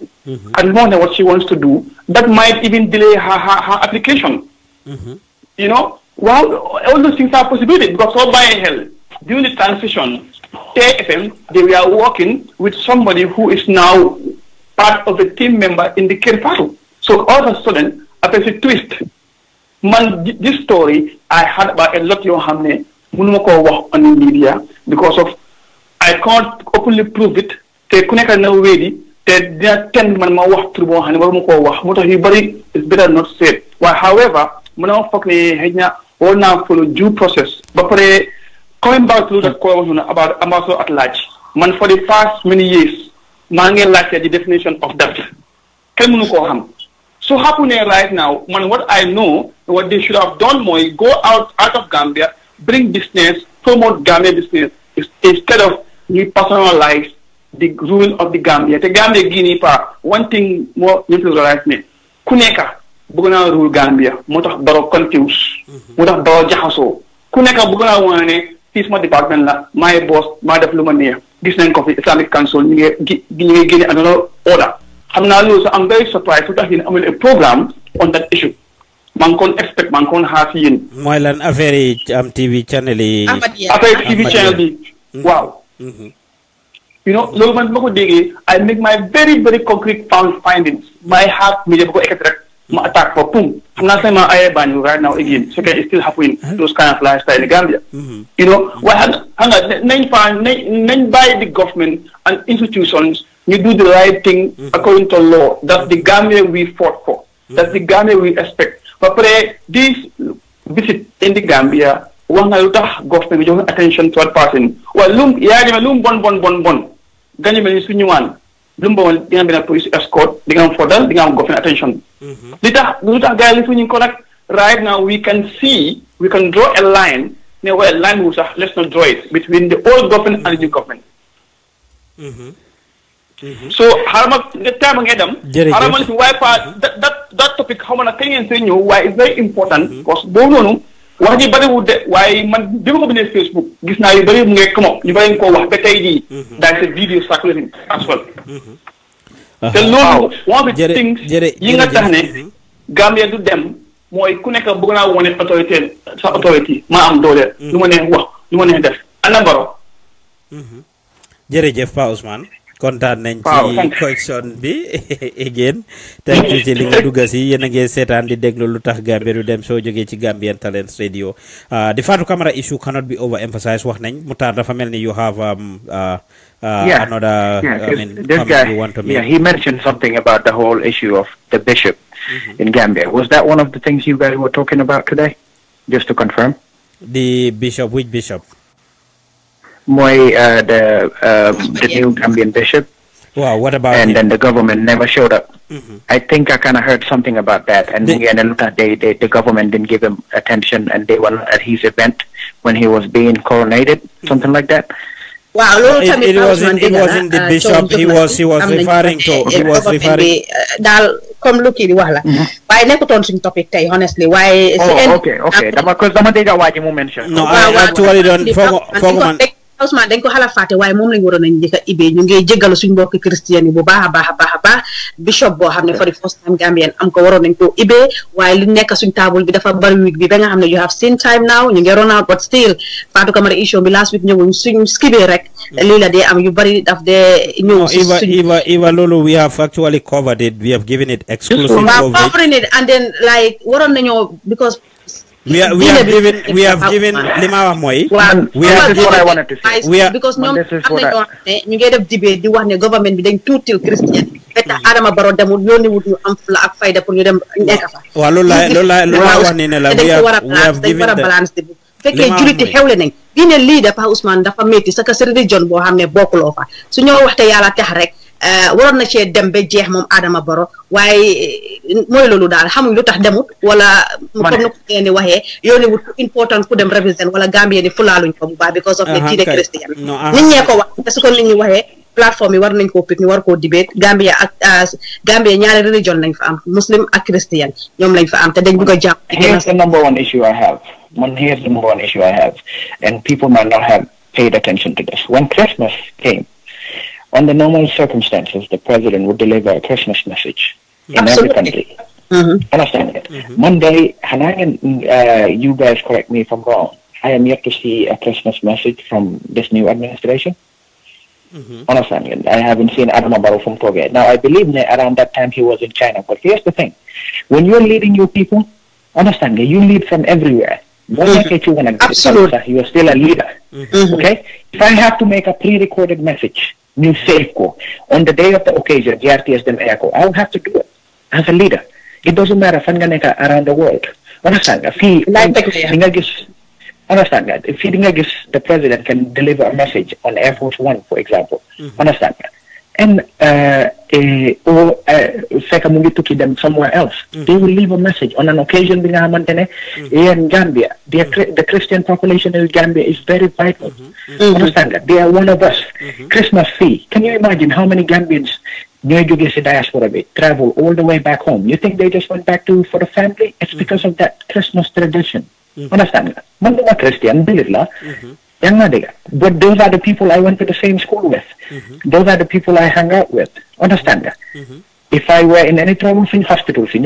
and more than what she wants to do, that might even delay her application. You know, well, all those things are possibilities because all by hell during the transition, TFM they were working with somebody who is now part of a team member in the Fatu. So all of a sudden, after a twist, man, this story I heard about a lot of Hamne, Munumoko work on the media because of I can't openly prove it. They connect no way. They are 10 man ma work through one Munumoko work. Moto Hibari is better not said. Well, however, Munao Fakne Henya all now follow due process. But coming back to the question about Amaso at large, man for the past many years. Mangi like the definition of that. So happening right now, man, what I know, what they should have done more is go out of Gambia, bring business, promote Gambia business, instead of you personalize the rule of the Gambia. The Gambia Guinea pa one thing more neutralize me. Kuneka bugana rule Gambia, motax baro confuse, motax baro jaxaso. Kuneka bugana wane peace department la my boss, my def gis nañ ko fi Islamic Council ñu ngi génne another order xam naa loolu sax I'm very surprised su tax yéen amul a programme on that issue maa ngi koon expect maa ngi koon xaar si yéen mooy lan affaire yi am TV channel yi affaire TV channel bi waaw you know loolu man ma ko déggee I make my very very concrete findings my heart media ba ko ekkati rek ma attack for boom. I'm not saying my ban right now again. So it's still happening. Those kind of lifestyle in Gambia. You know, why hang by the government and institutions, you do the right thing according to law. That's the Gambia we fought for. That's the Gambia we expect. But this visit in the Gambia, one Lutakh government giving attention to that person. Well, bon. Ganimel sunyuan. Lumba dengan bina police escort dengan fodal dengan government attention. Lutakh guy listening correct. Right now we can draw a line. Where a line was let's not draw it between the old government and the new government. So harama the time ngedam harama why that topic how man can say you why is very important because bo nonu wax ji bari wu de why man bima ko bine Facebook gis na yu bari mu ngi come up ñu bari ko wax ba tay di dans ce video circulating as well te lolu one of the things yi nga tax ne Gambia du dem moy ku nekk bëgg na woné autorité sa autorité ma am doole lu ma neex wax lu ma neex def ana baro jërëjëf Pa Ousmane kontaan nañ ci question bi again thank you ci li nga dugg si yéen a ngi seetaan di déglu Lutakh Gambia du dem soo jógee ci Gambian Talents Radio the Fatou Kamara issue cannot be overemphasized wax nañ Mutar dafa mel ni you have another I mean this guy you want to make. He mentioned something about the whole issue of the bishop in Gambia. Was that one of the things you guys were talking about today? Just to confirm. The bishop, which bishop? The new Gambian bishop. Wow, what about and him? Then the government never showed up. I think I kind of heard something about that. And the government didn't give him attention, and they were not at his event when he was being coronated, something like that. Wow, it wasn't the bishop. He was referring to. He was referring. Comme lu kii di wax la waaye nekkutoon suñ topic tey honestly waaye okay dama dégg waa ji mu mention no actually doon foog man Ousmane dañ ko xala fàtte waaye moom lañ waroon nañ njëkk a ibee ñu ngi jéggalu suñ mbokki christian yi bu baax a baax bishop boo xam ne for the first time Gambian am ko waroon nañ ko ibee waaye li nekk suñ table bi dafa bari week bi ba nga xam ne you have seen time now ñu ngi run out but still Fatou Kamara issue bi last week ñëwuñ suñ skibee rek lii la dee am yu bari daf dee ñëw Eva Lolo we have actually covered it, we have given it exclusive coverage covering it and then like waroon nañoo because we have given lima wax mooy because ñoom am nañoo ne ñu ngi def debate di wax ne government bi dañ tuutil Christian fekk Adama Barrow demul yónni wut ñu am fula ak fayda pour ñu dem nekk fa waaw loolu la wax ni ne la we have given dañ balance de bu fekkee juliti xewle nañ diine lii dafa Ousmane dafa métti sa ka religion boo xam ne bokkuloo fa su ñoo waxte yàlla tax rek waroon na cee dem ba jeex moom Adama Barrow waaye mooy loolu daal xamuñ lu tax demut wala comme na ko ngeen di waxee yooni wut important ku dem represent wala Gambie ni fulaaluñ ko bu baax because of the diine christian nit ñee ko wax te su ko nit ñi waxee plateforme yi war nañ koo pick ñu war koo debate Gambia ak Gambia ñaari religion lañ fa am muslim ak christian ñoom lañ fa am te dañ bëgg a jàpp here's the number one issue I have and people might not have paid attention to this. When Christmas came, under normal circumstances, the president would deliver a Christmas message in every country. Understand it? Monday, you guys correct me if I'm wrong, I am yet to see a Christmas message from this new administration. Understand it? I haven't seen Adama Barrow from Korea. Now, I believe around that time he was in China. But here's the thing. When you're leading your people, understand it, you lead from everywhere. Don't make it you want to get you are still a leader. Okay? If I have to make a pre-recorded message, new safe call, on the day of the occasion, GRTS them echo, I will have to do it as a leader. It doesn't matter if I'm going to around the world. Understand? If understand that. If the president can deliver a message on Air Force One, for example, understand that. And or to them somewhere else, they will leave a message on an occasion. In Gambia, the Christian population in Gambia is very vital. Understand that they are one of us. Christmas fee. Can you imagine how many Gambians diaspora travel all the way back home? You think they just went back for the family? It's because of that Christmas tradition. Understand that? I'm Christian, but those are the people I went to the same school with. Those are the people I hang out with. Understand that? If I were in any trouble in hospitals, school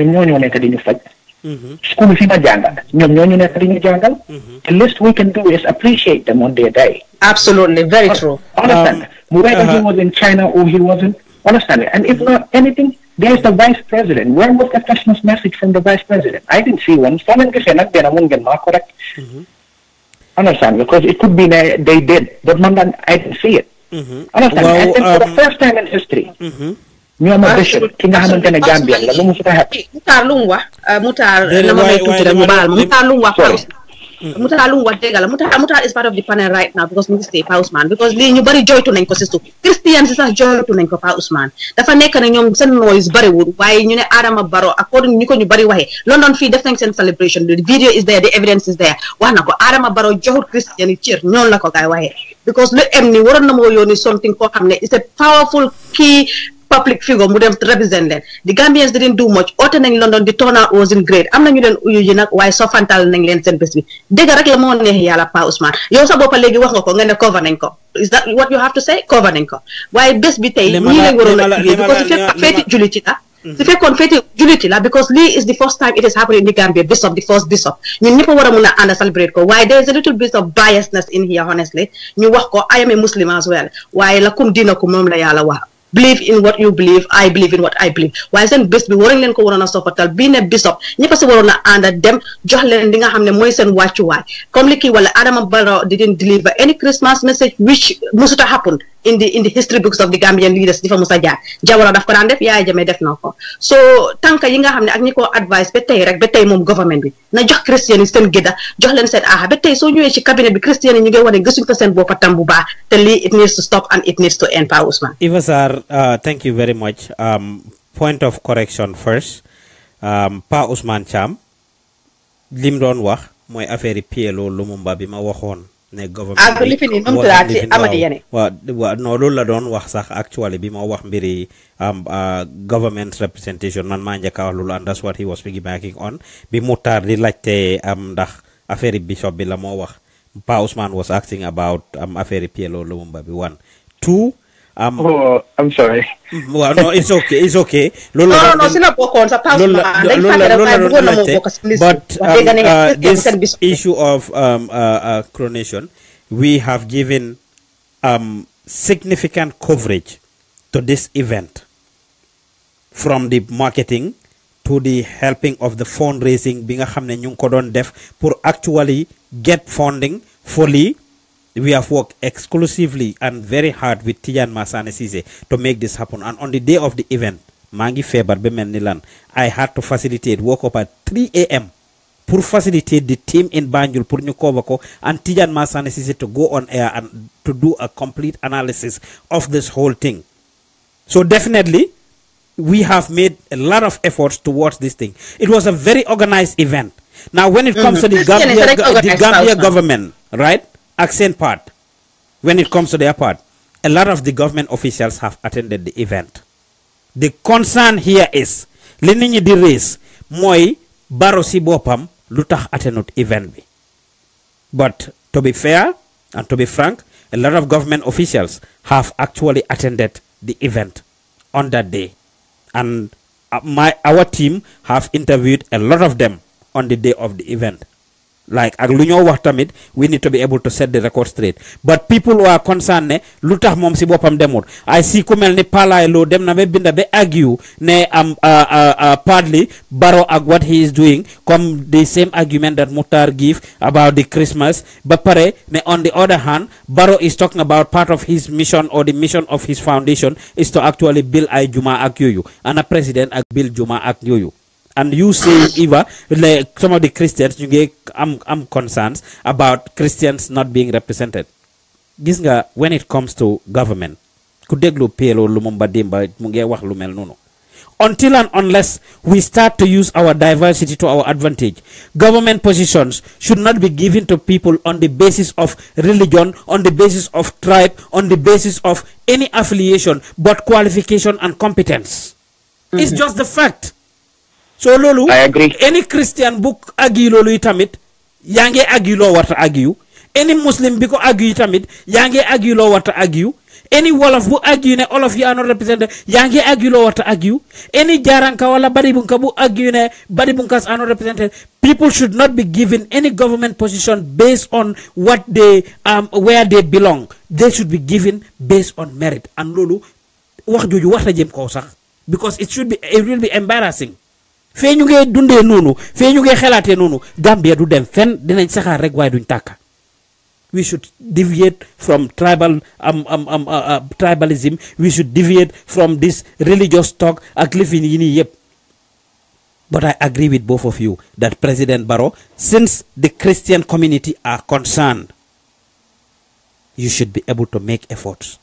the least we can do is appreciate them on their day. Absolutely, very true. Understand that? Whether he was in China or he wasn't, understand it. And if not anything, There's the vice president. Where was the Christmas message from the vice president? I didn't see one. Understand? Because it could be that they did, but I didn't see it. Understand? Well, and for the first time in history, bishop, Gambian, Mutalung what degala muta is part of the panel right now because mu stay Pa Ousmane because li ñu bari joytu nañ ko ci suuf Christians sax joytu nañ ko Pa Ousmane dafa nekk na ñoom seen noise bari wul waaye ñu ne Adama Barrow according ñu ko ñu bari waxee London fii def nañ seen celebration the video is there the evidence is there wax na ko Adama Barrow joxut Christian yi cër ñoon la ko gaay waxee because lu em ni waroon na moo yónni something koo xam ne it's a powerful key public figure mu dem represent leen the Gambians didn't do much oote nañ London di turnout wasn't great am na ñu leen uyu ji nag waaye sofantal nañ leen seen bés bi dëgg rek la moo neex yàlla Pa Ousmane yow sa boppa léegi wax nga ko nga ne cover nañ ko is that what you have to say cover nañ ko waaye bés bi tey ñii lañ waroon a liggéey because su fekkoon feeti juliti la su fekkoon feeti juliti la because lii is the first time it is happening in the Gambia bishop the first bishop ñun ñëpp war a mun a ànd celebrate ko waaye there is a little bit of biasness in here honestly ñu wax ko I am a Muslim as well waaye la kum dina ko moom la yàlla wax believe in what you believe I believe in what I believe waaye seen bés bi waroon leen ko waroon a soppatal bii ne bishop ñëpp si waroon a ànd dem jox leen li nga xam ne mooy seen wàccuwaay comme li kii wala Adama Barrow didn't deliver any Christmas message which musuta happen in the history books of the Gambian leaders di fa musa jaar Jawara daf ko daan def Yaya Jammeh def na ko so tànka yi nga xam ne ak ñi ko advice ba tey rek ba tey moom government bi na jox Christian yi seen gëdda jox leen seen aaxa ba tey soo ñëwee ci cabinet bi Christian yi ñu ngi wane gësuñ ko seen boppa tam bu baax te lii it needs to stop and it needs to end Pa Ousmane Eva Sarr, thank you very much. Point of correction first. Pa Ousmane Cham lim doon wax mooy affaire P.L.O Lumumba bi ma waxoon ne government waaw non loolu la doon wax sax actually bi ma wax mbiri government representation man maa njëkk a wax loolu and that's what he was piggybacking on bi Mutar di laajte ndax affaire bishop bi la moo wax Pa Ousmane was asking about affaire P.L.O Lumumba bi 1 2 oh, I'm sorry. Well, no, it's okay. It's okay. No, sila bokon sa Pa Ousmane. But this issue of coronation, we have given significant coverage to this event, from the marketing to the helping of the fundraising. Binga xamne ñu ko doon def pour actually get funding fully. We have worked exclusively and very hard with Tijan Masane Cisse to make this happen. And on the day of the event, Mangi Febar Bemen Nilan, I had to facilitate, woke up at 3 a.m. to facilitate the team in Banjul, pour ñu cover ko, and Tijan Masane Cisse to go on air and to do a complete analysis of this whole thing. So definitely, we have made a lot of efforts towards this thing. It was a very organized event. Now, when it comes to the Gambia government, right? Accent part, when it comes to their part, a lot of the government officials have attended the event. The concern here is, li nit ñi di raise mooy Barrow si boppam Lutakh attended event bi. But to be fair and to be frank, a lot of government officials have actually attended the event on that day. And our team have interviewed a lot of them on the day of the event. Like ak lu ñoo wax tamit we need to be able to set the record straight, but people who are concerned ne Lutakh moom si boppam demul. I see ku mel ni P.L.O dem na be binda be argue ne partly Barrow ak what he is doing comme the same argument that Mutar give about the Christmas ba pare ne on the other hand Barrow is talking about part of his mission or the mission of his foundation is to actually build ay juma ak yooyu and a president ak build juma ak yooyu. And you say, Eva, like some of the Christians, you get concerns about Christians not being represented. Gis nga, when it comes to government, ku déglu P.L.O Lumumba dimba mu ngi wax lu mel noonu. Until and unless we start to use our diversity to our advantage, government positions should not be given to people on the basis of religion, on the basis of tribe, on the basis of any affiliation, but qualification and competence. It's just the fact. So lolu, I agree. Any Christian book argue lolu itamit, yange argue lo wata argue. Any Muslim biko argue itamit, yange argue lo wata argue. Any Wolof bu argue ne all of you are not represented, yange argue lo wata argue. Any Jaranka wala Badibunka bu argue ne Badibunkas are not represented. People should not be given any government position based on what they where they belong. They should be given based on merit. And lolu wax joju wax la jëm ko sax. because it will be embarrassing. Fee ñu ngee dundee noonu fee ñu ngee xelaatee noonu Gambia du dem fenn dinañ saxaar rek waaye duñ tàkka. We should deviate from tribalism. We should deviate from this religious talk ak lifin yi nii yëpp. But I agree with both of you that President Barrow, since the Christian community are concerned, you should be able to make efforts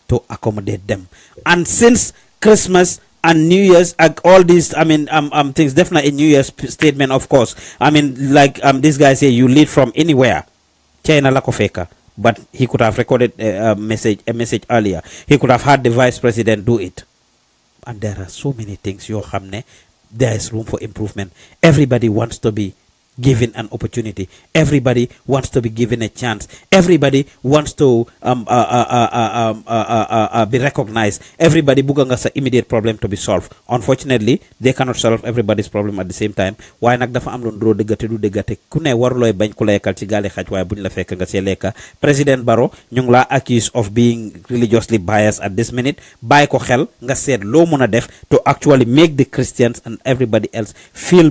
to accommodate them. And since Christmas and New Year's, all these, things, definitely a New Year's statement, of course. Like this guy say, you lead from anywhere. China lakofeka, but he could have recorded a message earlier. He could have had the vice president do it. And there are so many things, there is room for improvement. Everybody wants to be given an opportunity. Everybody wants to be given a chance. Everybody wants to be recognized. Everybody buganga sa immediate problem to be solved. Unfortunately, they cannot solve everybody's problem at the same time. Why nak dafa am lu ndro deugate du deugate ku ne waruloy bañ ku laykal ci galé xaj way buñ la fekk nga ci leka. President Barrow ñu ngi la accused of being religiously biased at this minute. Bay ko xel nga seet lo mëna def to actually make the Christians and everybody else feel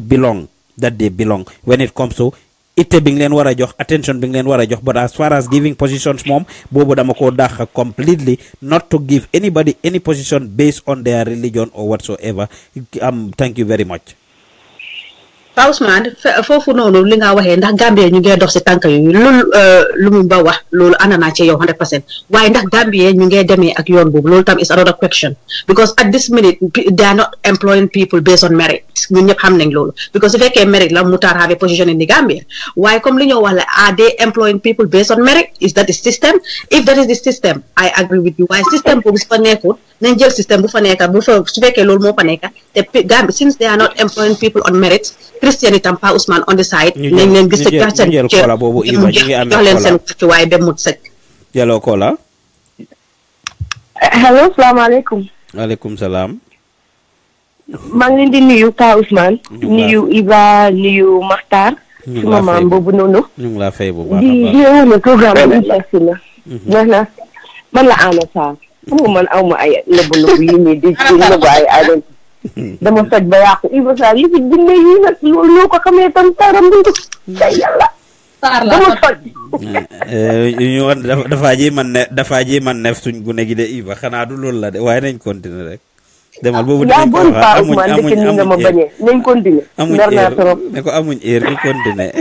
that they belong when it comes to itte bi ngeen wara jox attention bi ngeen wara jox. But as far as giving positions mom bobu dama ko dakh completely, not to give anybody any position based on their religion or whatsoever. Thank you very much. Ousmane foofu noonu li nga waxee ndax Gambia ñu ngi dox ci tànk yu Lumumba wax loolu ànd naa ci yow 100% waaye ndax Gambia ñu ngi demee ak yoon boobu loolu tam is another question, because at this minute they are not employing people based on merit. ñun ñëpp xam nañ loolu, because su fekkee merit la Mutar have a position in the Gambia, waaye comme li ñoo wax la are they employing people based on merit? Is that the system? If that is the system, I agree with you, waaye system boobu su fa nekkul nañ jël système bu fa nekka bu fa su fekkee loolu moo fa nekka te Gambia since they are not employing people on merit, Christian itam Pa Ousmane on the side nañ leen gis jox leen seen wàccuwaay ba mut sëkk. Hello Kola. Hello, salaamaaleykum. Waaleykum salaam. maa ngi leen di nuyu Pa Ousmane. nuyu Iba, nuyu Makhtar. suma maam boobu noonu. ñu ngi laa fay bu baax a baax di wax ne programme bi merci na. neex na man la Anna Sarr. xam nga man aw ma ay nëbb yi nii di nëbb ay dama faj ba yàqu Iba Sarr li fi dina yi nag loolu ñoo ko xamee tam taram bi day yàlla dama faj ñu wax dafa ji man nef suñ gune gi de Iba xanaa du loolu la de waaye nañ continuer rek demal boobu dinañ ko wax amuñ nga ma bañee nañ continuer ne ko amuñ heure ñu continuer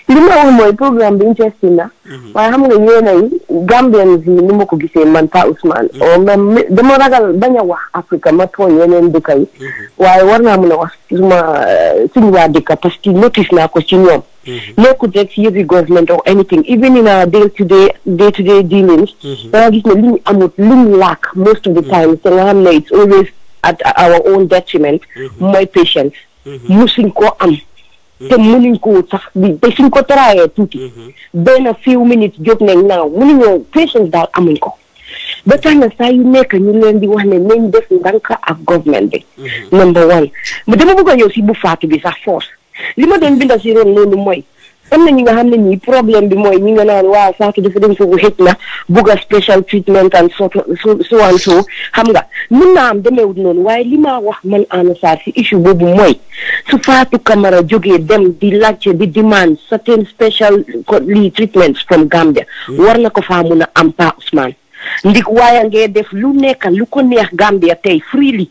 li ma wax mooy programme bi interesting na waaye xam nga yéenay Gambians yi ni ma ko gisee man Pa Ousmane o même dama ragal bañ a wax Afrique ma tooñ yeneen dëkk yi waaye war naa mën a wax suñu waa dëkk parce que notice naa ko ci ñoom nekkul rek ci yëfi government or anything, even in our day to day dealings danga gis ne li ñu amut li ñu lack most of the time te nga xam ne it's always at our own detriment mooy patience musuñ koo am te mënuñ ko sax te suñ ko taraayee tuuti benn few minutes jóg nañ naaw mënuñoo patience daal amuñ ko ba tax na saa yu nekk ñu leen di wax ne nañ def ndànk ak government bi number one ma dama bëgg a ñëw si bu Fatou bi sax force li ma doon binda si ren loolu mooy am na ñi nga xam ne nii problème bi mooy ñi nga naan waaw Fatou dafa dem foofu xëj na bugg a special treatment and so and so xam nga mën naa am demeewut noonu waaye li ma wax man Anna Sarr si issue boobu mooy su Fatou Kamara jógee dem di laajte di demand certain special treatments from Gambia war na ko faa mun a am Pa Ousmane ndik waaye ngee def lu nekk lu ko neex Gambia tey freely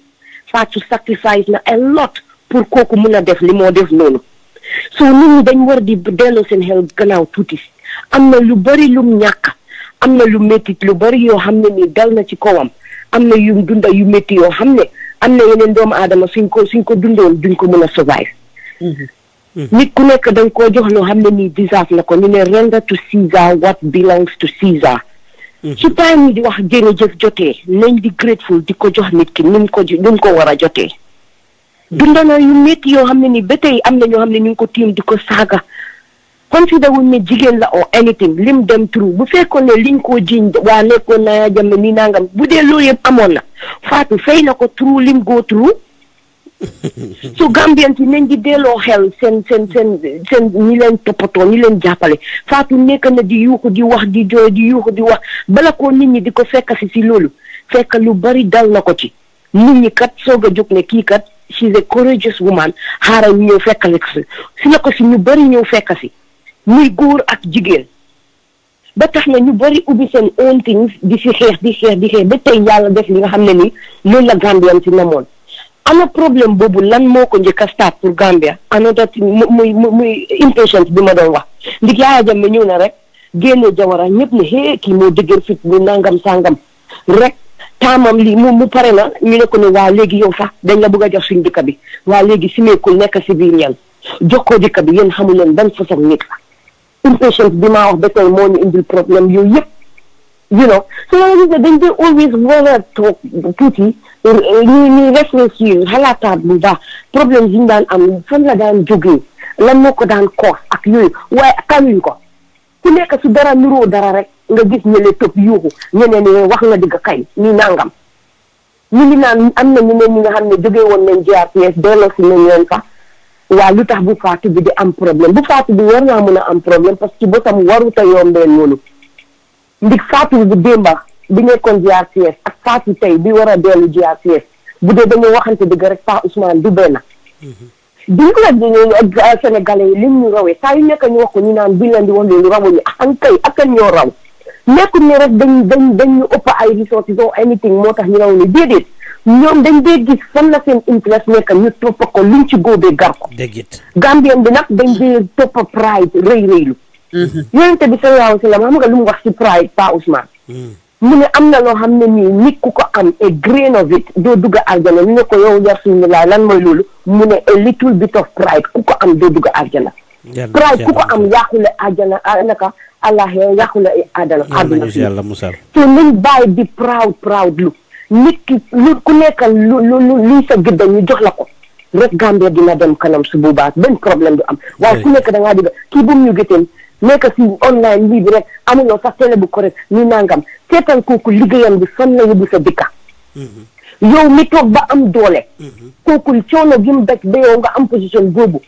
Fatou sacrifice na a lot pour kooku mun a def li moo def noonu so nit ñi dañ war di delloo seen xel gannaaw tuuti am na lu bari lum ñàkk am na lu métti lu bari yoo xam ne nii dal na ci kawam am na yu dunda yu métti yoo xam ne am na yeneen doomu aadama suñ ko dundoon duñ ko mën a survive nit ku nekk dañ koo jox loo xam ne nii deserve na ko ñu ne render to Caesar what belongs to Caesar su time di wax jërëjëf jotee nañ di grateful di ko jox nit ki ni mu ko war a jotee dundana yu métti yoo xam ne ni ba tey am na ñoo xam ne ñu ngi ko tiim di ko saaga consider wuñ ne jigéen la or anything lim dem through bu fekkoon ne liñ koo jiñ waa nekkoon na jàmm ni nangam bu dee loolu yëpp amoon na Fatou fay na ko through lim go through so Gambian si nañ di delloo xel seen ñi leen toppatoo ñi leen jàppale Fatou nekk na di yuuxu di wax di jooy di yuuxu di wax bala ko nit ñi di ko fekk si loolu fekk lu bari dal na ko ci nit ñi kat soog a jóg ne kii kat she's a courageous woman xaaral ñu ñëw fekkale ko si la ko si ñu bëri ñëw fekka si muy góor ak jigéen ba tax na ñu bëri ubbi seen own things di si xeex ba tey yàlla def li nga xam ne ni loolu la Gambian si namoon ana problème boobu lan moo ko njëkk a start pour Gambia another muy impatience bi ma doon wax ndig Yaya Jammeh ñëw na rek génne Jawara ñëpp ne hee kii moo dëgër fit bu nangam sangam rek taamam lii mu pare na ñu ne ko ne waa léegi yow sax dañ la bëgg a jox suñ dëkk bi waa léegi simeekul nekk si biir ñan jox ko dëkk bi yéen xamu leen ban façon nit la impatience bi maa wax ba tey moo ñu indil problème yooyu yëpp you know so dañ dee always war a toog tuuti ñu réfléchir xalaataat bu baax problème yi ñu daan am fan la daan jógee lan moo ko daan cause ak yooyu waaye kaluñ ko ku nekk su dara nuroo dara rek nga gis ñële topp yuuxu ñeneen ñi wax nga digg kay nii nangam ñu ngi naan am na ñeneen ñi nga xam ne jógee woon nañ GRTS delloo si nañ leen sax waa lu tax bu Fatou bi di am problème bu Fatou bi war naa mën a am problème parce que bosam waruta yombee noonu ndig Fatou bu démba bi nekkoon GRTS ak Fatou tey bi war a dellu GRTS bu dee dañoo waxante dëgg rek Pa Ousmane du benn biñ ko ak Sénégalais yi lim ñu rawee saa yu nekk ñu wax ko ñu naan biñ leen di wax loolu rawuñu ankay akan ñoo raw nekkul ne rek dañ ñu ëpp ay resources or anything moo tax ñu raw ni déedéet ñoom dañ dee gis fan la seen interest nekk ñu toppa ko luñ ci góobee gar ko Gambien bi nag dañ dee toppa pride rëylu yonente bi sallallahu alayhi wa sallam xam nga lu mu wax ci pride Pa Ousmane mu ne am na loo xam ne nii nit ku ko am a grain of it doo dugg aljana ñu ne ko yow Rasulullah lan mooy loolu mu ne a little bit of pride ku ko am doo dugg aljana pride ku ko am yàqule aljana naka Allah yàqule àdduna so nañ bàyyi di proud lu nit ki lu ku nekkal luy sa gëdda ñu jox la ko rek Gambia dina dem kanam su boobaa benn problème du am waaye ku nekk da ngaa digga kii bu mu ñu gëteen nekk si online lii bi rek amuloo sax télé bu correct ni nangam seetal kooku liggéeyam bi fan la yóbbu sa dëkka yow mi toog ba am doole kooku coono gi mu daj ba yow nga am position boobu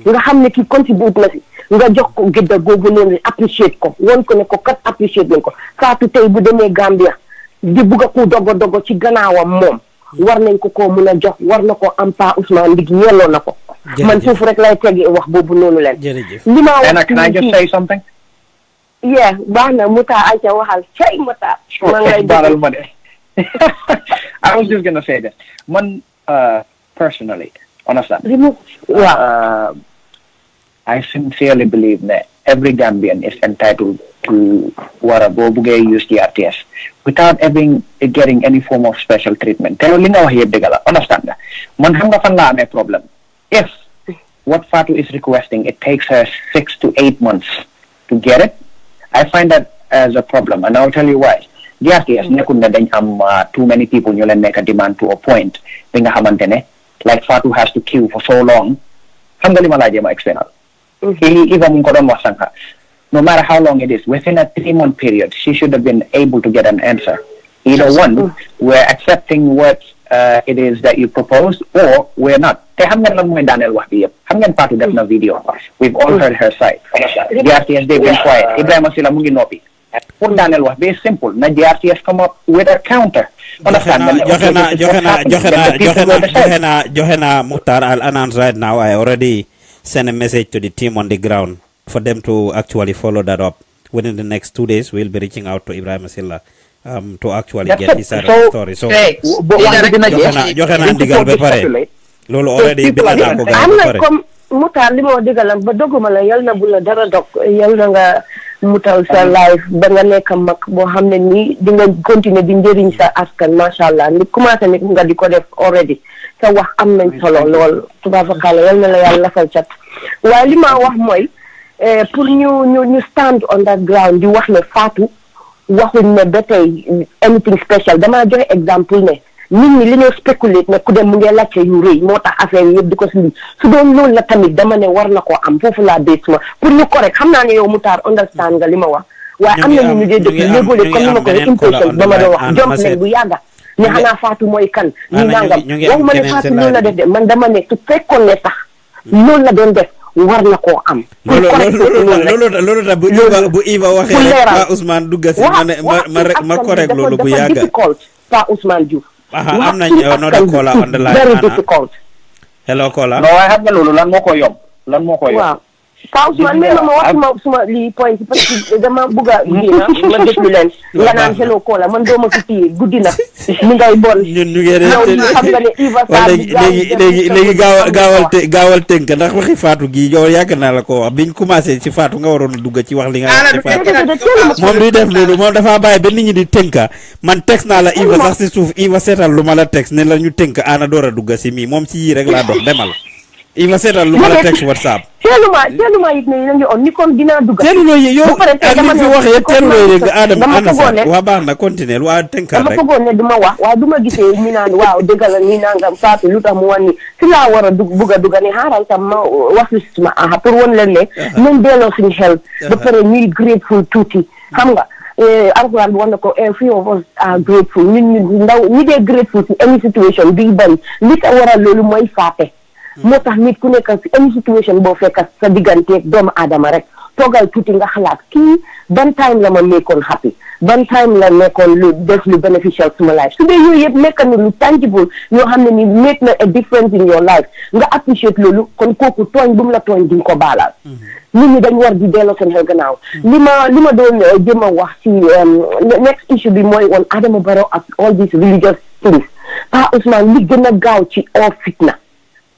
nga xam ne kii contribute na si nga jox ko gëdda googu noonu appreciate ko won ko ne ko kat appreciate nañ ko Fatou tey bu demee Gambia di bugg a ko dogo ci gannaawam moom war nañ ko koo mun a jox war na ko am Pa Ousmane ndig yelloo na ko man foofu rek lay tegee wax boobu noonu leen li ma wax can I just say something baax na Muta Aïcha waxal cay Muta man lay baaral ma de I was just gonna say that man personally understand I sincerely believe that every Gambian is entitled to use GRTS without getting any form of special treatment. Tell you now here, understand that. Man hanga fan la amé problem. If what Fatu is requesting, it takes her 6 to 8 months to get it, I find that as a problem, and I'll tell you why. GRTS nekun na dañ am too many people ñu leen nekk demand to a point bi nga xamantene like Fatu has to queue for so long. Xam nga li ma la jema explain. Even mun ko don wax sanka. No matter how long it is, within a 3-month period, she should have been able to get an answer. Either one, we're accepting what it is that you proposed, or we're not. Video. We've all heard her side. GRTS, they've been quiet. Ibrahim sila mungi nopi. For Daniel was very simple. Na GRTS come up with a counter. Johana Mukhtar Al-Anans right now. I already sent a message to the team on the ground for them to actually follow that up. Within the next 2 days, we'll be reaching out to Ibrahim Silla to actually get his side of the story. So, Johana ndigal be pare. Lolo already been na ko pare. Mutar li mo digalam ba doguma la yal na bu la dara dog yal na nga mutal sa life ba nga nekk mag boo xam ne nii di nga continuer di njëriñ sa askan mashallah ni commencé ni nga di ko def already sa wax am nañ solo lool tubaabakala yal na la yàlla lafal cat waaye li ma wax mooy pour ñu stand on that ground di wax ne Fatou waxuñ ne ba tey anything special dama joxe exemple ne nit ñi li ñoo spéculate ne ku dem mu ngi laajte yu rëy moo tax affaire yëpp di ko si su doon loolu la tamit dama ne war na koo am foofu laa bés ma pour ñu correct xam naa ne yow Mutar understand nga li ma wax waaye am na ñu dee def léegole comme ni ma ko impatient ba ma doon wax jomp nañ bu yàgga ne xanaa Fatou mooy kan ñu nangam waxuma ne Fatou loolu la def de man dama ne su fekkoon ne sax loolu la doon def war na koo am loolu tax bu Iva waxee Pa Ousmane dugga si ma correct loolu bu yàgga Pa Ousmane Diouf am nañ another caller on the line. Very difficult. Hello caller. No, I have no lan moo ko yomb. Waaw. Kaw Ousmane mais ma suma li point parce que dama bëgg a ma déglu leen nga naan hello caller man doo ma fi téye guddi na mi ngay bon ñun ñu ngi xam nga ne Iva léegi gaawal tënk ndax waxi Fatou gi yow yàgg naa la ko wax biñ commencé ci Fatou nga waroon a dugg ci wax li nga wax ci Fatou moom duy def loolu moom dafa bàyyi ba nit ñi di tënka man texte naa la Iva sax si suuf Iva seetal lu ma la texte ne la ñu tënk ana door a dugg si mii moom ci yii rek laa dox demal Iva seetal lu ma la texte WhatsApp teeluma yit ne ñu on ni kon dinaa dugg teeluloo yi yow ak li fi wax yëpp teeluloo yi nga Adama ana sax waa baax na continuer waa tënkal rek dama foogoon ne duma wax waaye duma gisee ñu naan waaw dëgg la ni nangam Fatou lu tax mu wan ni si laa war a bugg a dugg ne xaaral tam ma wax li suma pour wan leen ne nañ delloo suñu xel ba pare ñuy grateful tuuti xam nga alquran bi wax na ko few of us are grateful ñun ndaw ñi dee grateful si any situation bi bari li ko waral loolu mooy faate moo tax nit ku nekk si any situation boo fekk sa digganteeg doomu aadama rek toogal tuuti nga xalaat kii ban time la ma nekkoon happy ban time la nekkoon lu def lu beneficial suma life su dee yooyu yëpp nekk na lu tangible yoo xam ne ni make na a difference in your life nga appreciate loolu kon kooku tooñ bu mu la tooñ duñ ko baalaal nit ñi dañ war di delloo seen xel gannaaw li ma doon jëm a wax si next issue bi mooy woon Adama Barrow ak all these religious things Pa Ousmane li gën a gaaw ci oo fitna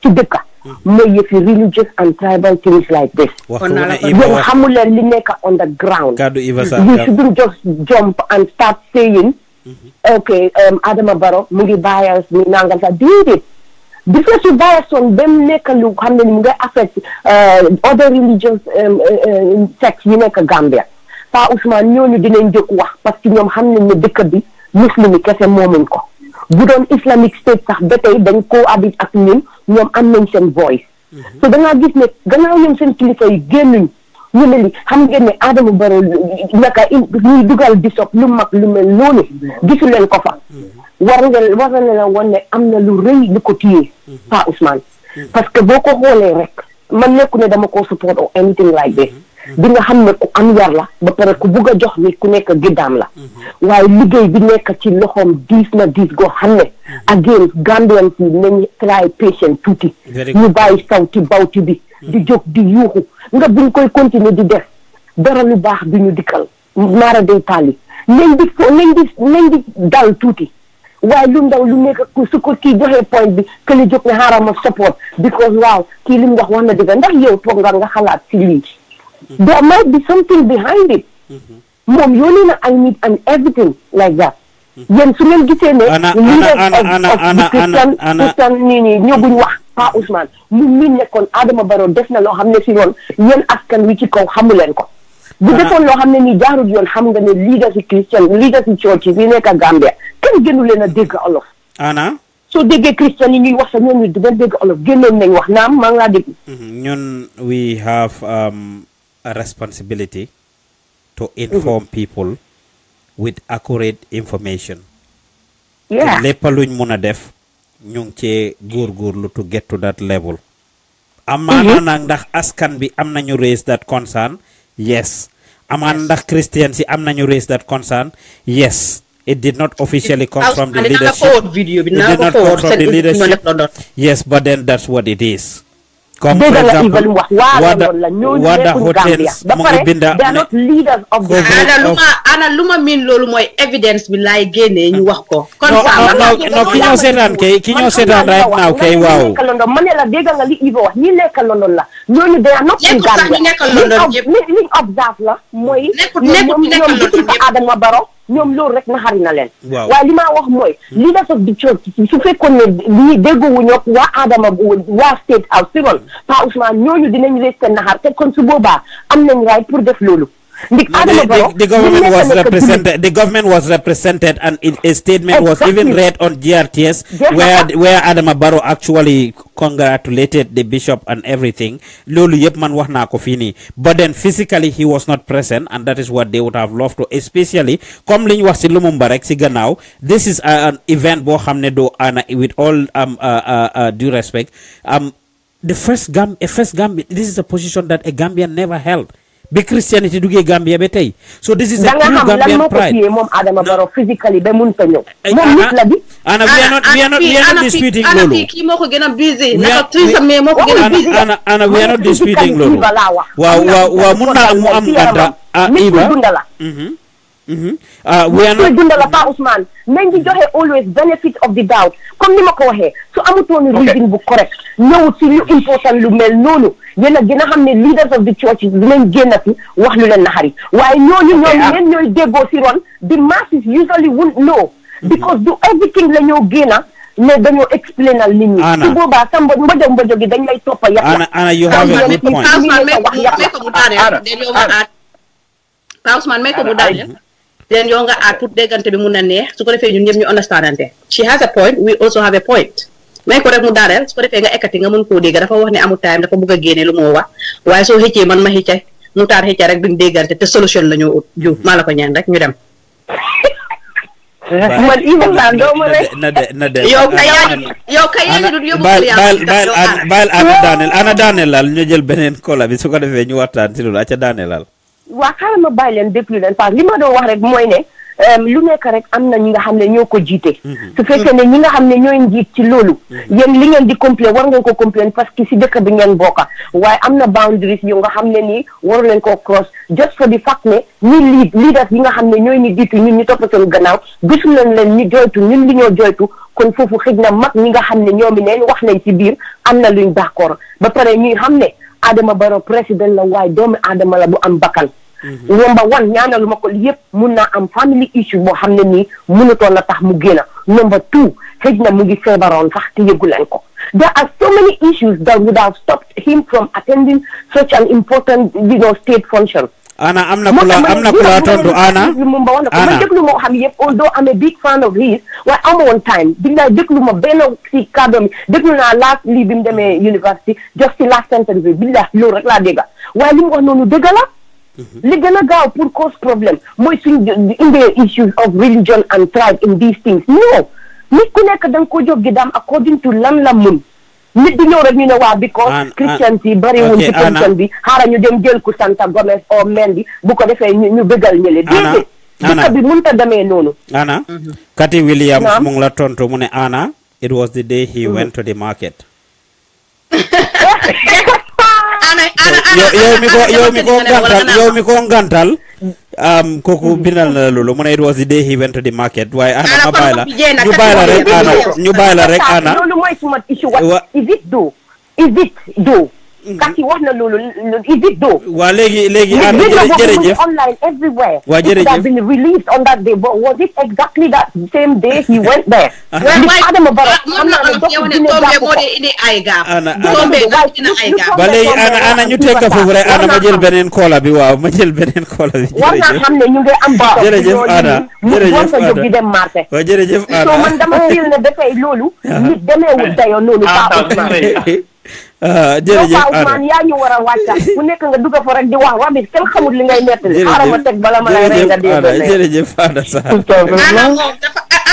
ci dëkka mooy yëfi religious and tribal things like this yéen xamul leen li nekk on the ground you shouldn't just jump and start saying okay Adama Barrow mu ngi bias ni nangal sa déedéet gis nga su bias on ba mu nekk lu xam ne ni mu ngay affect other religious sects yi nekk Gambia Pa Ousmane ñooñu dinañ jóg wax parce que ñoom xam nañ ne dëkk bi muslim yi kese moomuñ ko bu doon Islamic State sax ba tey dañ koo habit ak ñun ñoom am nañ seen voice so dangaa gis ne gannaaw ñoom seen kilifa yi génnuñ ñu ne li xam ngeen ne Adama Barrow naka ñuy dugal bishop lu mag lu mel noonu gisu leen ko fa war na la woon ne am na lu rëy lu ko téye Pa Ousmane parce que boo ko xoolee rek man nekku ne dama ko support or anything like this di nga xam ne ku am yar la ba pare ku bugg a jox nit ku nekk giddaam la waaye liggéey bi nekk ci loxoom diis goo xam ne again Gambians yi nañ try patient tuuti ñu bàyyi sawti bawti bi di jóg di yuuxu nga buñ koy continuer di def dara lu baax bi ñu dikkal maara day taali nañ di dal tuuti waaye lu ndaw lu nekk su ko kii joxee point bi que li jóg ne xaaral ma support because waaw kii li mu wax na dëgg ndax yow toog nga xalaat si lii there might be something behind it moom yónnee na ay nit and everything like that yéen su ngeen gisee ne Christian nii ñëguñ wax Pa Ousmane mu mi nekkoon Adama Barrow def na loo xam ne si yoon yéen askan wi ci kaw xamu leen ko bu defoon loo xam ne nii jaarut yoon xam nga ne leader si Christian leader si church yi nekk Gambia kenn gënu leen a dégg olof soo déggee Christian yi ñuy wax sa ñoom ñu di dégg olof génnoon nañ wax naam maa ngi laa dégg ñun we have a responsibility to inform people with accurate information. Yeah. lépp luñ mun a def ñu ngi cee góorgóorlu to get to that level. amaana nag ndax askan bi am nañu raise that concern yes. amaana ndax Christians yi am nañu raise that concern yes. It did not officially come from the leadership. It did not come from the leadership. Yes, but then that's what it is. Come for example, Wada hotels they are not leaders of the ana luma min lolu moy evidence bi lay gene ñu wax ko no ki ñoo seetaan right now kay waaw manela dega nga li Ivo wax ñi nekk London la ñooñu they are not in Gambia li observe la moy ñoom Adama Barrow ñoom loolu rek na xari na leen waaye li ma wax mooy leaders of the church su fekkoon ne li déggowu ñok waa Adama waa State House si ron Pa Ousmane ñooñu dinañ rees seen naxar te kon su boobaa am nañ right pour def loolu the government was represented and a statement was even read on GRTS where Adama Barrow actually congratulated the bishop and everything lolu yep man wax na ko fini but then physically he was not present and that is what they would have loved to especially comme liñ wax ci Lumumba rek ci gannaaw this is an event bo xamne do with all due respect the first Gambia this is a position that a Gambian never held bi Christianity duggee Gambia ba tey so this is a da nga true xam lan Gambian moo ko pride téye moom Adama Barrow physically ba mun fa ñëw moom nit la di Anna we are not disputing loolu kii moo ko gën a busy naka Theresa May moo ko gën a busy Anna we are not disputing loolu waaw mun naa mu am ganta Eva we are not dundala Pa Ousmane nañ di joxe always benefit of the doubt comme ni ma ko waxee su amutoon reason bu correct ñëw ci lu important lu mel noonu yéen a gën a xam ne leaders of the church dinañ génn fi wax lu leen naxari waaye ñooñu leen ñooy déggoo ci ron the masses usually won't know because du everything la ñoo génna ne dañoo explainal nit ñi su boobaa sa mbojo gi dañ lay toppa yàq Anna you have a good point Pa Ousmane may ko mu daaneel then yow nga aat pour déggante bi mun na neex su ko defee ñun ñëpp ñu understandante she has a point we also have a point may ko rek mu daaneel su ko defee nga ekkati nga mun koo dégg dafa wax ne amul time dafa bëgg a génne lu moo wax waaye soo xëccee man ma xëcca mu taar xëcca rek duñ déggante te solution la ñu ut ju maa la ko ñaan rek ñu dem man even la doo ma rek na de yow kay yaa du yóbbu baal Anna daaneel laal ñu jël beneen kola bi su ko defee ñu waxtaan ci loolu acca daaneel laal waa xaaral ma bàyyi leen déglu leen parce que li ma doon wax rek mooy ne lu nekk rek am na ñi nga xam ne ñoo ko jiite su fekkee ne ñi nga xam ne ñooy njiit ci loolu yéen li ngeen di complain war ngeen ko complain parce que si dëkk bi ngeen bokka waaye am na boundaries yu nga xam ne nii waru leen koo cross just for the fact ne ñi leaders yi nga xam ne ñooy ni jiitu ñun ñu topp seen gannaaw gisu leen ñu joytu ñun li ñoo joytu kon foofu xëj na mag ñi nga xam ne ñoomi neen wax nañ ci biir am na luñ d'accord ba pare ñuy xam ne Adama Barrow président la waaye doomu Adama la bu am bakkan number one ñaanalu ma ko yëpp mun naa am family issue boo xam ne nii mënutoon na tax mu génn number two xëj na mu ngi feebaroon sax te yëgu leen ko there are so many issues that would have stopped him from attending such an important state function Anna am na kula tontu Anna ma déglu moo xam yëpp although I'm a big fan of his waaye amoon time billaay déglu ma benn si kàddu mi déglu naa last lii bi mu demee university just si last sentence bi billaay loolu rek laa dégga waaye li mu wax noonu dëgg la li gën a gaaw pour cause problème mooy suñ indee issues of religion and tribe in these things non nit ku nekk da nga ko jóg gi daam according to lan la mun nit di ñëw rek ñu ne waa because Christians yi bari wuñ ci pension bi xaaral ñu dem jël ku Santa Gomez o Mendy bu ko defee ñu bëggal ñële déedéet dëkk bi mënut a demee noonu Anna Kati Williams mu ngi la tontu mu ne Anna it was the day he went to the market yow mi ko ngantal kooku bindal na loolu mu ne it was the day he went to the market waaye Anna ma bàyyi la ñu bàyyi la rek Anna loolu mooy suma issue is it do Kati wax na loolu is it do waa léegi Anna jërëjëf online everywhere waa jërëjëf it has been released on that day but was it exactly that same day he went there Adama Barrow ba léegi Anna ñu teg ko foofu rek Anna ma jël beneen koola bi waaw ma jël beneen koola bi war nga xam ne ñu ngi am jërëjëf Anna jërëjëf Anna jóg di dem marché waaw jërëjëf Anna so man dama feel ne dafay loolu nit demeewul dayo noonu jërëjëf Ousmane yaa ñu war a wàcca ku nekk nga dugg fa rek di wax wax bi kenn xamul li ngay nettali xaaral ma teg bala ma lay rey nga dee jërëjëf Anna Sarr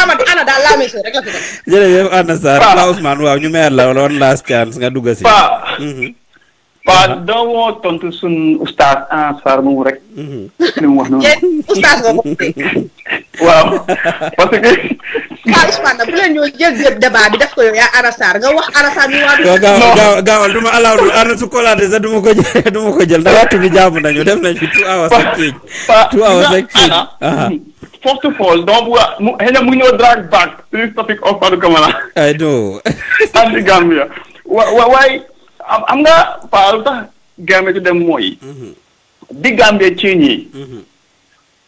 Anna daal laa may rek la fi def jërëjëf Anna Sarr la Ousmane waaw ñu mayal la one last chance nga dugg si Pa doo woo tontu sun oustaz Sarr moomu rek li mu wax noonu oustaz boobu waaw parce que Pa Ousmane bu leen ñoo jël débat bi def ko yow yaa Anna Sarr nga wax Anna Sarr ñu waa gaawal duma alawul Anna su kolaate sax duma ko jël ndax waxtu bi jaamu nañu def nañ fi 2 hours ak kii 2 hours ak kii first of all donc xëy na mu ngi ñëw drag back to this topic of Fatou Kamara I know and the Gambia waaye am nga Pa lu tax Gambia ci dem mooy di Gambia change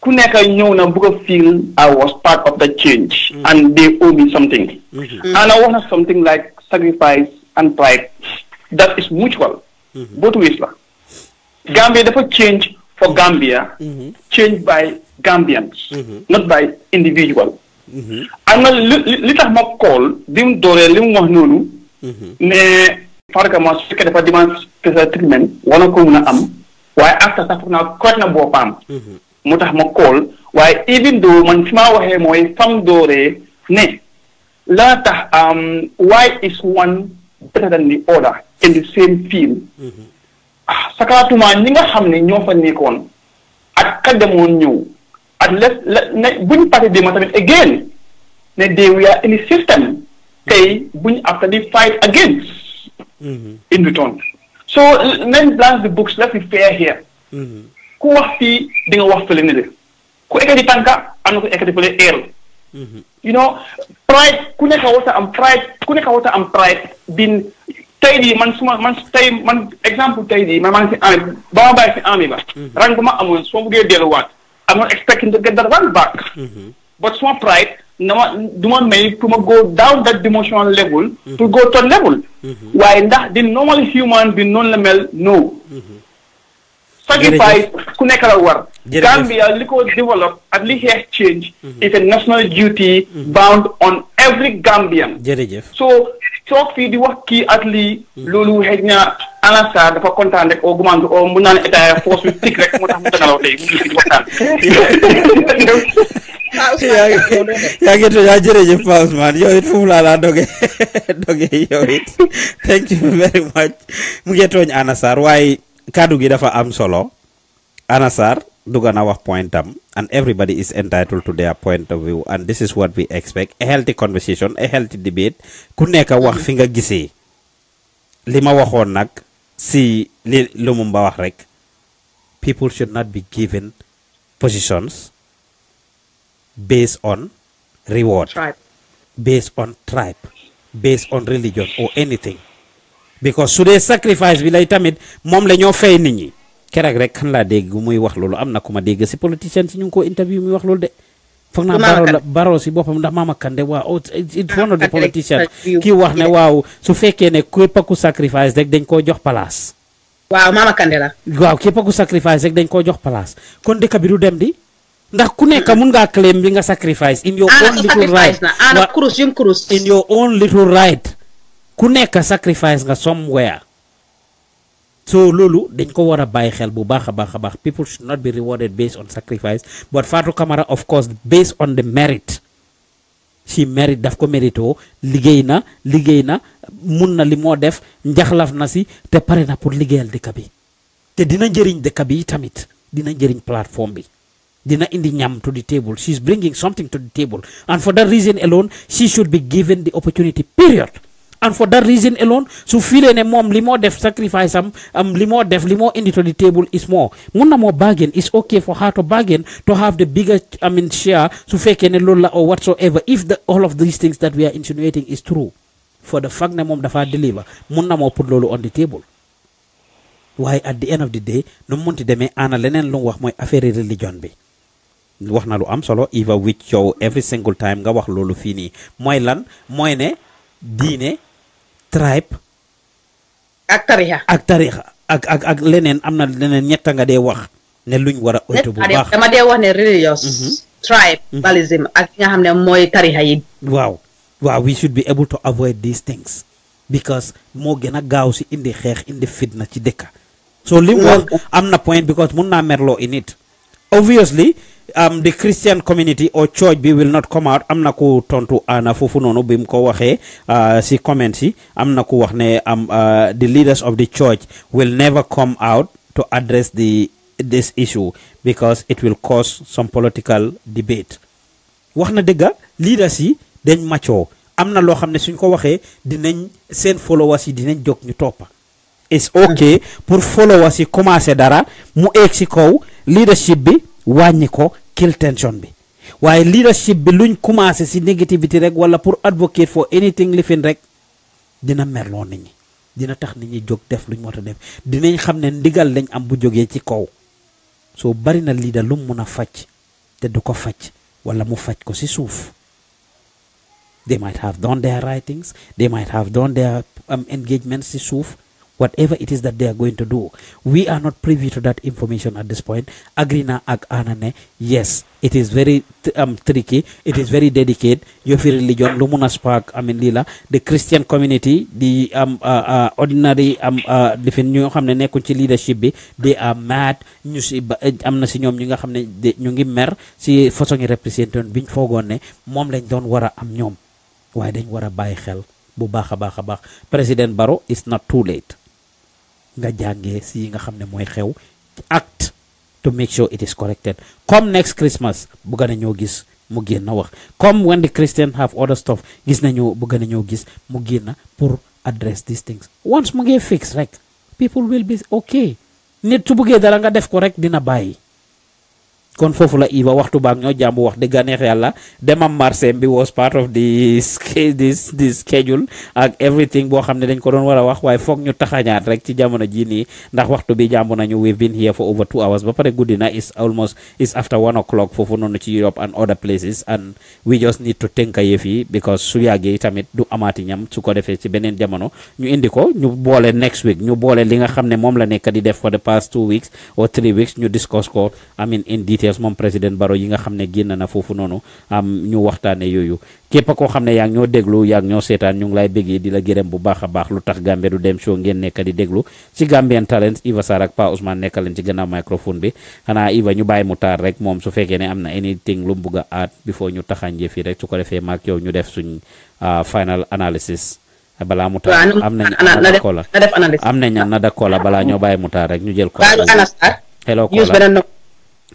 ku nekk ñëw na bëgg a feel I was part of the change and they owe me something and I want something like sacrifice and pride that is mutual both ways la Gambia dafa change for Gambia change by Gambians not by individual am na li tax ma call bi mu dooree li mu wax noonu ne Fatou Kamara su fekkee dafa demande special treatment war na ko mun a am waaye after sax foog naa koot na boppam moo tax ma call waaye even though man fi ma waxee mooy fam dooree ne la tax why is one better than the other in the same field sakatuma ñi nga xam ne ñoo fa nekkoon ak ka demoon ñëw ak ne buñ parti de ma tamit again ne they were in the system tey buñ after the fight against in return so nañ blank the books let's be fair here ku wax fii di nga wax fële ne de ku ekkati tànka am na ko ekkati fële eeru you know pride ku nekk wata am pride bin tey jii man exemple tey jii man maa ngi si army ba ma bàyyi si army ba rang ba ma amoon su ma buggee delluwaat I'm not expecting to get that rang back but suma pride du ma may pour ma go down that demotional level pour go to level waaye ndax di normal human bi noonu la mel no sacrifice ku nekk la war Gambia li ko develop at li xeex change is a national duty bound on every Gambian so toog fii di wax kii at lii loolu xëy na anasa dafa kontaan rek o gumande o mu naan état force bi tik rek moo tax mu dangalaw tey mu ngi fi di waxtaan yaa ngi to yaa jërëjëf Pa Ousmane yow it foofu laa laa doge yow it thank you very much mu ngi tooñ Anna Sarr waaye kaddu gi dafa am solo Anna Sarr duga na wax point am and everybody is entitled to their point of view and this is what we expect a healthy conversation a healthy debate ku nekk wax fi nga gisee li ma waxoon nag si li Lumumba wax rek people should not be given positions based on reward based on tribe based on religion or anything because su dee sacrifice bi lay tamit moom la ñoo fay nit ñi keroog rek kan laa dégg muy wax loolu am na ku ma dégg si politicien si ñu ngi ko interview muy wax loolu de foog naa baro si boppam ndax Mama Kandeh waaw it's one of the politicians kii wax ne waaw su fekkee ne képp ku sacrifice rek dañ koo jox place waaw Mama Kandeh la waaw képp ku sacrifice rek dañ koo jox place kon dëkk bi du dem di ndax ku nekk mun ngaa claim bi nga sacrifice in your own little right in your own little right ku nekk sacrifice nga somewhere so loolu dañ ko war a bàyyi xel bu baax a baax people should not be rewarded based on sacrifice but Fatou Kamara of course based on the merit she merit daf ko mérito liggéey na mun na li moo def njaxlaf na si te pare na pour liggéeyal dëkk bi te dina njëriñ dëkk bi tamit dina njëriñ plateforme bi dina indi ñam to the table she's bringing something to the table and for that reason alone she should be given the opportunity period and for that reason alone su filee ne moom li moo def sacrifice am li moo indi to the table is more mun na moo bargain is okay for her to bargain to have the bigger share su fekkee ne loolu la or whatsoever if all of these things that we are insinuating is true for the fact ne moom dafa deliver mun na moo put loolu on the table waaye at the end of the day nu munti demee ana leneen lu wax mooy affaire religion bi wax na lu am solo Eva with yow every single time nga wax loolu fii nii mooy lan mooy ne diine tribe ak tarixa ak leneen am na leneen ñetta nga dee wax ne luñ war a oytu bu baax dama dee wax ne religious tribalism ak nga xam ne mooy tarixa yi waaw we should be able to avoid these things because moo gën a gaaw si indi xeex indi fitna ci dëkka so li mu wax am na point because mun naa merloo in it obviously the Christian community or church bi will not come out am na ku tontu ana foofu noonu bi mu ko waxee si comment si am na ku wax ne the leaders of the church will never come out to address this issue because it will cause some political debate wax na dëgga leaders yi dañ maccoo am na loo xam ne suñ ko waxee dinañ seen followers yi dinañ jóg ñu toppa it's okay pour followers yi commencé dara mu eeg si kaw leadership bi wàññi ko kill tension bi waaye leadership bi luñ commencé si negativity rek wala pour advocate for anything lifin rek dina merloo nit ñi dina tax nit ñi jóg def luñ mot a def dinañ xam ne ndigal lañ am bu jógee ci kaw soo bari na leader lu mu mun a faj te du ko faj wala mu faj ko si suuf they might have done their writings they might have done their engagements si suuf whatever it is that they are going to do. We are not privy to that information at this point. Agrina ag anane, yes, it is very tricky, it is very delicate. Yofi religion, lumuna spark, lila, the Christian community, the ordinary different ñu xamne nekkun ci leadership bi, they are mad. Ñu ci amna ci ñom ñi nga xamne ñu ngi mer ci façon representation biñ fogon ne mom lañ doon wara am ñom. Waye dañ wara bayyi xel bu baaxa baaxa baax. President Barrow is not too late. nga jàngee si yi nga xam ne mooy xew act to make sure it is corrected comme next Christmas bëgg na ñoo gis mu génn wax comme when the Christian have other stuff gis nañu bëgg na ñoo gis mu génn pour address these things once mu ngi fix rek people will be okay nit su bëggee dara nga def ko rek dina bàyyi kon foofu la Iva waxtu baak ñoo jàmbu wax dëgg neex yàlla demam marché bi was part of this schedule ak everything boo xam ne dañ ko doon war a wax waaye foog ñu taxañaat rek ci jamono ji nii ndax waxtu bi jàmbu nañu we've been here for over 2 hours ba pare guddi na is after 1 o'clock foofu noonu ci Europe and other places and we just need to tënka yëf yi because su yàggee tamit du amaati ñam su ko defee ci beneen jamono ñu indi ko ñu boole next week ñu boole li nga xam ne moom la nekk di def for the past 2 weeks or 3 weeks ñu discuss ko in detail moom président Barrow yi nga xam ne génn na foofu noonu ñu waxtaane yooyu képp koo xam ne yaa ngi ñoo déglu yaa ngi ñoo seetaan ñu ngi lay béggee di la gërëm bu baax a baax lu tax Gambia du dem show ngeen nekk di déglu ci Gambian Talents Iva Sarr ak Pa Ousmane nekkal leen ci gannaaw microphone bi xanaa Iva ñu bàyyi mu taar rek moom su fekkee ne am na anything lu mu bugg a aat before ñu taxanjee fii rek su ko defee maak yow ñu def suñ final analysis balaa mu taar am nañ nada kola balaa ñoo bàyyi mu taar rek ñu jël ko hello kola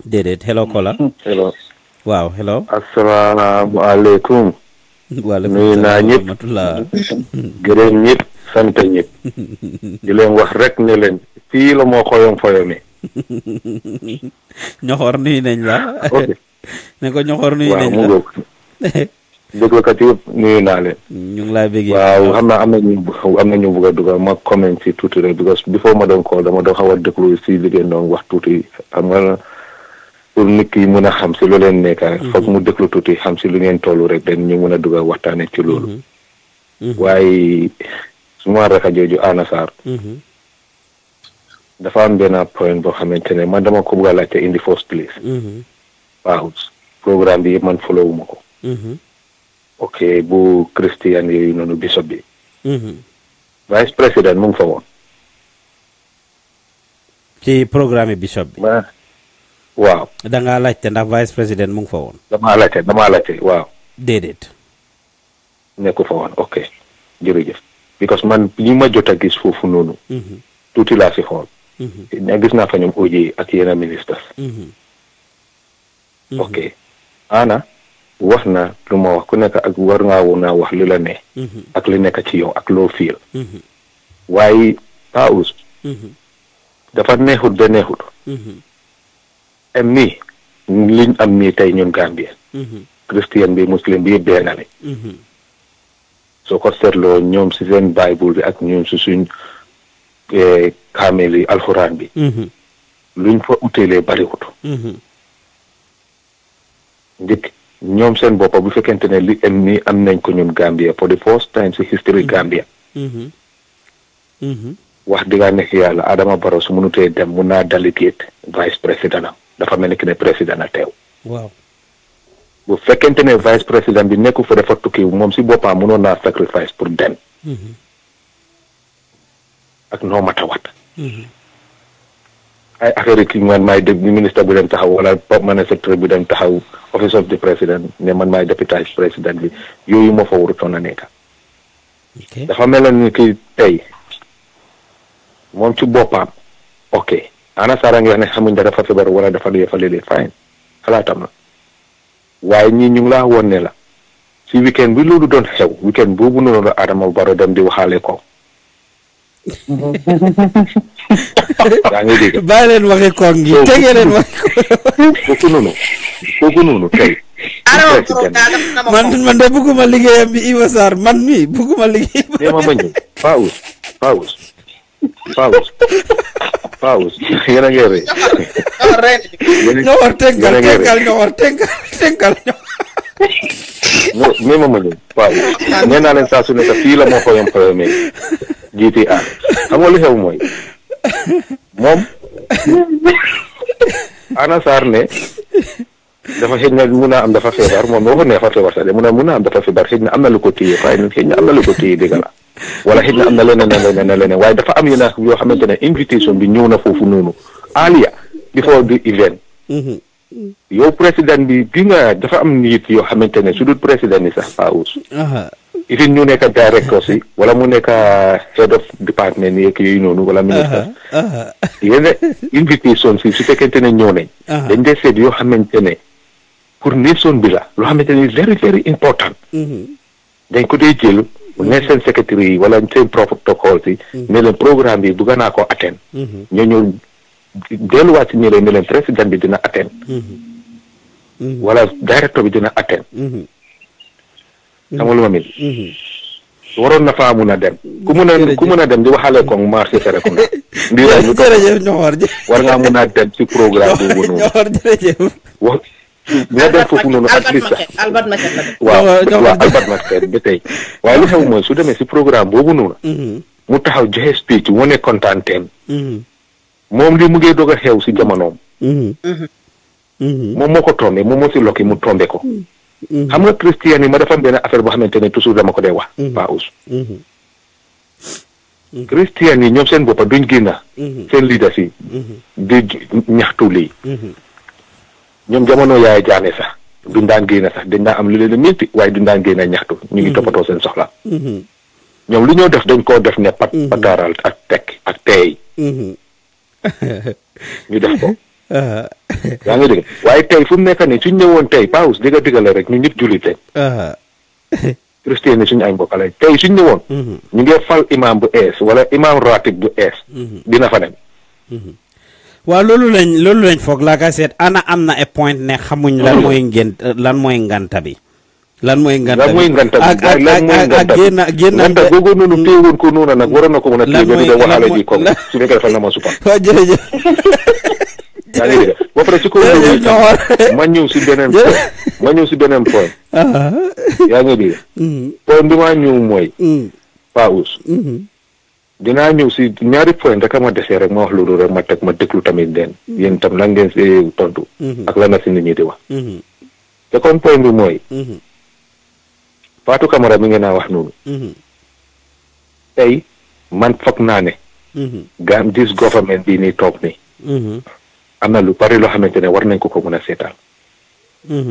déedéet hello kola hello waaw hello asalaamaaleykum nuyu naa ñëpp gërëm ñëpp sant ñëpp di leen wax rek ne leen fii la moo xoyom foyome ñoxor nuyu nañ la ne ko ñoxor nuyu nañ la déglukat yëpp nuyu naa leen ñu ngi laa bëggee waaw xam naa am na ñu bëgg a dugal ma comment si tuuti rek because before ma doon call dama doon xaw a déglu si liggéey doon wax tuuti xam nga pour nit ki mën a xam si lu leen nekka foog mu déglu tuuti xam si lu ngeen tollu rek den ñu mën a dugal waxtaane ci loolu waaye suma rek a jooju Anna Sarr dafa am benn point boo xamante ne man dama ko bëgg a laajte in the first place waaw programme bi yëpp man follow wu ma ko ok bu Christian yooyu noonu bishop bi vice président mu ngi fa woon ci programme bishop bi waaw da ngaa laajte ndax vice président mu ngi fa woon damaa laajte waaw déedéet nekku fa woon ok jërëjëf because man ñi ma jot a gis foofu noonu tuuti laa si xool gis naa fa ñoom OJ ak yeneen ministres ok ana wax na lu ma wax ku nekk ak war ngaa woon naa wax li la ne ak li nekk ci yow ak loo fiil waaye paus dafa neexut ba neexut am nii liñ am nii tey ñun Gambien christian bi muslim bi yëpp benn la soo ko seetloo ñoom si seen bible bi ak ñun si suñ kaamel yi alxuraan bi luñ fa uteelee bariwut ndik ñoom seen boppa bu fekkente ne li am nii am nañ ko ñun Gambia for the first time si history Gambia wax digga nekk yàlla Adama Barrow su mënutee dem mun naa delegate vice président am dafa mel ni ki ne président a teew waaw bu fekkente ne vice président bi nekku fa dafa tukki moom si boppam mënoon naa sacrifice pour dem ak noo mata wat ay affaire ki man maay dégg ministre bu dem taxaw wala permanent secretary bu dem taxaw office of the president ne man maay deputy président bi yooyu moo fa warutoon a nekk dafa mel ni ki tey moom ci boppam ok Anna Sarr a ngi wax ne xamuñ da dafa feebar wala dafa lii fine xalaatam la waaye ñii ñu ngi laa woon ne la si weekend bi loolu doon xew weekend boobu noonu la Adama Barrow dem di waxaale ko yaa ngi dégg bàyyi leen waxi koog ngi tegee leen waxi kooku noonu tey man de bugguma liggéeyam bi Iva Sarr man mi bugguma liggéey ma bañ Paus yéen a ngi rey ñoo war tenkal mais ma ñëw Paus nee naa leen saa su nekk fii la moo xoyam xoyamee GTA xam nga lu xew mooy moom Anna Sarr ne dafa xëy na mun naa am dafa feebar moom moo ko neex fa feebar sax de mun naa am dafa feebar xëy na am na lu ko téye waaye xëy na am na lu ko téye dëgg la wala xëy na am na leneen waaye dafa am yenn yoo xamante ne invitation bi ñëw na foofu noonu alia before the event yow président bi nga dafa am nit yoo xamante ne su dul président ni sax Paus even ñu nekk directeur si wala mu nekk head of department yeeg yooyu noonu wala ministre yéen invitation si su fekkente ne ñëw nañ dañ dee seet yoo xamante ne pour nation bi la loo xamante ne very very important dañ ko dee jël ne seen secrétaire yi wala seen protocole si ne leen programme bi bëgg naa ko atteindre ñoo ñëw delluwaat si ne leen président bi dina atteindre wala directeur bi dina atteindre xam nga lu ma mel waroon na faa mun a dem ku mun a dem di waxale ko marché Serekunda jërëjëf ñoxor war ngaa mun a dem ci programme boobu noonu ñoxor jërëjëf wax nga dem foofu noonu at least waaw Albert Market ba tey waaye lu xew mooy su demee si programme boobu noonu mu taxaw joxe speech wane kontaanteem moom li mu ngi doog a xew si jamonoom moom moo ko tombé moom moo si lokki mu tombé ko xam nga christian yi ma dafa am benn affaire boo xamante ne toujours dama ko dee wax paus christian yi ñoom seen boppa duñ génna seen leaders yi di ñaxtu lii ñoom jamono yaay jaane sax duñ daan génna sax dañ daan am lu leen métti waaye duñ daan génna ñaxtu ñu ngi toppatoo seen soxla ñoom lu ñoo def dañ koo def ne pataaral ak tekk ak teey ñu def ko yaa ngi dégg waaye tey fu mu nekk nii suñ ñëwoon tey paus digga la rek ñu ñëpp jullit leen christian yi suñu ay mbokk la tey suñ ñëwoon ñu ngi fal imam bu ees wala imam ratib bu ees dina fa dem waaw loolu lañ foog laa ka seet ana am na a point ne xamuñ lan mooy nganta bi ak génn googu noonu téewoon ko noonu nag waroon na ko mën a téye ba di waxaale ji ko su fekkee defal na ma supa waaw jërëjëf yaa ngi dégg ba pare ci ko ma ñëw si beneen point yaa ngi dégg point bi maa ñëw mooy paus dinaa ñëw si ñaari point rek ma desee rek ma wax loolu rek ma teg ma déglu tamit den yéen tam lan ngeen si tontu ak lan la si nit ñi di wax te comme point bi mooy Fatou Kamara mi ngeen naa wax noonu tey man foog naa ne this government bii nii toog ni am na lu bari loo xamante ne war nañ ko mën a seetaan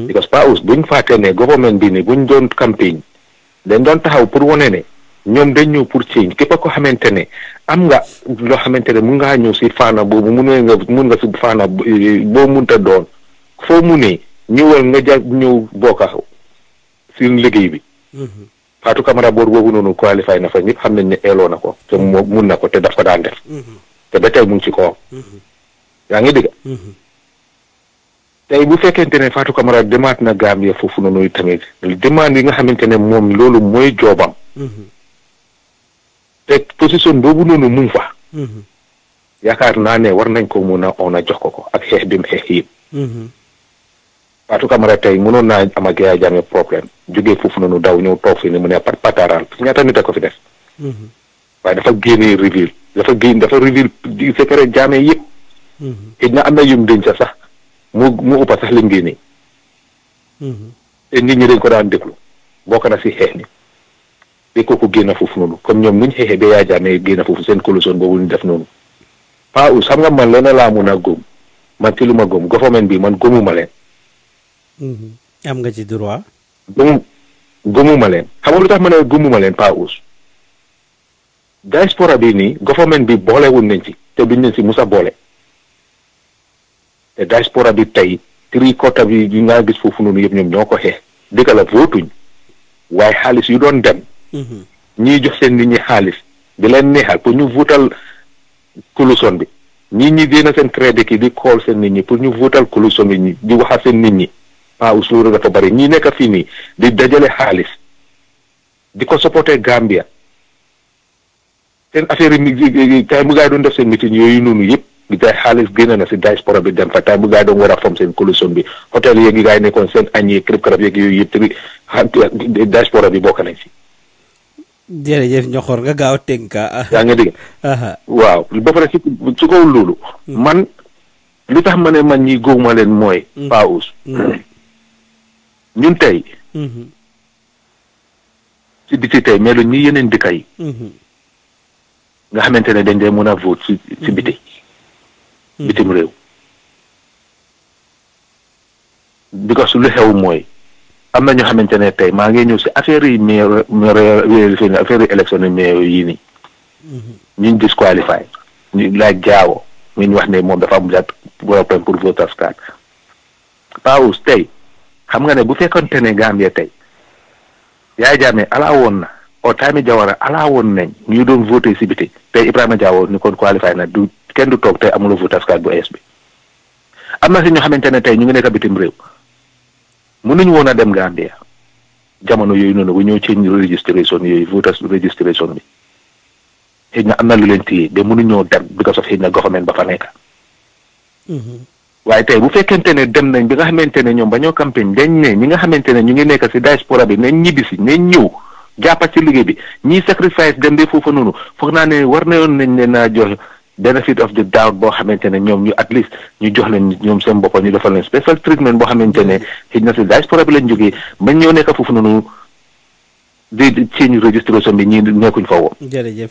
because paus buñ fàtte ne government bi ni buñ doon campagne dañ doon taxaw pour wane ne ñoom dañ ñëw pour change képp ko xamante ne am nga loo xamante ne mun ngaa ñëw si faana boobu mun nga si faana boo munta doon foo mu ne ñëwal nga ñëw bokka si liggéey bi Fatou Kamara boor boobu noonu qualifié na fa ñëpp xam nañ ne eeloo na ko te mun na ko te daf ko daan def te ba tey mu ngi ci kawam yaa ngi dégg tey bu fekkente ne Fatou Kamara demaat na Gambia foofu noonu tamit demande yi nga xamante ne moom loolu mooy joobam te position boobu noonu mu ngi fa yaakaar naa ne war nañ ko mun a on a jox ko ak xeex bi mu xeex yëpp Fatou Kamara tey mënoon naa am ak Yaya Jammeh problème jógee foofu noonu daw ñëw toog fi ni mu ne pataaral ñaata nit a ko fi def waaye dafa génne dafa reveal secret Jammeh yëpp xëy na am na yum denc sax mu uppa sax lim génne te nit ñi dañ ko daan déglu bokk na si xeex ni bi kooku génn foofu noonu comme ñoom nuñ xeexee ba Yaya Jammeh génn foofu seen coloson boobu ñu def noonu paus xam nga man lenn laa mun a góom man ci lu ma góom government bi man góomuma leen am nga ci droit góomuma leen xam nga lu tax ma ne góomuma leen paus diaspora bi nii government bi boolewuñ nañ ci te duñ leen si musa boole te diaspora bi tey tri-quarter bi yi nga gis foofu noonu yëpp ñoom ñoo ko xeex dëgg la votuñ waaye xaalis yu doon dem ñii jox seen nit ñi xaalis di leen neexal pour ñu votal coloson bi ñi génn seen crédit ki di xool seen nit ñi pour ñu votal coloson bi di waxal seen nit ñi paus loolu dafa bari ñi nekk fii nii di dajale xaalis di ko supporter Gambia seen affaire yi tay mu gaay doon def seen meeting yooyu noonu yëpp di gaay xaalis génn na si diaspora bi dem fa tay mu gaay doon war a fam seen coloson bi hôtel yeeg yi gaay nekkoon seen añ yeeg krib-krab yeeg yooyu yëpp diaspora bi bokk nañ si jërëjëf ñoxor nga gaaw tënka yaa ngi dégg waaw ba pare su kaw loolu man li tax ma ne man ñi góowma leen mooy paus ñun tey si biti tey mais lu ñi yeneen dëkk yi nga xamante ne dañ dee mën a vote si biti bitim réew because lu xew mooy am na ñu xamante ne tey maa ngi ñëw si affaire yi affaire yi élection yi maire yii nii ñu disqualify ñu laaj jaawo ñu wax ne moom dafa am problème pour voters card Paus tey xam nga ne bu fekkonte ne Gambia tey Yaya Jammeh ala woon na o Tami Jawara ala woon nañ ñu doon voté si biti tey Ibrahima Jawo ni kon qualifié na du kenn du toog tey amuloo voters card bu ees bi am na si ñoo xamante ne tey ñu ngi nekk bitim réew mënuñu woon a dem Gambia jamono yooyu noonu bu ñëw change registration yooyu voters registration bi xëy na am na lu leen téye ba mënuñoo dem because of xëy na government ba fa nekk waaye tey bu fekkente ne dem nañ bi nga xamante ne ñoom ba ñoo campagne dañ ne ñi nga xamante ne ñu ngi nekk si diaspora bi nañ ñibbisi nañ ñëw jàppa ci liggéey bi ñii sacrifice dem de foofu noonu foog naa ne war na yoon nañ leen a jox benefit of the doubt boo xamante ne ñoom ñu at least ñu jox leen ñoom seen bopp ñu defal leen special treatment boo xamante ne xëy na si diaspora bi lañ jógee bañ ñoo nekk foofu noonu di change registration bi ñii nekkuñ fa woon. jërëjëf.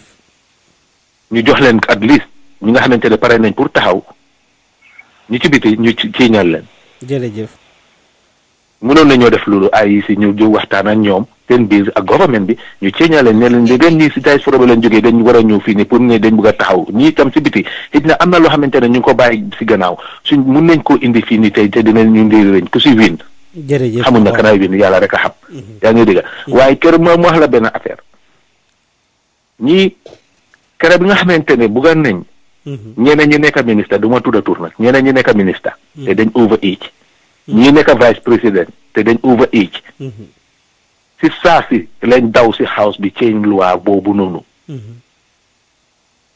ñu jox leen at least ñi nga xamante ne pare nañ pour taxaw ñu ci biti ñu ciiñal leen. jërëjëf. mënoon nañoo def loolu ay si ñu waxtaan ak ñoom seen biir ak government bi ñu ciiñal leen ne leen de ñii si diaspora bi lañ jógee dañ war a ñëw fii nii pour ne dañ bëgg a taxaw ñii tam si biti xëy na am na loo xamante ne ñu ngi ko bàyyi si gannaaw suñ mun nañ koo indi fii nii tey te dinañ ñu ndéeri ku si win. jërëjëf xamuñ na kanaay win yàlla rek a xam. yaa ngi dégg waaye kër ma wax la benn affaire ñii kër bi nga xamante ne bugga nañ. ñeneen ñi nekk ministre du ma tudda tur nag ñeneen ñi nekk ministre. te dañ over age. ñii nekk vice président te dañ over age. si saa si lañ daw si house bi change loi boobu noonu.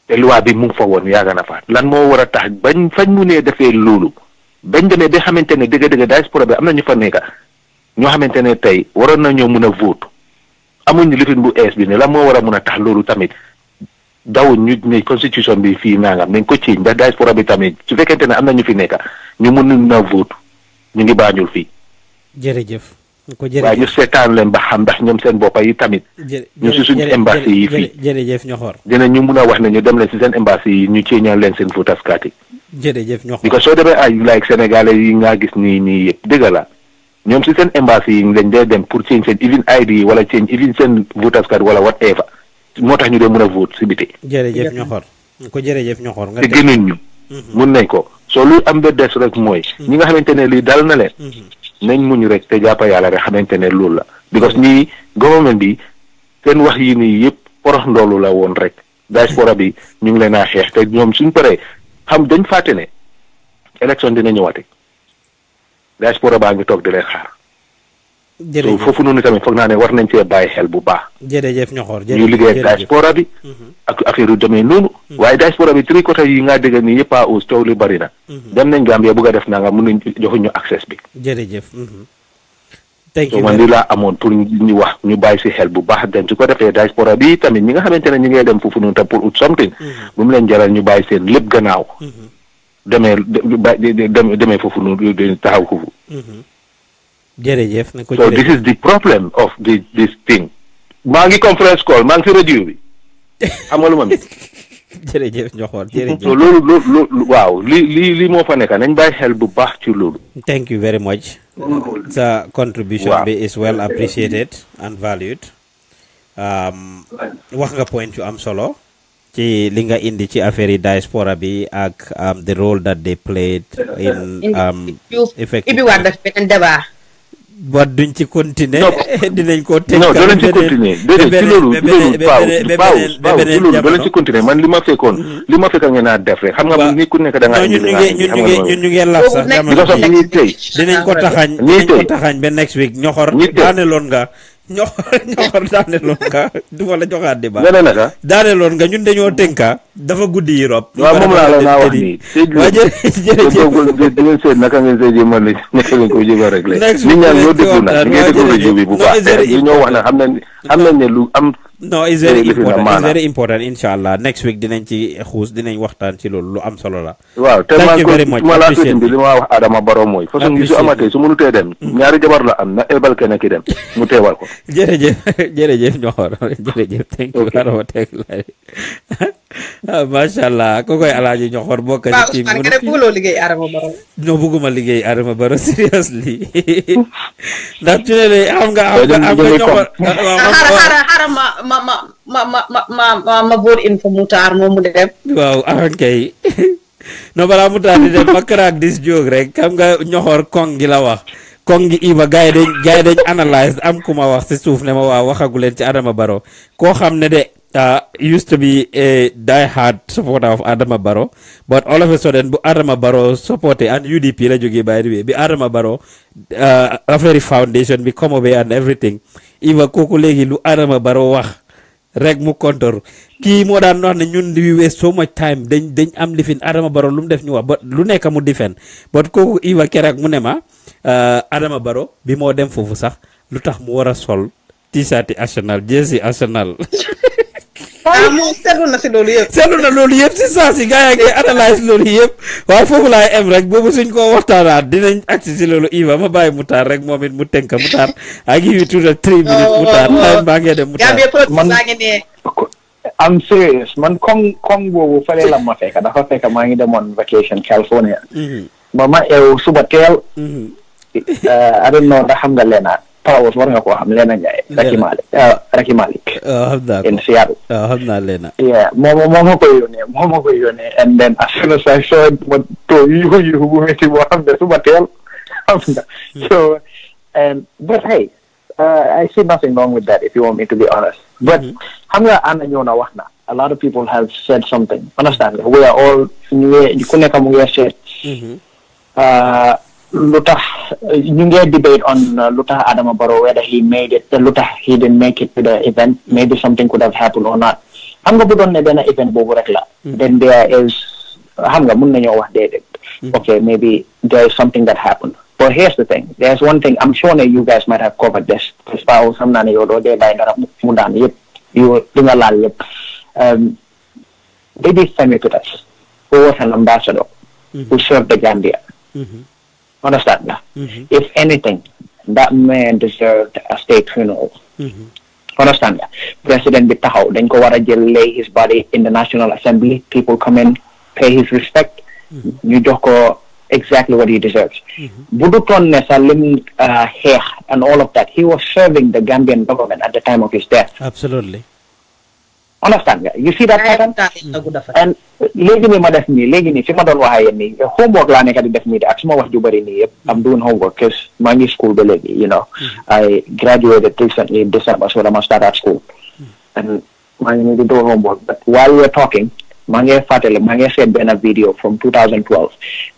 te loi bi mu ngi fa woon yàgg na fa lan moo war a tax bañ fañ mu nee defee loolu bañ demee ba xamante ne dëgg-dëgg diaspora bi am na ñu fa nekk ñoo xamante ne tey waroon na ñoo mun a vote amuñ lifin bu ees bi ne lan moo war a mun a tax loolu tamit dawuñ ñu ne constitution bi fii nangam nañ ko ci ndax diaspora bi tamit su fekkente ne am na ñu fi nekk ñu mun na vote ñu ngi Banjul fii. jërëjëf. waaye ñu seetaan leen ba xam ndax ñoom seen boppa yi tamit. ñu si suñu embassy yi fii. jërëjëf ñoxor. dinañ ñu mun a wax ne ñu dem leen si seen embassy yi ñu ceeñal leen seen voters card yi. jërëjëf ñoxor. because soo demee ay like sénégalais yi nga gis nii yëpp dëgg la ñoom si seen embassy yi lañ dee dem pour change seen even ID yi wala change even seen voters card wala whatever moo tax ñu dee mën a vote si biti. jërëjëf ñoxor. ko jërëjëf ñoxor nga te gënuñ ñu. mun nañ ko soo lu am ba des rek mooy. ñi nga xamante ne lii dal na leen. nañ muñ rek te jàppa yàlla rek xamante ne loolu la. because nii government bi seen wax yi nii yëpp porox ndoolu la woon rek. diaspora bi ñu ngi leen a xeex te ñoom suñ paree xam dañ fàtte ne élection dina ñëwaate diaspora baa ngi toog di leen xaar. jërëjëf foofu noonu tamit foog naa ne war nañ cee bàyyi xel bu baax. jërëjëf ñoxor ñu liggéey diaspora bi. ak affaire yu demee noonu. waaye diaspora bi tri côté yi nga dégg nii yëpp a aus coow li bari na. dem nañ Gambia bugg a def na nga mun nañ joxuñu access bi. jërëjëf. thank you man li laa amoon pour ñu wax ñu bàyyi si xel bu baax dem su ko defee diaspora bi tamit ñi nga xamante ne ñu ngi dem foofu noonu tam pour ut something. bu mu leen jaral ñu bàyyi seen lépp gannaaw. demee foofu noonu taxaw foofu. jërëjëf na ko so this is the problem of this thing. maa ngi conference call maa ngi si rajo bi xam nga lu ma mi. jërëjëf Njoxoor jërëjëf. loolu waaw li moo fa nekk nañ bàyyi xel bu baax ci loolu. thank you very much. sa contribution bi is well appreciated and valued. wax nga point yu am solo. ci li nga indi ci affaire yi diaspora bi ak the role that they played in effective. ibi waat daf beneen débat. ba duñ ci continuer. dinañ ko teg non doo leen ci continuer déedéet ci loolu doo leen ci continuer man li ma fekkoon li ma fekk ngeen naa def rek xam nga ni ku nekk da nga ñun ñu ngi laf sax jamono ji dinañ ko taxañ ba next week ñoxor daaneloon nga ñoxor daaneloon nga du ma la joxaat débat daaneloon nga ñun dañoo tënka dafa guddi Europe waaw moom laa la naa wax nii waa jërëjëf ngeen seet naka ngeen seet jëmal ni nekk leen ko jéem a réglé nit ñaan ñoo déglu nag ngeen déglu rajo bi bu baax li ñoo wax nag xam nañ ne lu am no is very important inshallah next week dinañ ci xuus dinañ waxtaan ci loolu lu am solo la waaw te ma la sëñ bi li ma wax Adama Barrow mooy façon gi su amatee su mënutee dem ñaari jabar la am na ebal kenn ki dem mu teewal ko jërëjëf ñoxor jërëjëf thank you Adama teg la Mashallah ko koy Alaaji Ñoxor bokk ci team nga bulo liggéey Adama Barrow no bëgguma liggéey Adama Barrow seriously ndax ci ne am nga Ñoxor xara ma vote in for Mutar moom mu dem waaw kay no bala Mutar di dem makrak dis jog rek xam nga Ñoxor kong gi la wax kong gi Iba gaay dañ analyze am kuma wax ci suuf ne ma waa waxaguleen ci Adama Barrow koo xam ne de used to be a die-hard supporter of Adama Barrow, but all of a sudden, bu Adama Barrow supported and UDP la jógee by the way, bi Adama Barrow a very foundation bi come away and everything. Iva kooku léegi lu Adama Barrow wax rek mu kontor kii moo daan wax ne ñun we waste so much time dañ am lifin Adama Barrow lu mu def ñu wax ba lu nekk mu defend but kooku Iva keroog mu ne ma Adama Barrow bi moo dem foofu sax lu tax mu war a sol t-shirt Arsenal jersey Arsenal. moom seetlu na si loolu yëpp si saa si gars yi analyse loolu yëpp waaye foofu laay em rek boobu suñ ko waxtaanaat dinañ agsi si loolu Iva ma bàyyi Mutar rek moom it mu tënka Mutar I give you 3 minutes Mutar baa ngee dem Mutar I'm serious man kong boobu fale la ma fekk dafa fekk maa ngi demoon vacation California ba ma eew suba teel I don't know ndax xam nga leena Powers war nga ko xam Lena Ndiaye Raki Malik in Seattle xam naa Lena moom ma ko yónnee and then as soon as I saw it ma to yu bu metti boo xam ne suba teel xam nga so but hey I see nothing wrong with that if you want me to be honest but xam nga ana ñëw na wax na a lot of people have said something understand we are all ku nekk mu ngi seet Lutakh ñu ngi debate on Lutakh Adama Barrow whether he made it Lutakh he didn't make it to the event maybe something could have happened or not xam nga bu doon ne benn event boobu rek la then there is xam nga mun nañoo wax déedéet okay maybe there is something that happened but here's the thing there's one thing I'm sure that you guys might have covered this parce que xam naa ne yow doo dee bàyyi dara mu daan yëpp yow di nga laal yëpp Baby Femi Peters who was an ambassador who served the Gambia understand that if anything that man deserved a state funeral understand that president bi taxaw dañ ko war a jël lay his body in the National Assembly people come in pay his respect ñu jox ko exactly what he deserves bu du toon ne sa lim xeex and all of that he was serving the Gambian government at the time of his death absolutely understand nga you see that pattern and léegi nii ma def nii léegi nii fi ma doon waxee yéen nii homework laa nekk di def nii de ak suma wax ju bëri nii yëpp I'm doing homework because maa ngi school ba léegi you know I graduated recently in December so dama start at school and maa ngi nii di do homework but while we're talking maa ngi fàttali maa ngi seet benn video from 2012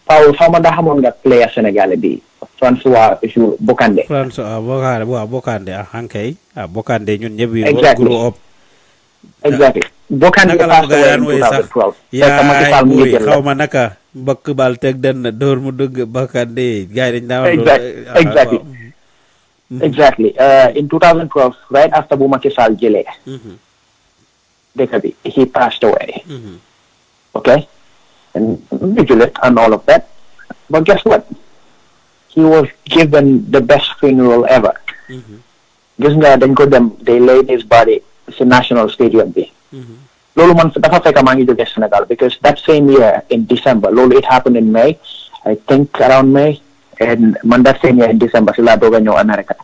Paul xaw ma ndax xamoon nga player Sénégalais bi François Bocandé Bocandé hankay Bocandé ñun ñëpp grow up exactly Bocandé passed away in 2012 xaw ma naka mbokk bal teg den door mu dugg Bocandé gaay dañ daaw exactly in 2012 right after bu Macky Sall jëlee dëkk bi he passed away okay and vigilant and all of that but guess what he was given the best funeral ever gis nga dañ ko dem they laid his body ci National Stadium bi loolu man dafa fekk maa ngi jóge Sénégal because that same year in December loolu it happened in May I think around May and man that same year in December si laa doog a ñëw America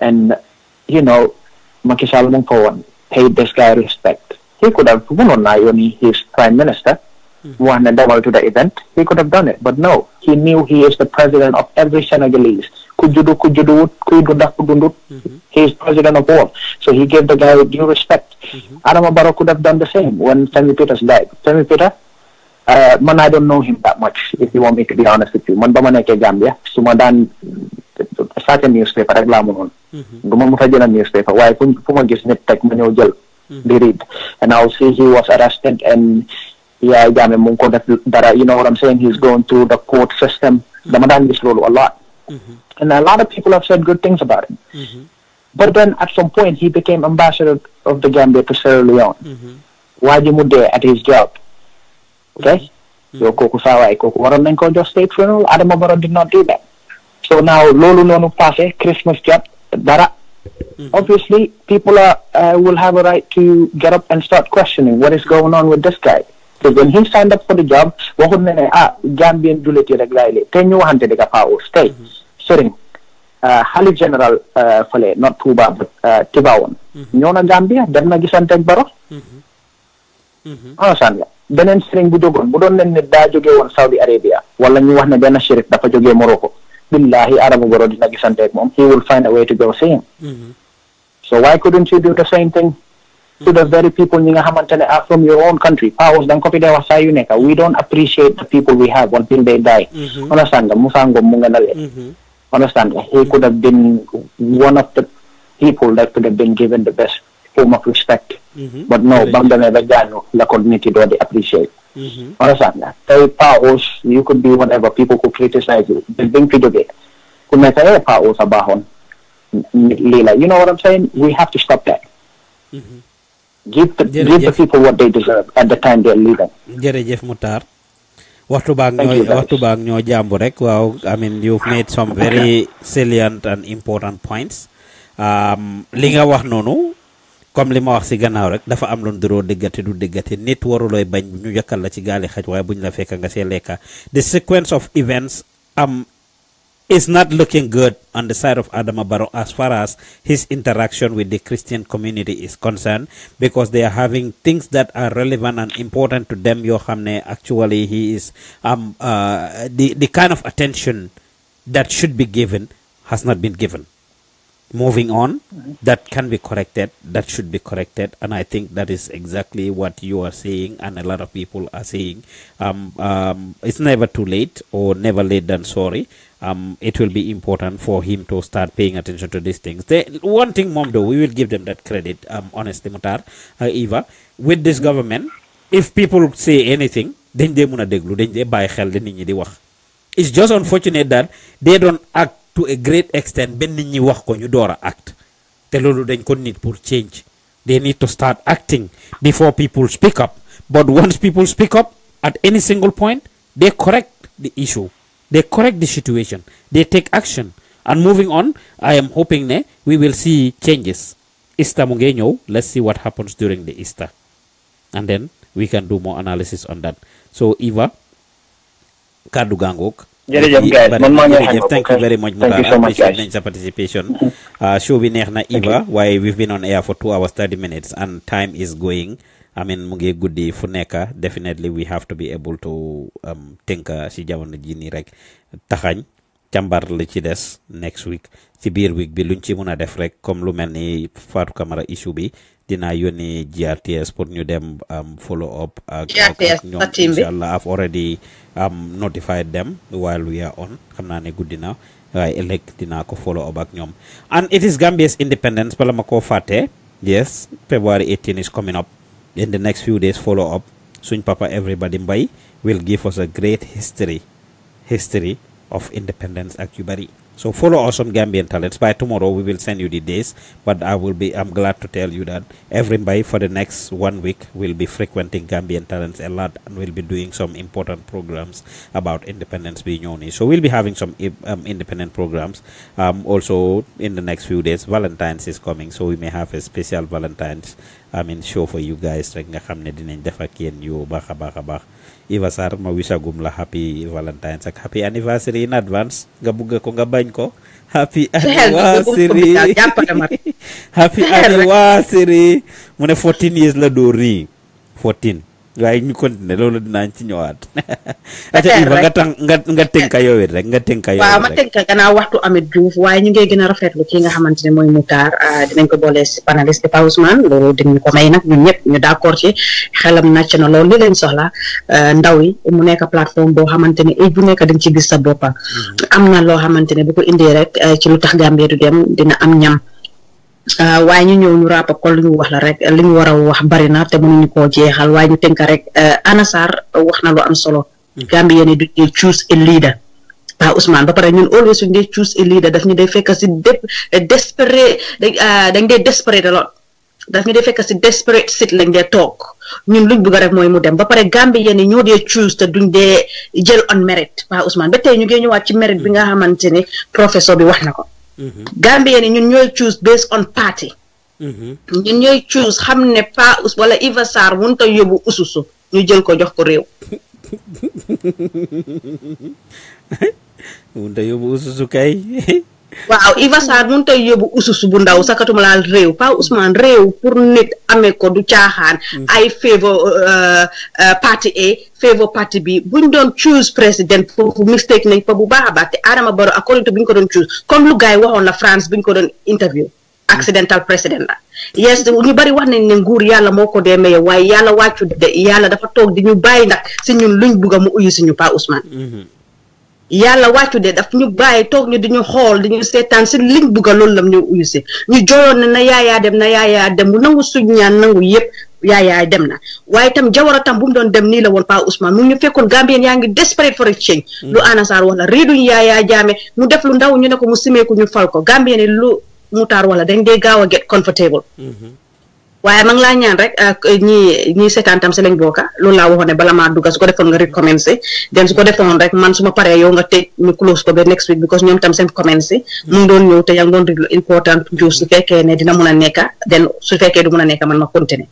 and you know Macky Sall mu ngi fa woon paid this guy respect he could have mënoon naa yónni his prime minister mu wax ne demal to the event he could have done it but no he knew he is the president of every Senegalese ku juddu ku judduwut kuy dunda ku dundut he is president of all so he gave the guy due respect Adama Barrow could have done the same when Femi Peters died Femi Peters man I don't know him that much if you want me to be honest with you man ba ma nekkee Gambia su ma daan sàcc newspaper rek laa mënoon du ma fa jël newspaper waaye fu ma gis nit teg ma ñëw jël di read and I'll see he was arrested and yeah Jammeh mu ngi ko def dara you know what I'm saying he's going through the court system dama daan gis loolu a lot and a lot of people have said good things about him but then at some point he became ambassador of the Gambia to Sierra Leone waa ji mu dee at his job okay so kooku saawaay kooku waroon nañ ko jox state funeral Adama Barrow did not do that so now loolu noonu passé Christmas jot dara obviously people will have a right to get up and start questioning what is going on with this guy. Because when he signed up for the job, waxut ne Gambian juliti rek lay le te ñu waxante dëgg Paos tey Serigne Khalif General fale not Touba but Tivaouane ñëw na Gambia dem na gisante ak Barrow nga beneen Serigne bu jógoon bu doon leen ne daa jógee woon Saudi Arabia wala ñu wax ne benn shérif dafa jógee Morocco billahi Adama Barrow dina gisante ak moom he will find a way to go see him. So why couldn't you do the same thing to the very people ñi nga xamante ne are from your own country? Paos da nga ko fi dee wax saa yu nekk we don't appreciate the people we have until they die. Understand nga Musa Ngum mu nga na leen. Understand nga he could have been one of the people that could have been given the best form of respect. But no, bam demee ba jaanu la ko nit yi doo di appreciate. Understand nga tey Paos you could be whatever, people could criticize you bi nga fi jógee ku nekk Paos a baaxoon Lila, you know what I'm saying? We have to stop that. Give the people what they deserve at the time they're leaving. Jërëjëf Mutar. Waxtu baag ñoo jàmbu rek. Waaw, I mean you've made some very salient and important points. Li nga wax noonu comme li ma wax si gannaaw rek dafa am lu nduroo dëggati du dëggati nit warulooy bañ ñu yëkkal la ci gaali xaj waaye buñ la fekk nga see lekka. The sequence of events is not looking good on the side of Adama Barrow as far as his interaction with the Christian community is concerned, because they are having things that are relevant and important to them. Yo xamne actually he is the kind of attention that should be given has not been given. Moving on, that can be corrected, that should be corrected, and I think that is exactly what you are saying and a lot of people are saying. It's never too late or never late than sorry. It will be important for him to start paying attention to these things. One thing, Mom, though, we will give them that credit, honestly, Mutar, Eva, with this government, if people say anything, then they muna deglu, then they buy xel nit ñi di wax. It's just unfortunate that they don't act to a great extent ben nit ñi wax ko ñu doora act. Te lolu dañ ko need pour change. They need to start acting before people speak up. But once people speak up at any single point, they correct the issue. They correct the situation. They take action. And moving on, I am hoping we will see changes. Easter mu ngi ñëw. Let's see what happens during the Easter. And then we can do more analysis on that. So, Eva, kaddu gangok. Thank you very much, Mutar. I appreciate your participation. Show bi neex na Eva, why we've been on air for 2 hours 30 minutes and time is going. I mean mu ngi guddi fu nekk. Definitely we have to be able to think si jamono ji nii rek taxañ càmbar li ci des next week ci biir week bi luñ ci mën a def rek comme lu mel ni Fatou Kamara issue bi dinaa yónni GRTS pour ñu dem follow up ak ñoom inshallah. I've already notified them while we are on. Xam naa ne guddi na waaye ëllëg dinaa ko follow up ak ñoom. And it is Gambia's independence bala ma koo fàtte. Yes, February 18 is coming up. In the next few days, follow up. Suñ Papa Everybody Mbay will give us a great history of independence at Yubari. So follow us on Gambian Talents. By tomorrow, we will send you the days. But I'm glad to tell you that everybody for the next 1 week will be frequenting Gambian Talents a lot and will be doing some important programs about independence being on. So we'll be having some independent programs. Also, in the next few days, Valentine's is coming. So we may have a special Valentine's show for you guys. Rek nga xamne dinañ def ak yeen yu baaxa baax. Eva Sarr ma wisagum la happy Valentine's ak happy anniversary in advance. Nga bugg ko nga bañ ko. Happy anniversary. Happy anniversary. Mu ne 14 years la do ri. 14. Waaye ñu continuer loolu dinañ ci ñëwaat. Aca Eva nga tënka yow rek nga tënka yow rek. Waaw ma tënka gannaaw waxtu Ameth Diouf waaye ñu ngi gën a rafetlu ki nga xamante ne mooy Mutar dinañ ko boole si panéliste Pa Ousmane loolu dinañ ko may nag ñun ñëpp ñu d'accord ci xelam nàcc na loolu li leen soxla ndaw yi mu nekk plateforme boo xamante ne bu nekk dañ ci gis sa boppa am na loo xamante ne bu ko indee rek ci lu tax Gambia du dem dina am ñam waaye ñu ñëw ñu ràpp ko lu ñu wax la rek li ñu war a wax bari na te mënuñu koo jeexal waaye ñu tënk rek Anna Sarr wax na lu am solo Gambia ni du choose a leader Pa Ousmane ba pare ñun always suñu dee choose a leader daf ñu dee fekk si desperate dañ dee desperate a lot daf ñu dee fekk si desperate sit lañ dee toog ñun luñ bëgg rek mooy mu dem ba pare Gambia ni ñoo dee choose te duñ dee jël on merit Pa Ousmane ba tey ñu ngi ñëwaat ci merit bi nga xamante ne professeur bi wax na ko Gambian ñun ñooy choose based on party ñun ñooy choose xam ne Pa Ous wala Iva Sarr mënut a yóbbu ususu ñu jël ko jox ko réew mënut a yóbbu ususu kay waaw Iva Sarr mënut a yóbbu ususu bu ndaw sakatuma laal réew Pa Ousmane réew pour nit amee ko du caaxaan ay favor party A favor party B buñ doon choose président foofu mistake nañ fa bu baax a baax te Adama Barrow according to buñ ko doon choose comme lu gars yi waxoon la France buñ ko doon interview accidental président la yes ñu bari wax nañ ne nguur yàlla moo ko dee maye waaye yàlla wàccu de yàlla dafa toog di ñu bàyyi nag si ñun luñ bugga mu uyu si ñu Pa Ousmane yàlla wàccu de daf ñu bàyyi toog ñu di ñu xool di ñu seetaan si liñ bugga loolu lam ñu uyu si ñu jooyoon ne na yaayaa dem bu nangu suñ ñaan nangu yëpp yaayaa dem na waaye tam Jawara tam bu mu doon dem nii la woon Pa Ousmane mu ngi ñu fekkoon Gambien yaa ngi desperate for a change lu Anna Sarr wax la riiduñ yaayaa jaame mu def lu ndaw ñu ne ko mu simeeku ñu fal ko Gambien lu mutaar wala dañ dee gaaw a get comfortable waaye ma ngi laa ñaan rek ñi seetaan tam si lañ bokka loolu laa waxoon ne bala maa dugga su ko defoon nga recommencer den su ko defoon rek man su ma paree yow nga tëj ñu close ko ba next week because ñoom tam seen commencé mu ngi doon ñëw te yaa ngi doon déglu important juus su fekkee ne dina mun a nekka den su fekkee du mun a nekka man ma continuer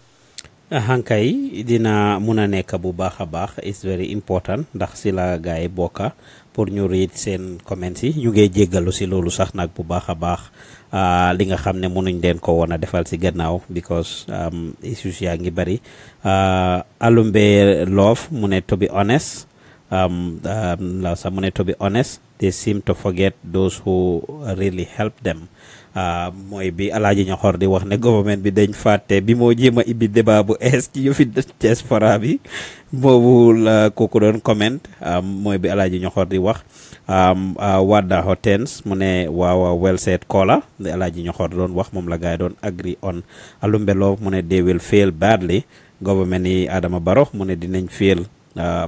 hankay dina mun a nekk bu baax a baax is very important ndax si la gars yi bokka pour ñu read seen comments yi ñu ngi jéggalu si loolu sax nag bu baax a baax li nga xam ne mënuñ leen ko woon a defal si gannaaw because issues yaa ngi bari Alumbe Love mu ne to be honest la sax mu ne to be honest they seem to forget those who really help them mooy bi Alaaji Ñoxor di wax ne government bi dañ fàtte bi moo jéem a ibbi débat bu es ci yëfi diaspora bi boobu la kooku doon comment mooy bi Alaaji Ñoxor di wax Wadda Hotens mu ne waaw well said caller di Alaaji Ñoxor doon wax moom la gaay doon agree on Alumbe Love mu ne they will fail badly government yi Adama Barrow mu ne dinañ fail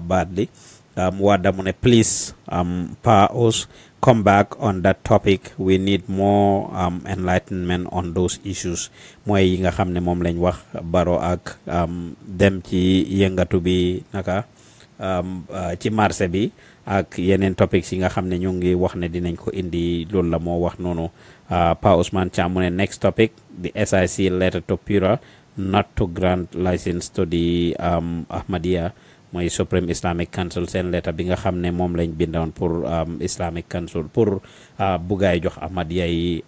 badly Wadda mu ne please Pa Ous come back on that topic we need more enlightenment on those issues mooy yi nga xam ne moom lañ wax Barrow ak dem ci yëngatu bi naka ci marché bi ak yeneen topics yi nga xam ne ñu ngi wax ne dinañ ko indi loolu la moo wax noonu Pa Ousmane Cham mu ne next topic the SIC letter to Pura not to grant license to the Ahmadiyya mooy Supreme Islamic Council seen lettre bi nga xam ne moom lañ bindoon pour Islamic Council pour buggaay jox Ahmadiyya yi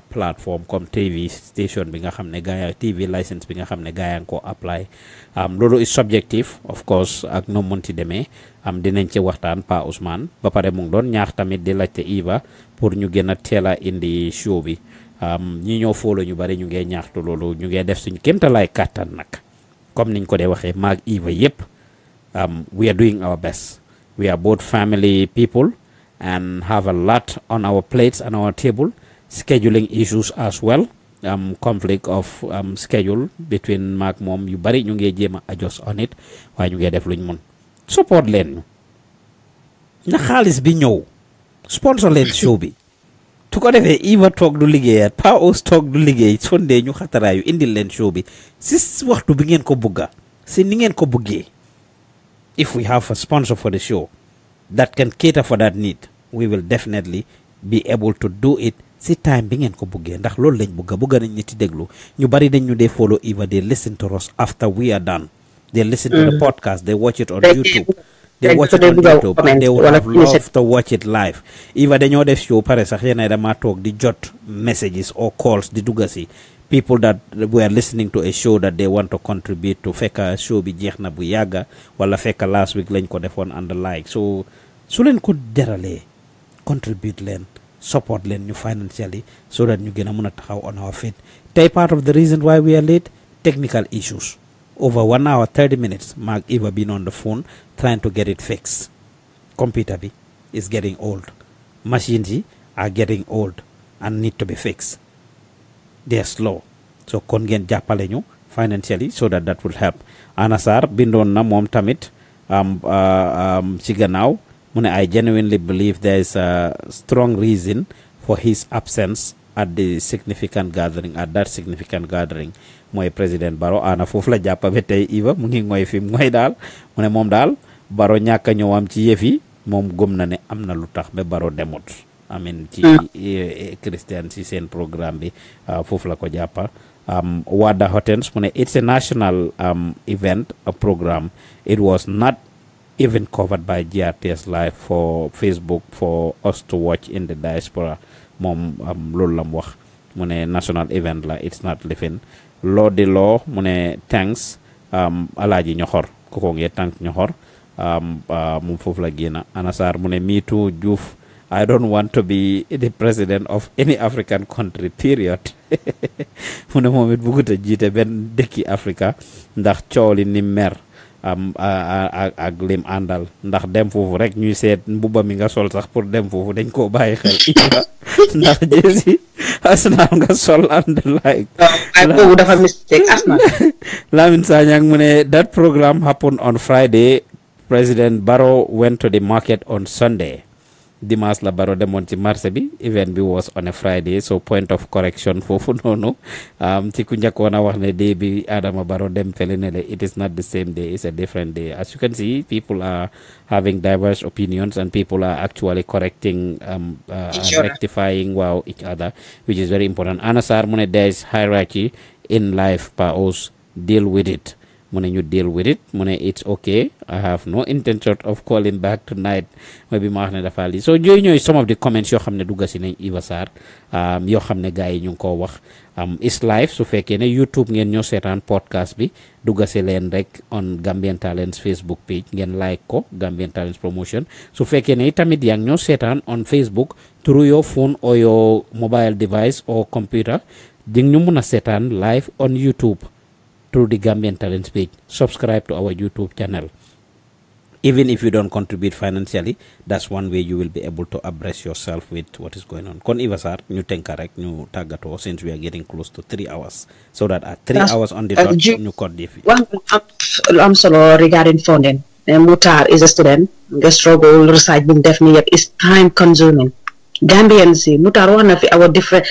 plateforme comme TV station bi nga xam ne gaaya TV license bi nga xam ne gaaya ko apply loolu is subjective of course ak no munti demee dinañ ci waxtaan Pa Ousmane ba pare mu ngi doon ñaax tamit di laajte Eva pour ñu gën a teel a indi show bi ñi ñoo follow ñu bari ñu ngee ñaaxtu loolu ñu ngee def suñu kéemtalaay kàttan nag comme niñ ko dee waxee maag Eva yépp we are doing our best. We are both family people and have a lot on our plates and our table, scheduling issues as well, conflict of schedule between maak moom yu bari ñu ngi jéem a adjust on it waaye ñu ngi def luñ mun support leen ñu na xaalis bi ñëw sponsor leen show bi su ko defee Eva toog du liggéeyaat Pa Ous toog du liggéey sondee ñu xataraayu indil leen show bi si waxtu bi ngeen ko bugga si ni ngeen ko buggee. If we have a sponsor for the show that can cater for that need, we will definitely be able to do it si time bi ngeen ko buggee ndax loolu lañ bugga nañ ñi ci déglu ñu bari dañ ñu dee follow Eva they listen to us after we are done they listen to the podcast they watch it on YouTube they watch it on YouTube and they would have loved to watch it live Eva dañoo def show pare sax yéen dama toog di jot messages or calls di dugga si people that were listening to a show that they want to contribute to fekka show bi jeex na bu yàgga wala fekka last week lañ ko defoon and the like so su leen ko deralee contribute leen support leen ñu financially so that ñu gën a mën a taxaw on our feet tey part of the reason why we are late technical issues over 1 hour 30 minutes Mark Eva been on the phone trying to get it fixed computer bi is getting old machines yi are getting old and need to be fixed they are slow so kon ngeen jàppale ñu financially so that will help Anna Sarr bindoon na moom tamit ci gannaaw mu ne I genuinely believe there is a strong reason for his absence at that significant gathering mooy président Barrow Anna foofu la jàppa ba tey Eva mu ngi ngoy fi ngoy daal mu ne moom daal Barrow ñàkk a ñëwam ci yëf yi moom gëm na ne am na lu tax ba Barrow demut amin ci Christian ci seen programme bi foofu la ko jàppa Wada Hotels mu ne it's a national event a program. It was not even covered by GRTS live for Facebook for us to watch in the diaspora moom loolu la mu wax mu ne national event la it's not living law di law mu ne thanks Alaaji Ñoxor ku ko ngee tànk Ñoxor moom foofu la génna Anasar mu ne me too Diouf I don't want to be the president of any African country period mu ne moom it bëggut a jiite benn dëkki Africa ndax coow li ni mer ak lim àndal ndax dem foofu rek ñuy seet mbubba mi nga sol sax pour dem foofu dañ koo bàyyi xel ndax jesi Arsenal nga sol and like boobu dafa mistake Arsenal Lamin Sanyang mu ne that program happened on Friday. President Barrow went to the market on Sunday. Dimas la Barrow demoon ci marché bi event bi was on a Friday so point of correction foofu noonu ci ku njëkkoon a wax ne day bi Adama Barrow dem fele ne le it is not the same day, it's a different day. As you can see, people are having diverse opinions and people are actually correcting rectifying each other, which is very important. Anasar mu ne there is hierarchy in life, Paos, deal with it. Mu ne ñu deal with it mu ne it's okay. I have no intention of calling back tonight. Maybe ma wax ne dafa lii so yooyu ñooy some of the comments yoo xam ne dugga si nañ Iva Sarr yoo xam ne gars yi ñu ngi koo wax is live su fekkee ne YouTube ngeen ñoo seetaan podcast bi dugga si leen rek on Gambian Talents Facebook page ngeen like ko Gambian Talents promotion su fekkee ne tamit yaa ngi ñoo seetaan on Facebook through your phone or your mobile device or computer di ñu mun a seetaan live on YouTube through the Gambian Talents page. Subscribe to our YouTube channel. Even if you don't contribute financially, that's one way you will be able to abreast yourself with what is going on. Kon Iva Sarr, ñu tënka rek ñu tàggatoo since we are getting close to 3 hours. So that at 3 hours on the dot, ñu code defi. I'm solo regarding funding. Mutar is a student. The struggle, research being definitely is time consuming. Gambians, Mutar one of our difference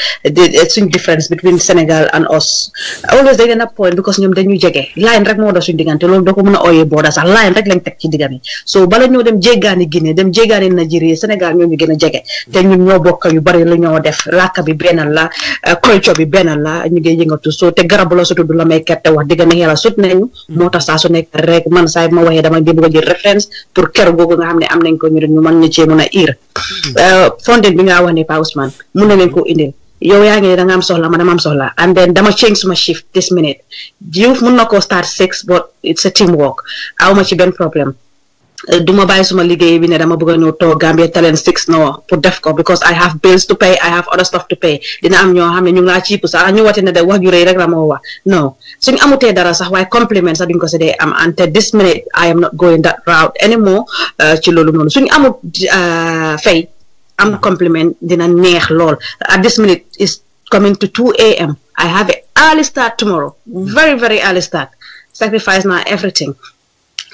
between Senegal and us. Always they get a point because ñoom dañu jege line rek moo do suñu diggante loolu doo ko mën a ooyee border sax line rek lañ teg ci diggante so bala ñoo dem jéggaani Guinée dem jéggaani Nigeria Sénégal ñoo ñu gën a jege te ñun ñoo bokk yu bari la ñoo def làkk bi benn la culture bi benn la ñu ngi yëngatu so te garab la sotu du la may kerte wax digga ne yàlla sut nañu moo tax saa su nekk rek man saay ma waxee dama bëgg a jël référence pour kër googu nga xam ne am nañ ko ñu mën ñu cee mën a ir fondé bi nga wax ne Pa Ousmane mun na leen ko indil yow yaa ngi da nga am soxla man dama am soxla and then dama change my shift this minute Diouf mun na ko start 6 but it's a teamwork awma ci benn problème duma bàyyi suma liggéey bi ne dama bëgg a ñëw toog Gambia Talent 6 no pour def ko because I have bills to pay I have other stuff to pay dina am ñoo xam ne ñu ngi laa ciipu sax ñu wati ne de wax ju rëy rek la moo wax non suñu amutee dara sax waaye compliment sax duñ ko séddee am ante this minute I am not going that route anymore ci loolu noonu suñu amut fay am compliment dina neex lool at this minute is coming to 2 a.m. I have an early start tomorrow very very early start sacrifice na everything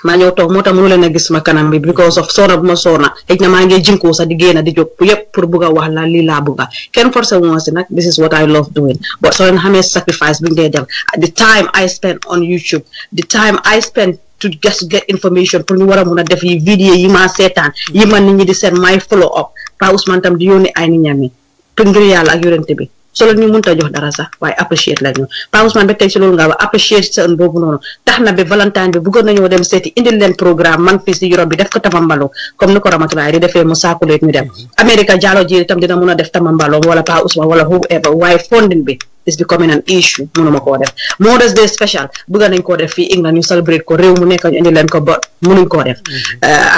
maa ñëw toog moo tax mënu leen a gis ma kanam bi because of soona bu ma soona xëy na maa ngi jinkoo sax di génn di jóg yëpp pour bugg a wax la lii laa bugga kenn forcé wu ma si nag this is what I love doing but soo leen xamee sacrifice bi ngay def the time I spend on YouTube the time I spend to just get information pour ñu war a mun a def yi vidéo yi ma seetaan yi man nit ñi di seen my follow up Pa Ousmane tam di yónni ay nit ñam yi pour ngir yàlla ak yonente bi solo ñu mënta jox dara sax waaye appreciate la ñu Pa Ousmane ba tey si loolu nga wax appreciate seen boobu noonu tax na ba Valentine bi bëggoon nañoo dem seeti indil leen programme man fii si Europe bi def ko tamambalo comme ni ko Ramatulaay di defee mu saakuleet ñu dem America jaalo ji itam dina mun a def tamambalo wala Pa Ousmane wala whoever waaye funding bi is becoming an issue mënuma koo def Mother's Day special bëgg nañ koo def fii England ñu celebrate ko réew mu nekk ñu indi leen ko ba mënuñ koo def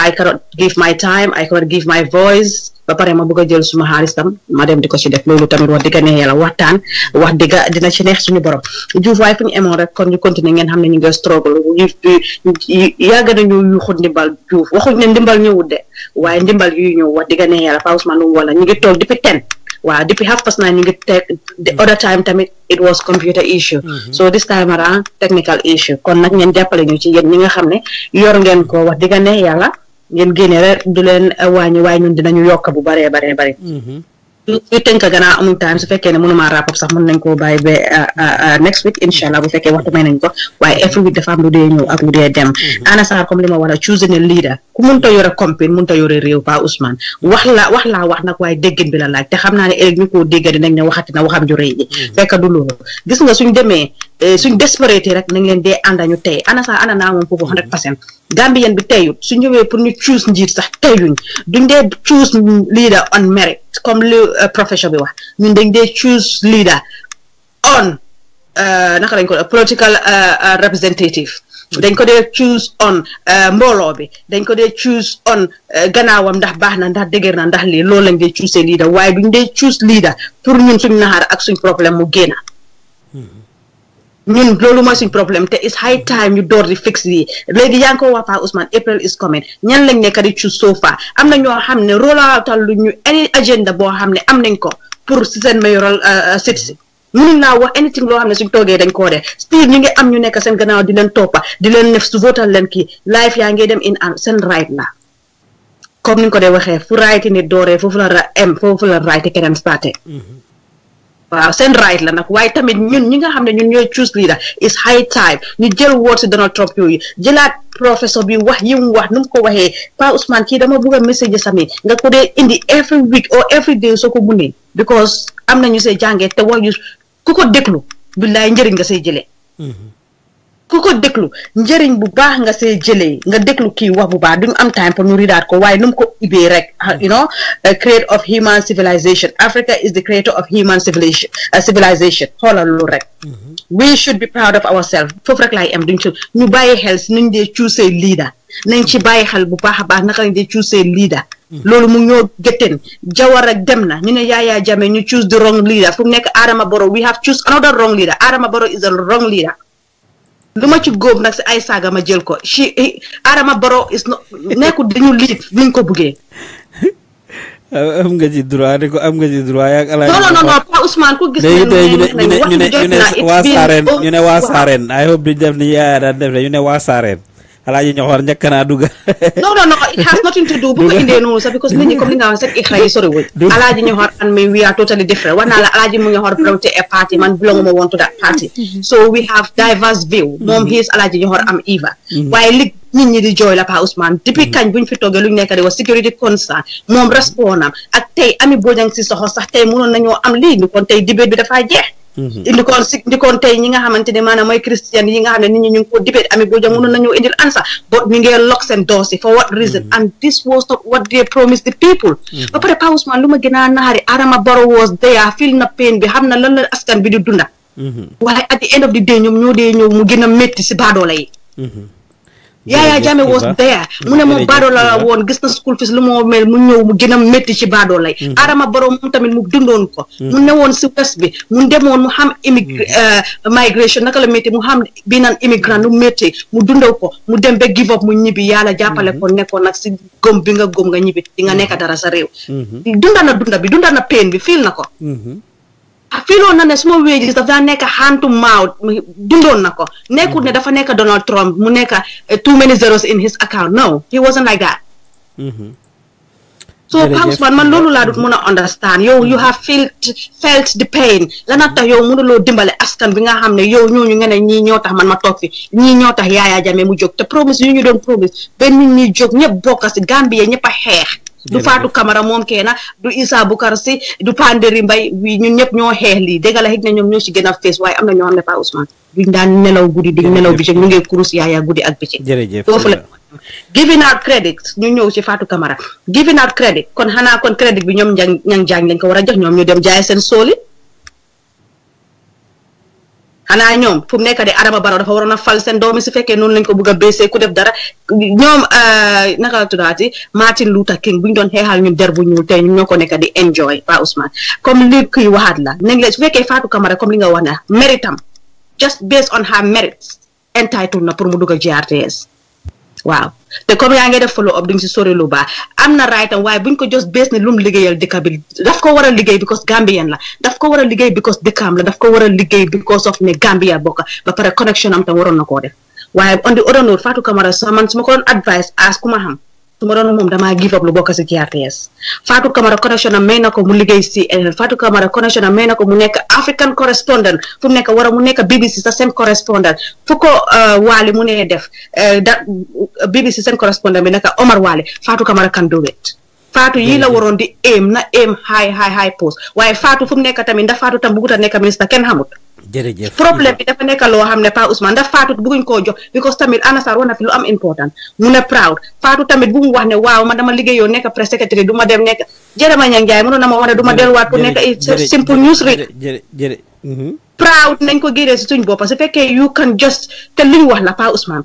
I cannot give my time I cannot give my voice ba pare ma bëgg a jël suma xaalis tam ma dem di ko ci def loolu tamit wax dëgg ne yàlla waxtaan wax dëgg dina ci neex suñu borom Diouf waaye fu ñu emoon rek kon ñu continuer ngeen xam ne ñu ngi struggle yàgg nañu yuuxu ndimbal Diouf waxuñ ne ndimbal ñëwut de waaye ndimbal yuy ñëw wax dëgg ne yàlla Pa Ousmane lu wala ñu ngi toog depuis 10 waaw depuis 9:30 ñu ngi teg the other time tamit it was computer issue so this time around technical issue kon nag ngeen jàppale ñu ci yéen ñi nga xam ne yor ngeen ko wax dëgg ne yàlla ngeen génne rek du leen wàññi waaye ñun dinañu yokk bu baree ñu tënk gannaaw amuñ time su fekkee ne mënuma wrap up sax mën nañ koo bàyyi ba next week inshallah bu fekkee waxtu may nañ ko waaye every week dafa am lu dee ñëw ak lu dee dem Anna Sarr comme li ma war a choosing a leader ku munta yore compine munta yore réew Pa Ousmane wax nag waaye déggin bi la laaj te xam naa ne ëllëg ñu ko dégg dinañ ne waxati na waxam ju rëy ji fekk du loolu gis nga suñ demee suñ desperate rek nañ leen dee àndañu tey ana naa moom foofu 100% Gambien bi teyut su ñëwee pour ñu choose njiit sax teyuñ duñ dee choose leader on merit comme li profession bi wax ñun dañ dee choose leader on naka lañ ko political representative dañ ko dee choose on mbooloo bi dañ ko dee choose on gannaawam ndax baax na ndax dëgër na ndax lii loolu lañ dee choose leader waaye duñ dee choose leader pour ñun suñ naxaar ak suñ problème mu génna ñun loolu mooy suñ problème te it's high time ñu door di fix lii léegi yaa ngi ko wax Pa Ousmane April is coming ñan lañ nekk di choose so far am na ñoo xam ne roolaatal lu ñu any agenda boo xam ne am nañ ko pour si seen mayoral citizen mënuñ naa wax anything loo xam ne suñ toogee dañ koo def still ñu ngi am ñu nekk seen gannaaw di leen toppa di leen nef su votal leen kii life yaa ngi dem in an seen right la comme ni nga ko dee waxee fu right nit dooree foofu la right keneen starté waaw seen right la nag waaye tamit ñun ñi nga xam ne ñun ñooy choose leader is high time ñu jël woot si Donald Trump yooyu jëlaat professeur bi wax yi mu wax nu mu ko waxee Pa Ousmane kii dama bëgg a message sami nga ko dee indi every week or every day soo ko munee because am na ñu see jàngee te wax yu ku ko déglu billaay njëriñ nga say jëlee ku ko déglu njëriñ bu baax nga see jëlee nga déglu kii wax bu baax duñu am time pour ñu ridaat ko waaye nu mu ko ibee rek you know create of human civilization Africa is the creator of human civilization xoolal loolu rek we should be proud of ourselves foofu rek laay am duñ ci ñu bàyyi xel si nañ dee choose leader nañ ci bàyyi xel bu baax a baax naka lañ dee choose leader loolu mu ñoo gëtten Jawara dem na ñu ne Yaya Jammeh ñu choose the wrong leader fu mu nekk Adama Barrow we have choose another wrong leader Adama Barrow is a wrong leader lu ma ci góob nag si ay saaga ma jël ko Adama Barrow is not nekkul dañu liit niñ ko buggee am nga ci droit ne ko am nga ci droit yak ala non Pa Ousmane ko gis ñu ne waa Sarène I hope di def ni Yaya daan def ñu ne waa Sarène Alaaji Ñoxor njëkk naa dugga no it has nothing to do bu ko indee noonu sax because nit ñi comme li nga wax sax ixra yi sori wuñ Alaaji Ñoxor and me we are totally different wax naa la Alaaji mu Ñoxor belong to a party man belonguma woon to that party so we have diverse view moom he's Alaaji Ñoxor am Eva waaye li nit ñi di jooy la Pa Ousmane depuis kañ buñ fi toogee luñ nekk di wax security concern moom responsam ak tey Ami Bojang si soxo sax tey mënoon nañoo am lii ni kon tey debate bi dafaa jeex indi kon tey ñi nga xamante ne maanaam mooy christian yi nga xam ne nit ñi ñu ngi ko debate Ami Bojang mënoon nañoo indil answer but ñu ngi lock seen doors for what reason and this was not what they promised the people ba pare Pa Ousmane lu ma gën a naxari Adama Barrow was there feel na pain bi xam na lan la askan bi di dunda waaye at the end of the day ñoom ñoo dee ñëw mu gën a métti si baadoola yi Yaya Jammeh was there mu ne moom baadoola la woon gis na school fees lu moo mel mu ñëw mu gën a métti ci baadoola yi Adama Barrow moom tamit mu dundoon ko mu newoon si west bi mu demoon mu xam migration naka la métti mu xam bi naan immigrant lu métti mu dundaw ko mu dem ba give up mu ñibbi yàlla jàppale ko nekkoon nag si gëm bi nga gëm nga ñibbi di nga nekk dara sa réew dunda na pain bi feel na ko fiiloon na ne suma wages dafa daa nekk hand to mouth dundoon na ko nekkul ne dafa nekk Donald Trump mu nekk too many zeros in his account no he wasn't like that so Pa Ousmane man loolu laa dut mën a understand yow you have felt the pain lana tax yow mënuloo dimbale askan bi nga xam ne yow ñooñu nga ne ñii ñoo tax man ma toog fi ñii ñoo tax Yaya Jammeh mu jóg te promise yu ñu doon promise benn nit ñi jóg ñëpp bokka si Gambia ñëpp a xeex du Fatou Kamara moom keena du Issa Bukar Si du Panderi Mbay ñun ñëpp ñoo xeex lii dégg la xëy na ñoom ñoo si gën a fees waaye am na ñoo xam ne Pa Ousmane duñ daan nelaw guddi di nelaw bëccëg ñu ngi kurus Yaya guddi ak bëccëg foofu la giving out credit ñu ñëw ci Fatou Kamara giving out credit kon xanaa kon credit bi ñoom ñang jaañ lañ ko war a jox ñoom ñu dem jaay seen sooli xanaa ñoom fu mu nekk de Adama Barrow dafa waroon a fal seen doomi su fekkee noonu lañ ko bëgg a baissé ku def dara ñoom naka la tuddaati Martin Luther King bu ñu doon xeexal ñun der bu ñuul tey ñun ñoo ko nekk di enjoy Pa Ousmane comme li kuy waxaat la nañ la su fekkee Fatou Kamara comme li nga wax ne méritam just based on her merits entitled na pour mu dugg a GRTS waaw te comme yaa ngi def follow up duñ si sori lu baax am na right am waaye buñ ko just bés ne lu mu liggéeyal dëkk bi daf ko war a liggéey because Gambian la daf ko war a liggéey because dëkkam la daf ko war a liggéey because of ne Gambia bokk ba pare connection am tam waroon na koo def waaye on the other note Fatou Kamara sa man su ma ko doon advice as ku ma xam su ma doon moom damaa give up lu bokk si GRTS Fatou Kamara connection am may na ko mu liggéey si Fatou Kamara connection am may na ko mu nekk African correspondent fu mu nekk war a mu nekk BBC sa seen correspondent fu ko Wali mu nee def BBC seen correspondent bi nekk Omar Wali Fatou Kamara can do it Fatou yi la waroon di aim high post waaye Fatou fu mu nekk tamit ndax Fatou tam bëggut a nekk ministre kenn xamut jërëjëf problème bi dafa nekk loo xam ne Pa Ousmane ndax Fatou bëgguñ koo jox because tamit Anasar wax na fi lu am important mu ne proud Fatou tamit bu mu wax ne waaw man dama liggéeyoo nekk press secretary du ma dem nekk Jerema Ñang Njaay mënoon na ma wax ne du ma delluwaat pour nekk simple news read proud nañ ko génnee si suñ boppa su fekkee you can just te lu ñu wax la Pa Ousmane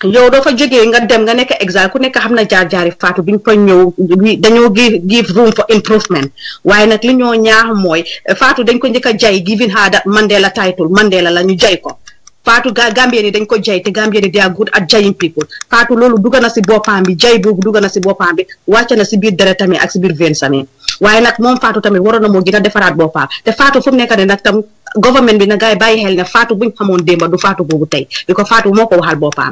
yow doo fa jógee nga dem nga nekk exam ku nekk xam na jaar-jaari Fatou biñ fa ñëw dañoo give room for improvement waaye nag li ñoo ñaax mooy Fatou dañ ko njëkk a jay giving her that Mandela title Mandela la ñu jay ko Fatou Gambian yi dañ ko jay te Gambian yi they are good at jaying people Fatou loolu dugg na si boppam bi jay boobu dugg na si boppam bi wàcc na si biir deret tamit ak si biir veine sami waaye nag moom Fatou tamit waroon na moo gën a defaraat boppam te Fatou fu mu nekk ne nag tam government bi na gaay bàyyi xel ne Fatou buñ xamoon démba du Fatou boobu tey because Fatou moo ko waxal boppam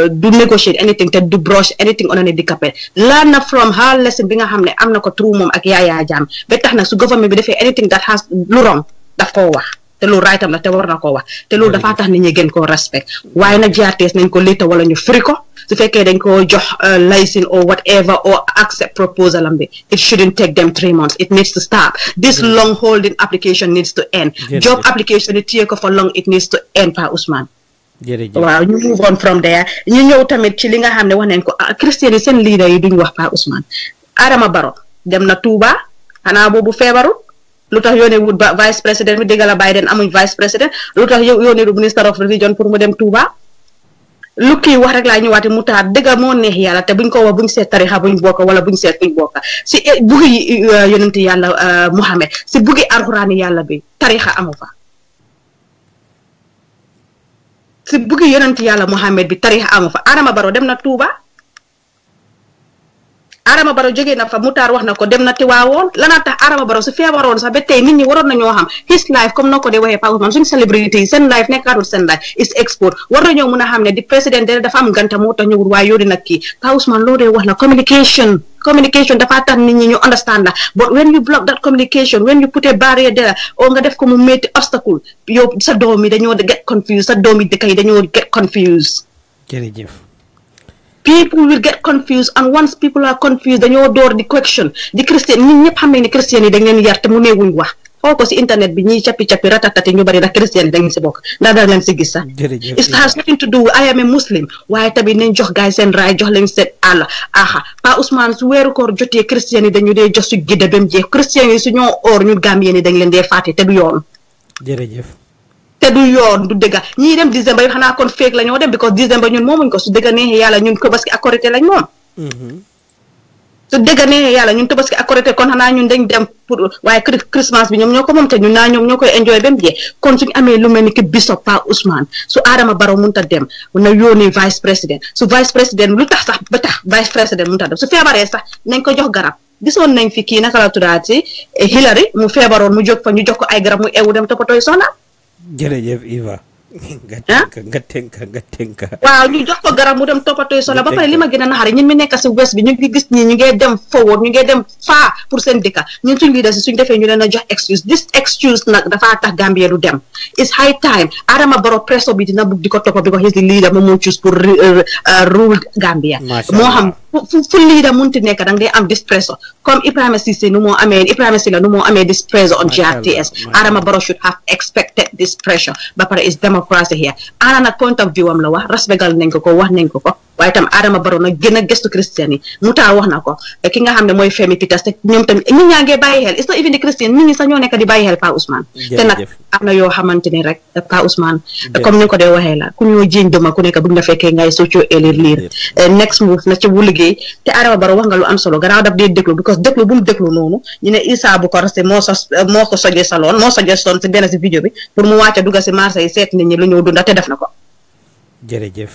du negotiate anything te du brush anything on the carpet learn na from her lesson bi nga xam ne am na ko through moom ak Yaya Jammeh ba tax nag su government bi defee anything that has lu wrong daf koo wax te loolu raytam la te war na koo wax te loolu dafa tax nit ñi gën koo respect waaye nag GRTS nañ ko léeta wala ñu firi ko su fekkee dañ ko jox license or whatever or accept proposal am bi it shouldn't take them 3 months it needs to stop this long holding application needs to end job application it téye ko for long it needs to end Pa Ousmane waaw ñu move on from there ñu ñëw tamit ci li nga xam ne wax nañ ko Christian yi seen leader yi duñ wax Pa Ousmane Adama Barrow dem na Touba xanaa boobu feebaru lu tax yónnee wut vice président bi dégg la Biden amuñ vice président lu tax yónnee du minister of religion pour mu dem Touba lu kii wax rek laa ñëwaati mu taat dëgg moo neex yàlla te buñ ko wax buñ seet tarixa buñ bokk wala buñ seet buñ bokk si buggi yonenti yàlla Muhammad si buggi alxuraani yàlla bi tarixa amu fa si buggi yonenti yàlla Muhammad bi tarixa amu fa Adama Barrow dem na Touba Adama Barrow jógee na fa Mutaar wax na ko dem na Tiwaawoon lanaa tax Adama Barrow su feebaroon sax ba tey nit ñi waroon nañoo xam his life comme noo ko dee waxee Pa Ousmane suñu célébrité yi seen life nekkaatul seen life is export war nañoo mën a xam ne di président de dafa am ganta moo tax ñëwul waaye yow di nag kii Pa Ousmane loo dee wax la communication dafa tax nit ñi ñu understand la but when you block that communication when you put a barrier there o nga def ko mu métti obstacle yow sa doom yi dañoo get confused sa doom yi dëkk yi dañoo get confused jërëjëf people will get confused and once people are confused dañoo door di question di Christian ñun ñëpp xam nañ ne Christian yi dañ leen yar te mu neewuñ wax xool ko si internet bi ñiy cappi ratatati ñu bari ndax Christian yi dañ si bokk ndax dara leen si gis sax it has nothing to do I am a Muslim waaye tamit nañ jox gaay seen raay jox leen seen àll Pa Ousmane su weeru koor jotee Christian yi dañu dee jox su gidda ba mu jeex Christian yi su ñoo oor ñu Gambien yi dañ leen dee fàtte te du yoon jërëjëf te du yoon du dëgga ñii dem décembre yi xanaa kon feeg la ñoo dem because décembre ñun moomuñ ko su dëgga neexee yàlla ñun Tabaski ak Korité lañ moom su dëgga neexee yàlla ñun Tabaski ak Korité kon xanaa ñun dañ dem pour waaye Christmas bi ñoom ñoo ko moom te ñun naa ñoom ñoo koy enjoy ba mu jeex kon suñu amee lu mel ni ki Bishop Pa Ousmane su Adama Barrow mënut a dem na yónnee vice président su vice président lu tax sax ba tax vice président mënut a dem su feebaree sax nañ ko jox garab gisoon nañ fi kii naka la tuddaati Hillary mu feebaroon mu jóg fa ñu jox ko ay garab mu ewu dem toppatooy soxna jërëjëf Iva nga tënka waaw ñu jox ko garab mu dem toppatooy soxla ba pare li ma gën a naxari ñun mi nekk si west bi ñu ngi gis ñi ñu ngee dem forward ñu ngee dem faa pour seen dëkka ñun suñ leader si suñ defee ñu leen a jox excuse this excuse nag dafa tax Gambia du dem it's high time Adama Barrow presso bi dina bugg di ko toppa bi ko his leader moom moo choose pour rule Gambia moo xam fu leader munti nekk danga dee am this presso comme Ibrahima Sila nu moo amee this pressure on GRTS Adama Barrow should have expected this pressure ba pare is democracy here ana nag point of view am la wax respectal nañ ko wax nañ ko waaye tam Adama Barrow nag gën a gëstu Christian yi Mutaar wax na ko ki nga xam ne mooy Femi Peters te ñoom tamit ñi ñaa ngee bàyyi xel it's not even the Christian nit ñi sax ñoo nekk di bàyyi xel Pa Ousmane te nag am na yoo xamante ni rek Pa Ousmane comme ni ko dee waxee la ku ñoo jiiñ duma ku nekk buñ la fekkee ngay socio élire next move na ci bu liggéey te Adama Barrow wax nga lu am solo gannaaw daf dee déglu because déglu bu mu déglu noonu ñu ne Issa bu ko resté moo ko sojee saloon moo sojee soon si benn si vidéo bi pour mu wàcca dugga si marché yi seet nit ñi lu ñëw dunda te def na ko jërëjëf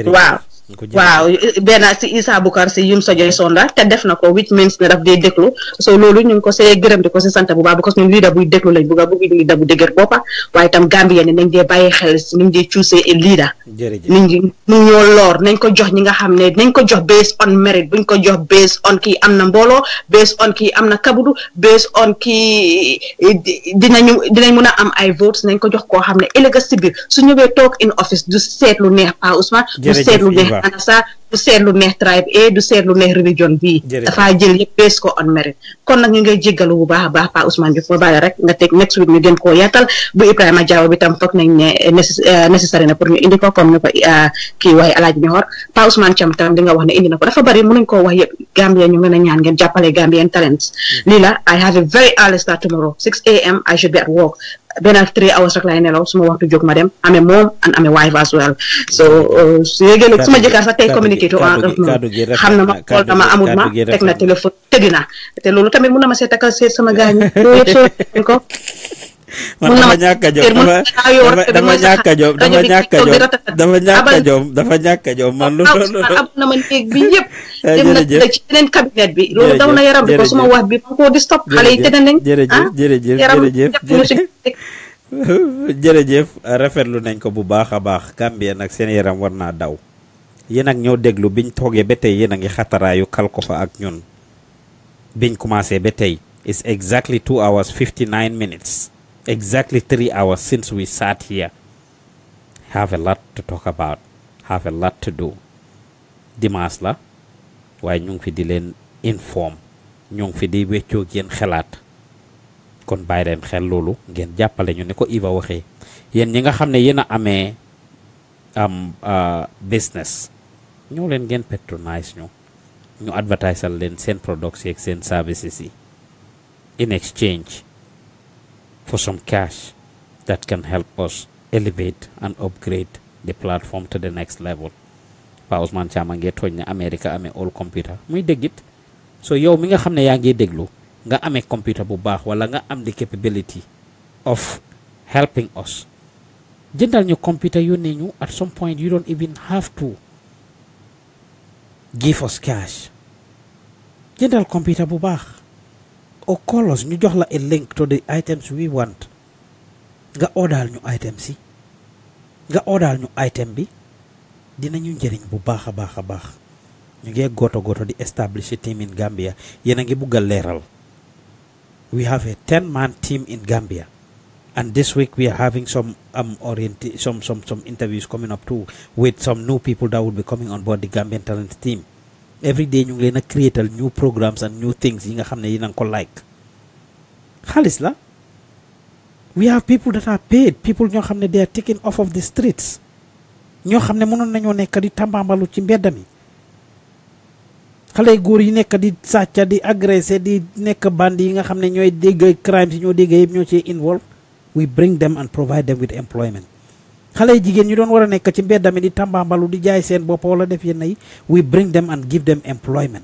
waaw waaw benn si Issa Bukar si yum suggestion la te def na ko which means ne daf dee déglu so loolu ñu ngi ko see gërëm di ko si sant bu baax because ñun leader buy déglu lañ bëgg leader bu dëgër boppa waaye tam Gambia ne nañ dee bàyyi xel si ñu dee choose a leader nit ñi mu ñoo loor nañ ko jox ñi nga xam ne nañ ko jox based on merit buñ ko jox based on kii am na mbooloo based on kii am na kabudu based on kii dinañ mën a am ay votes nañ ko jox koo xam ne ëllëg si biir su ñëwee toog in office du seet lu neex Pa Ousmane du seet lu neex Anasa du seet lu neex tribe A du seet lu neex religion bii dafaa jël yëpp base ko on merit kon nag ñu ngay jéggalu bu baax a baax Pa Ousmane Diouf ma bàyyi rek nga teg next week ñu gën koo yaatal bu Ibrahima Diaw bi tam foog nañ ne nécessaire na pour ñu indi ko comme ni ko kii waaye Alaaji Ñoxor Pa Ousmane Thiam tam di nga wax ne indi na ko dafa bari mënuñ koo wax yëpp Gambia ñu ngeen a ñaan ngeen jàppale Gambian talents lii la I have a very early start tomorrow 6 a.m. I should be at work benn 3 hours rek laay nelaw suma waxtu jóg ma dem amee moom and amee wife as well so su yéegee suma jëkkër sax tey communiqué to xam na ma xool dama amul ma teg na téléphone tëddi na te loolu tamit mun na ma seet takal seet sama gaañ loolu yëpp soo ko man dafa ñàkk a jom dafa ñàkk a jom man lu am na ma néeg bi yëpp dem na ci beneen cabinet bi loolu daw na yaram bi ko suma wax bi ma ko di stop xale yi tëdd nañ jërëjëf rafetlu nañ ko bu baax a baax Gambia nag seen yaram war naa daw yéen ak ñoo déglu biñ toogee ba tey yéen a ngi xataraayu kal ko fa ak ñun biñ commencé ba tey it's exactly 2 hours 59 minutes exactly 3 hours since we sat here. Have a lot to talk about, have a lot to do. Dimanche la waaye ñu ngi fi di leen inform ñu ngi fi di weccoo yéen xelaat kon bàyyi leen xel loolu ngeen jàppale ñu ne ko Iva waxee yéen ñi nga xam ne yéen a amee business ñoo leen ngeen patronise ñu advertisal leen seen products yeeg seen services yi in exchange for some cash that can help us elevate and upgrade the platform to the next level. Pa Ousmane Thiam ngee tooñ ne America amee all computer muy déggit so yow mi nga xam ne yaa ngi déglu nga amee computer bu baax wala nga am the capability of helping us jëndal ñu computer yónnee ñu at some point you don't even have to give us cash jëndal computer bu baax or call us ñu jox la a link to the items we want nga order ñu item si nga order ñu item bi dinañu njëriñ bu baax a baax a baax ñu ngi goto di establish a team in Gambia yéen a ngi bugg a leeral we have a 10-man team in Gambia and this week we are having some interviews coming up too with some new people that will be coming on board the Gambian talent team. Every day ñu ngi leen a create new programs and new things yi nga xam ne yi nanga ko like xaalis la we have people that are paid people ñoo xam ne they are taken off of the streets ñoo xam ne mënoon nañoo nekk di tambambalu ci mbedd mi xale góor yi nekk di sàcca di agressé di nekk bandi yi nga xam ne ñooy dégg crimes yi ñoo dégg yëpp ñoo ci involve we bring them and provide them with employment xale jigéen ñu doon war a nekk ci mbedd mi di tambambalu di jaay seen bopp wala def yenn yi we bring them and give them employment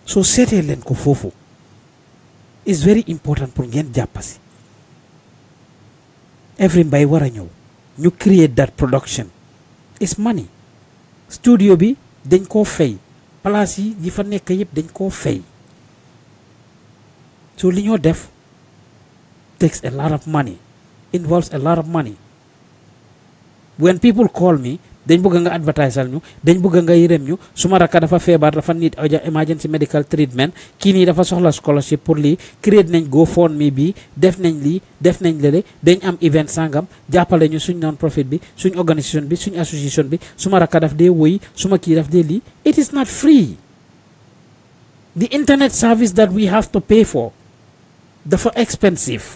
so seetee leen ko foofu is very important pour ngeen jàppasi every mbay war a ñëw ñu create that production is money studio bi dañ koo fay place yi fa nekk yëpp dañ koo fay so li ñoo def takes a lot of money involves a lot of money when people call me dañ bëgg nga advertisal ñu dañ bëgg nga yërëm ñu suma rakka dafa feebar dafa need emergency medical treatment kii nii dafa soxla scholarship pour lii create nañ GoFundMe bi def nañ lii def nañ lële dañ am event sangam jàppale ñu suñ non profit bi suñ organisation bi suñ association bi suma rakka daf dee woy suma kii daf dee lii it is not free the internet service that we have to pay for dafa expensive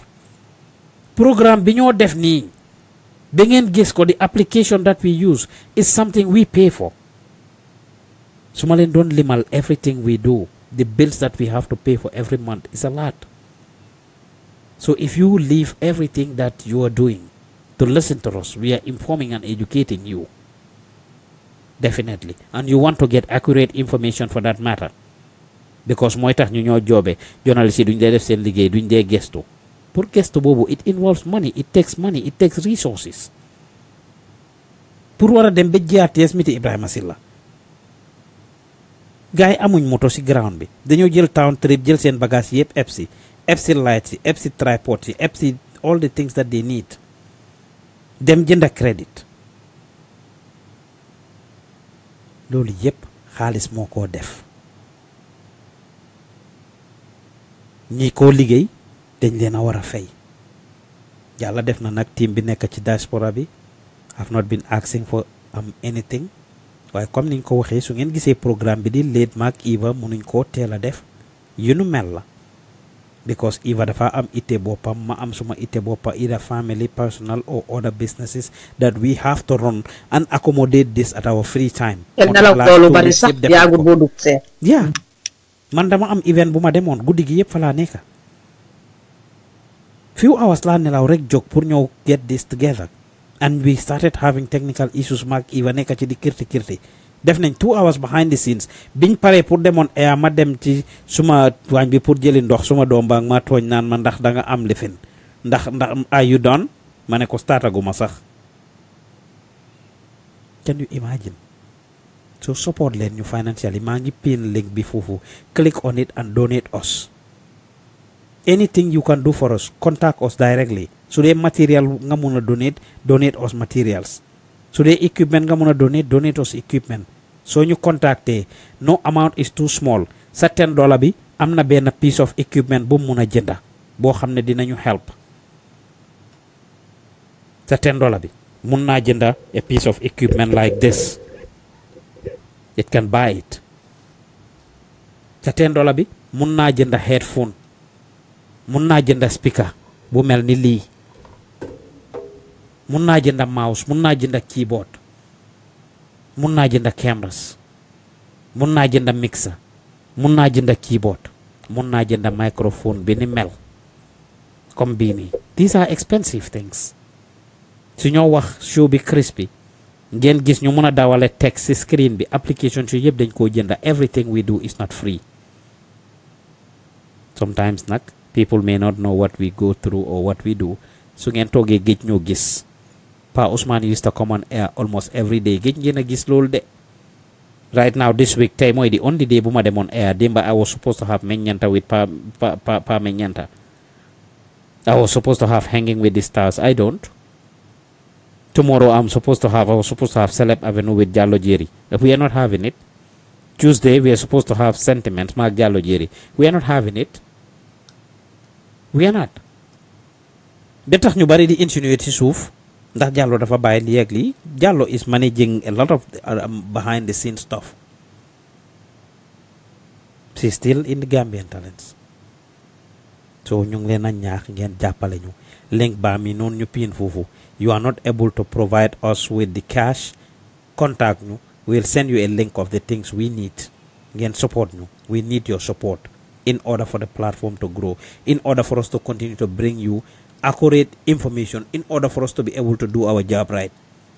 programme bi ñoo def nii ba ngeen gis ko the application that we use is something we pay for su ma leen doon limal everything we do the bills that we have to pay for every month is a lot so if you leave everything that you are doing to listen to us we are informing and educating you definitely and you want to get accurate information for that matter because mooy tax ñu ñoo joobe journalist yi duñ dee def seen liggéey duñ dee gestu pour gestu boobu it involves money it takes resources pour war a dem ba GRTS miti Ibrahima Silla gars yi amuñ moto si ground bi dañoo jël town trip jël seen bagage yëpp FC lights yi FC tripods yi FC all the things that they need dem jënd credit loolu yëpp xaalis moo koo def ñi koo liggéey dañ leen a war a fay yàlla def na nag team bi nekk ci diaspora bi have not been asking for anything waaye comme niñ ko waxee su ngeen gisee programme bi di late maak Eva mënuñ koo teel a def yu nu mel la because Eva dafa am ite boppam ma am suma ite boppa either family personal or other businesses that we have to run and accommodate this at our free time yeah man dama am event bu ma demoon guddi gi yëpp fa laa nekka few hours laa nelaw rek jóg pour ñëw get this together and we started having technical issues maak Eva nekka ci di kirti def nañ 2 hours behind the scenes biñ paree pour demoon air ma dem ci suma waañ bi pour jëli ndox suma doom baa ma tooñ naan ma ndax da nga am lifin ndax are you done ma ne ko startaguma sax can you imagine so support leen ñu financially maa ngi pin link bi foofu click on it and donate us anything you can do for us contact us directly su dee material nga mun a donate us materials su dee equipment nga mun a donate us equipment soo ñu contacté no amount is too small sa $10 bi am na benn piece of equipment bu mun a jënda boo xam ne dinañu help sa $10 bi mun naa jënda a piece of equipment like this it can buy it sa $10 bi mun naa jënda headphone mun naa jënda speaker bu mel ni lii mun naa jënda mouse mun naa jënda keyboard mun naa jënda cameras mun naa jënda mixer mun naa jënda keyboard mun naa jënda microphone bi ni mel comme bii nii these are expensive things su ñoo wax show bi crispy ngeen gis ñu mun a dawale text ci screen bi application su yëpp dañ koo jënda everything we do is not free sometimes nag people may not know what we go through or what we do su ngeen toogee géej ñoo gis Pa Ousman used to come on air almost every day géej ngeen a gis loolu de right now this week tey mooy the only day bu ma demoon air démba I was supposed to have meññanta with pa meññanta I was supposed to have hanging with the stars I don't tomorrow I was supposed to have Celeb Avenue with Jallo Jerry we are not having it Tuesday we are supposed to have Sentiments maak Jallo Jerry we are not having it we are not da tax ñu bari di insinuate ci suuf ndax Jallo dafa bàyyi lii ak lii Jallo is managing a lot of behind the scenes stuff she's still in the Gambian Talents so ñu ngi leen a ñaax ngeen jàppale ñu link baa mi noonu ñu piin foofu you are not able to provide us with the cash contact ñu we'll send you a link of the things we need ngeen support ñu we need your support in order for the platform to grow, in order for us to continue to bring you accurate information, in order for us to be able to do our job right.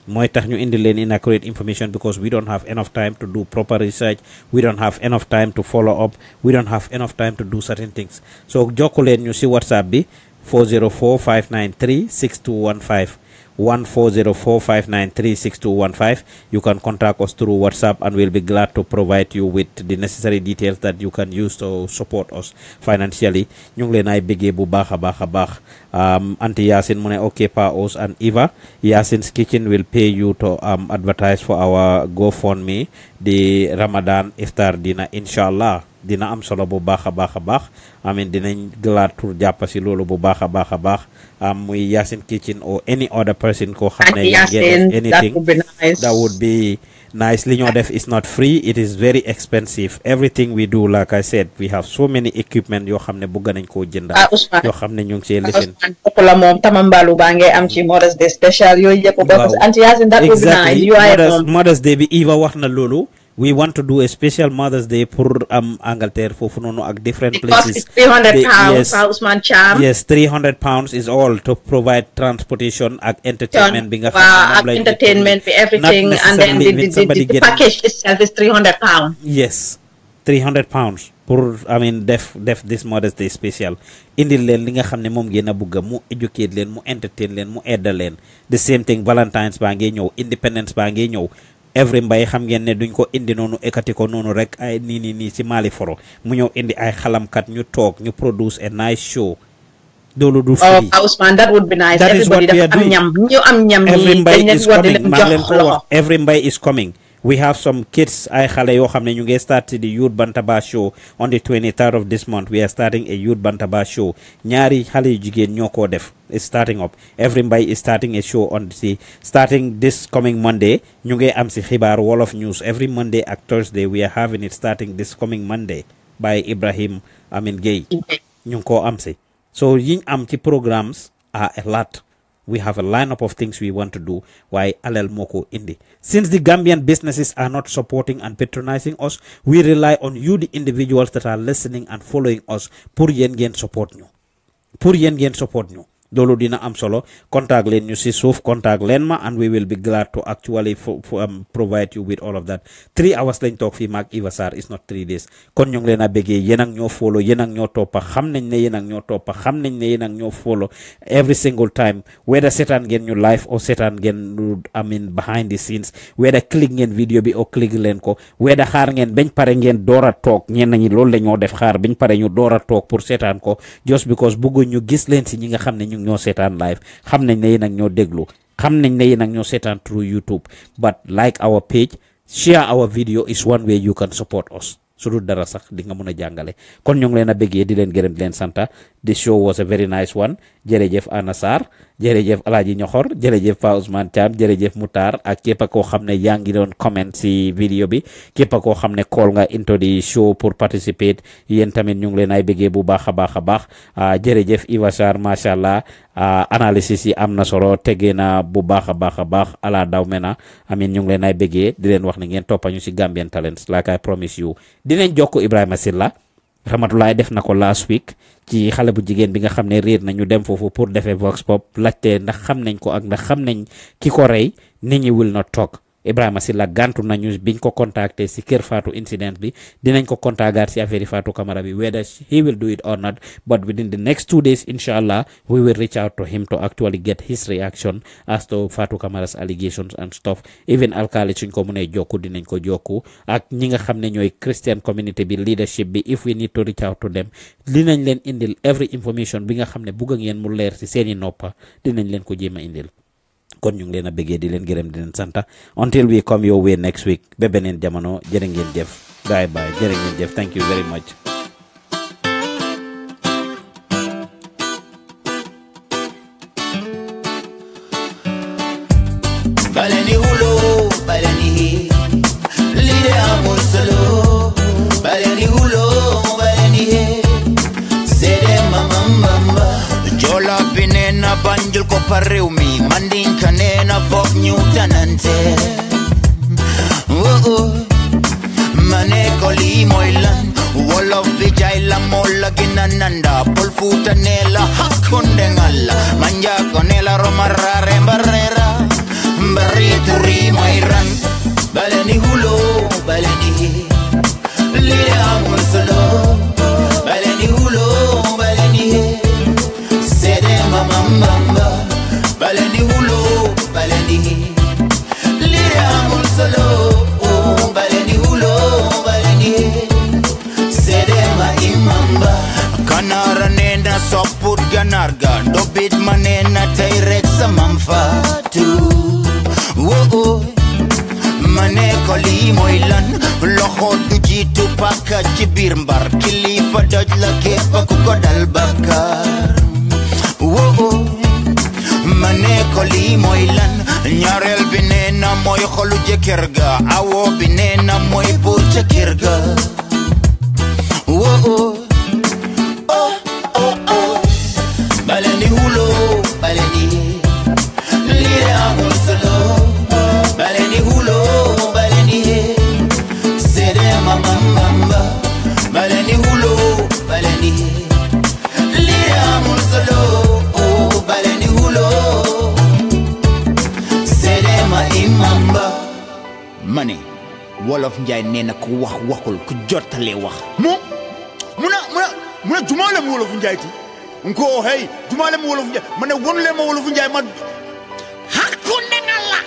Mooy tax ñu indi leen inaccurate information because we don't have enough time to do proper research, we don't have enough time to follow up, we don't have enough time to do certain things. So jokku leen ñu si WhatsApp bi 404-593-6215 1-404-593-6215. You can contact us through WhatsApp and we'll be glad to provide you with the necessary details that you can use to support us financially. Ñu ngi leen ay bëggee bu baax a baax a baax. Auntie Yasin mu ne okay Pa Os and Eva, Yasin's Kitchen will pay you to advertise for our GoFundMe the Ramadan iftar dinner inshallah. Dina am solo bu baax a baax a baax. Amin dinañ glad pour jàpp si loolu bu baax a baax a baax. Muy Yasin Kitchen or any other person ko xam ne anything that would be nice. Li ñoo def is not free, it is very expensive. Everything we do, like I said, we have so many equipment yoo xam ne bëgg nañ koo jënda yoo xam ne ñu ngi see lifin la moom tamambalu baa ngay am ci Mother's Day special yooyu yëpp because Auntie Yasin that would be nice. Mother's Day bi Eva wax na loolu. We want to do a special Mother's Day pour Angleterre foofu noonu ak different places. £300 yes, Usman Cham. Yes, £300 is all to provide transportation ak entertainment bi nga xam ne entertainment bi everything and then the package itself is £300. Yes. £300 pour def this Mother's Day special indil leen li nga xam ne moom ngeen a bugg mu educate leen mu entertain leen mu edda leen the same thing Valentine's baa ngi ñëw Independence baa ngi ñëw every mbay xam ngeen ne duñ ko indi noonu ekati ko noonu rek ay nii ci Mali foro mu ñëw indi ay xalamkat ñu toog ñu produce a nice show loolu du free. Ousmane, that would be nice. That is what we are doing. Every mbay is coming. Every mbay is coming. We have some kids ay xale yoo xam ne ñu ngi start the Youth Bantaba show on the 23rd of this month. We are starting a Youth Bantaba show. ñaari xale yu jigéen ñoo ko def is starting up. Every mbay is starting a show on the starting this coming Monday. ñu ngi am si xibaar Wolof News every Monday ak Thursday. We are having it starting this coming Monday by Ibrahim Gueye. ñu ngi koo am si. So yiñ am ci programs are a lot. We have a lineup of things we want to do. Why alel moko indi. Since the Gambian businesses are not supporting and patronizing us, we rely on you, the individuals that are listening and following us. Pour yen gen support ñu. Pour yen gen support ñu. Dolo dina am solo. Contact len ñu si suuf, contact len ma, and we will be glad to actually provide you with all of that. 3 hours lañ talk fi mag Eva Sarr is not 3 days. Kon ñu ngi leen a bëggee yéen ak ñoo follow, yéen ak ñoo toppa, xam nañ ne yéen ak ñoo toppa, xam nañ ne yéen ak ñoo follow every single time. Whether seetaan ngeen ñu live or seetaan ngeen behind the scenes, whether click ngeen video bi or click leen ko, whether xaar ngeen bañ pare ngeen door a toog, ñenn ñi loolu la ñoo def xaar bañ pare ñu door a toog pour seetaan ko just because bëgguñ ñu gis leen si ñi nga xam ne ñu ñoo seetaan live, xam nañ ne yéen ak ñoo déglu, xam nañ ne yéen ak ñoo seetaan through YouTube, but like our page, share our video is one way you can support us. Su dul dara sax di nga mën a jàngale. Kon ñu ngi leen a bëggee di leen gërëm di leen santa. This show was a very nice one. Jërëjëf Anna Sarr, jërëjëf Alaaji Ñoxor, jërëjëf Pa Ousmane Thiam, jërëjëf Moutar ak képp koo xam ne yaa ngi doon comment si video bi, képp koo xam ne call nga into the show pour participate, yéen tamit ñu ngi leen ay bëggee bu baax a baax a baax. Jërëjëf Iva Sarr, macha allah, analysis yi am na solo, tegee na bu baax a baax a baax ala daw mena. Ñu ngi leen ay bëggee di leen wax ne ngeen toppañu si Gambian Talents like I promise you. Dinañ jokko Ibrahima Silla Ramatulaay def na ko last week ci xale bu jigéen bi nga xam ne réer nañu dem foofu pour defee vox pop laajte ndax xam nañ ko ak ndax xam nañ ki ko rey. Nit ñi will not talk. Ibrahima Silla gantu nañu biñ ko contacté si kër Fatou incident bi, dinañ ko contactaat si affaire Fatou Kamara bi, whether he will do it or not, but within the next 2 days inshallah we will reach out to him to actually get his reaction as to Fatou Kamara's allegations and stuff. Even alkali suñ ko mënee jokku dinañ ko jokku ak ñi nga xam ne ñooy Christian community bi, leadership bi, if we need to reach out to them, dinañ leen indil every information bi nga xam ne bugg ngeen mu leer si seeni noppa, dinañ leen ko jéem a indil. Kon ñu ngi leen a bëggee di leen gërëm di leen santa until we come your way next week ba beneen jamono. Jërë ngeen jëf, bye bye, jërë ngeen jëf, thank you very much. Baleni hulo, baleni lide amul solo, baleni hulo, baleni sede mama jola binena banjul ko parewmi mandin kanena fok nyutanante mane koli moilan wolof bijay la molla ginananda polfuta nela hakunde ngalla manja konela romarare barrera barrituri moiran baleni hulo baleni lile amul solo baleni hulo baleni sede mama baleni hulo baleni lile amul solo baleni hulo baleni sede ma imamba kanara nenda soput ganarga dobit manena tayrek samamfatu wo mane koli moilan loxo du jitu pakka ci bir mbar kilifa doj la kepa ku ko dal bakar wo mane koli moilan ñaarel bi neena moy xolu jëkër ga awo bi neena moy pour jëkër ga wo baleni hulo baleni lire amul solo baleni hulo baleni sede mama baleni hulo baleni lire amul solo baleni hulo sede ma imamba money wolof njaay nee na ku wax waxul ku jottale wax muna jumale mu wolof njaay ti nko hey jumale mu wolof njaay mane wonle ma wolof njaay ma hakkunde ngalla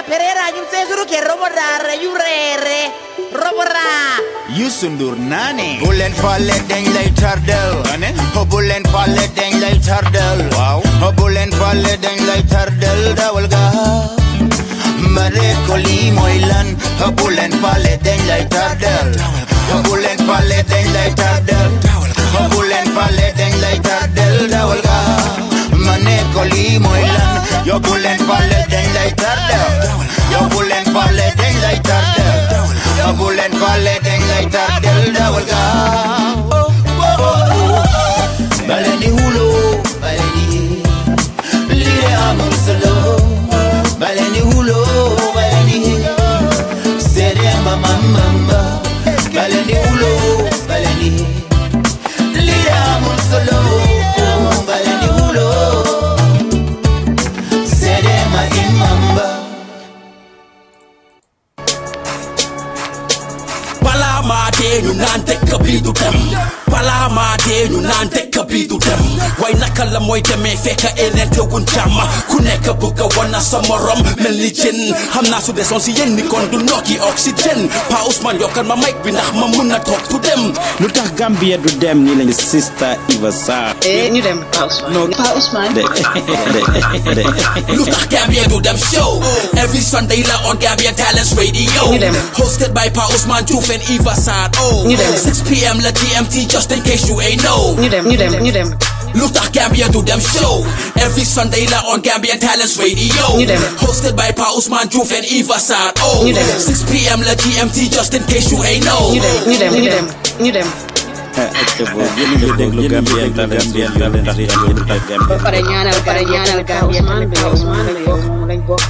perera ñun sesuru ke robodare yurere robora yusundur nane bulen falle dañ lay tardel ane bulen falle dañ lay tardel waaw bulen falle dañ lay tardel dawal ga mare ko li moy lan bulen falle dañ lay tardel bulen falle dañ lay tardel bulen falle dañ lay tardel dawal ga mane ko li moy lan yo bulen falle dañ lay tardel yo bulen falle dañ lay tardel yo bulen falle dañ lay tardel dawal ga baleni hulo baleni lire amul solo baleni hulo baleni sere mama baleni hulo baleni lire amul solo baleni hulo sere mama Palamade ñu naan tekk bi du dem Palamade ñu naan tekk bi du dem way naka la mooy demee fekk enente wuñ jàmm ku nekk bëgg a wana sa morom mel ni jën xam naa su desoon si yéen ni kon du nokki oxygène Pa Ousmane yokkal ma mic bi ndax ma mun na toog tu dem lu tax Gambia du dem nii lañu Sister Eva Sarr ñu dem Pa Ousmane Pa Ousmane lu tax Gambia du dem show every Sunday la on Gambian Talents Radio hosted by Pa Ousmane Diouf and Eva Sarr 6 p.m. la GMT just in case you ain't know ñu dem Lutakh Gambia do them show every Sunday la on Gambian Talents Radio hosted by Pa Ousmane Diouf and Eva Sarr 6 p.m. la GMT just in case you ain't know ñu dem pare ñaanal ga Ousmane lañ bokk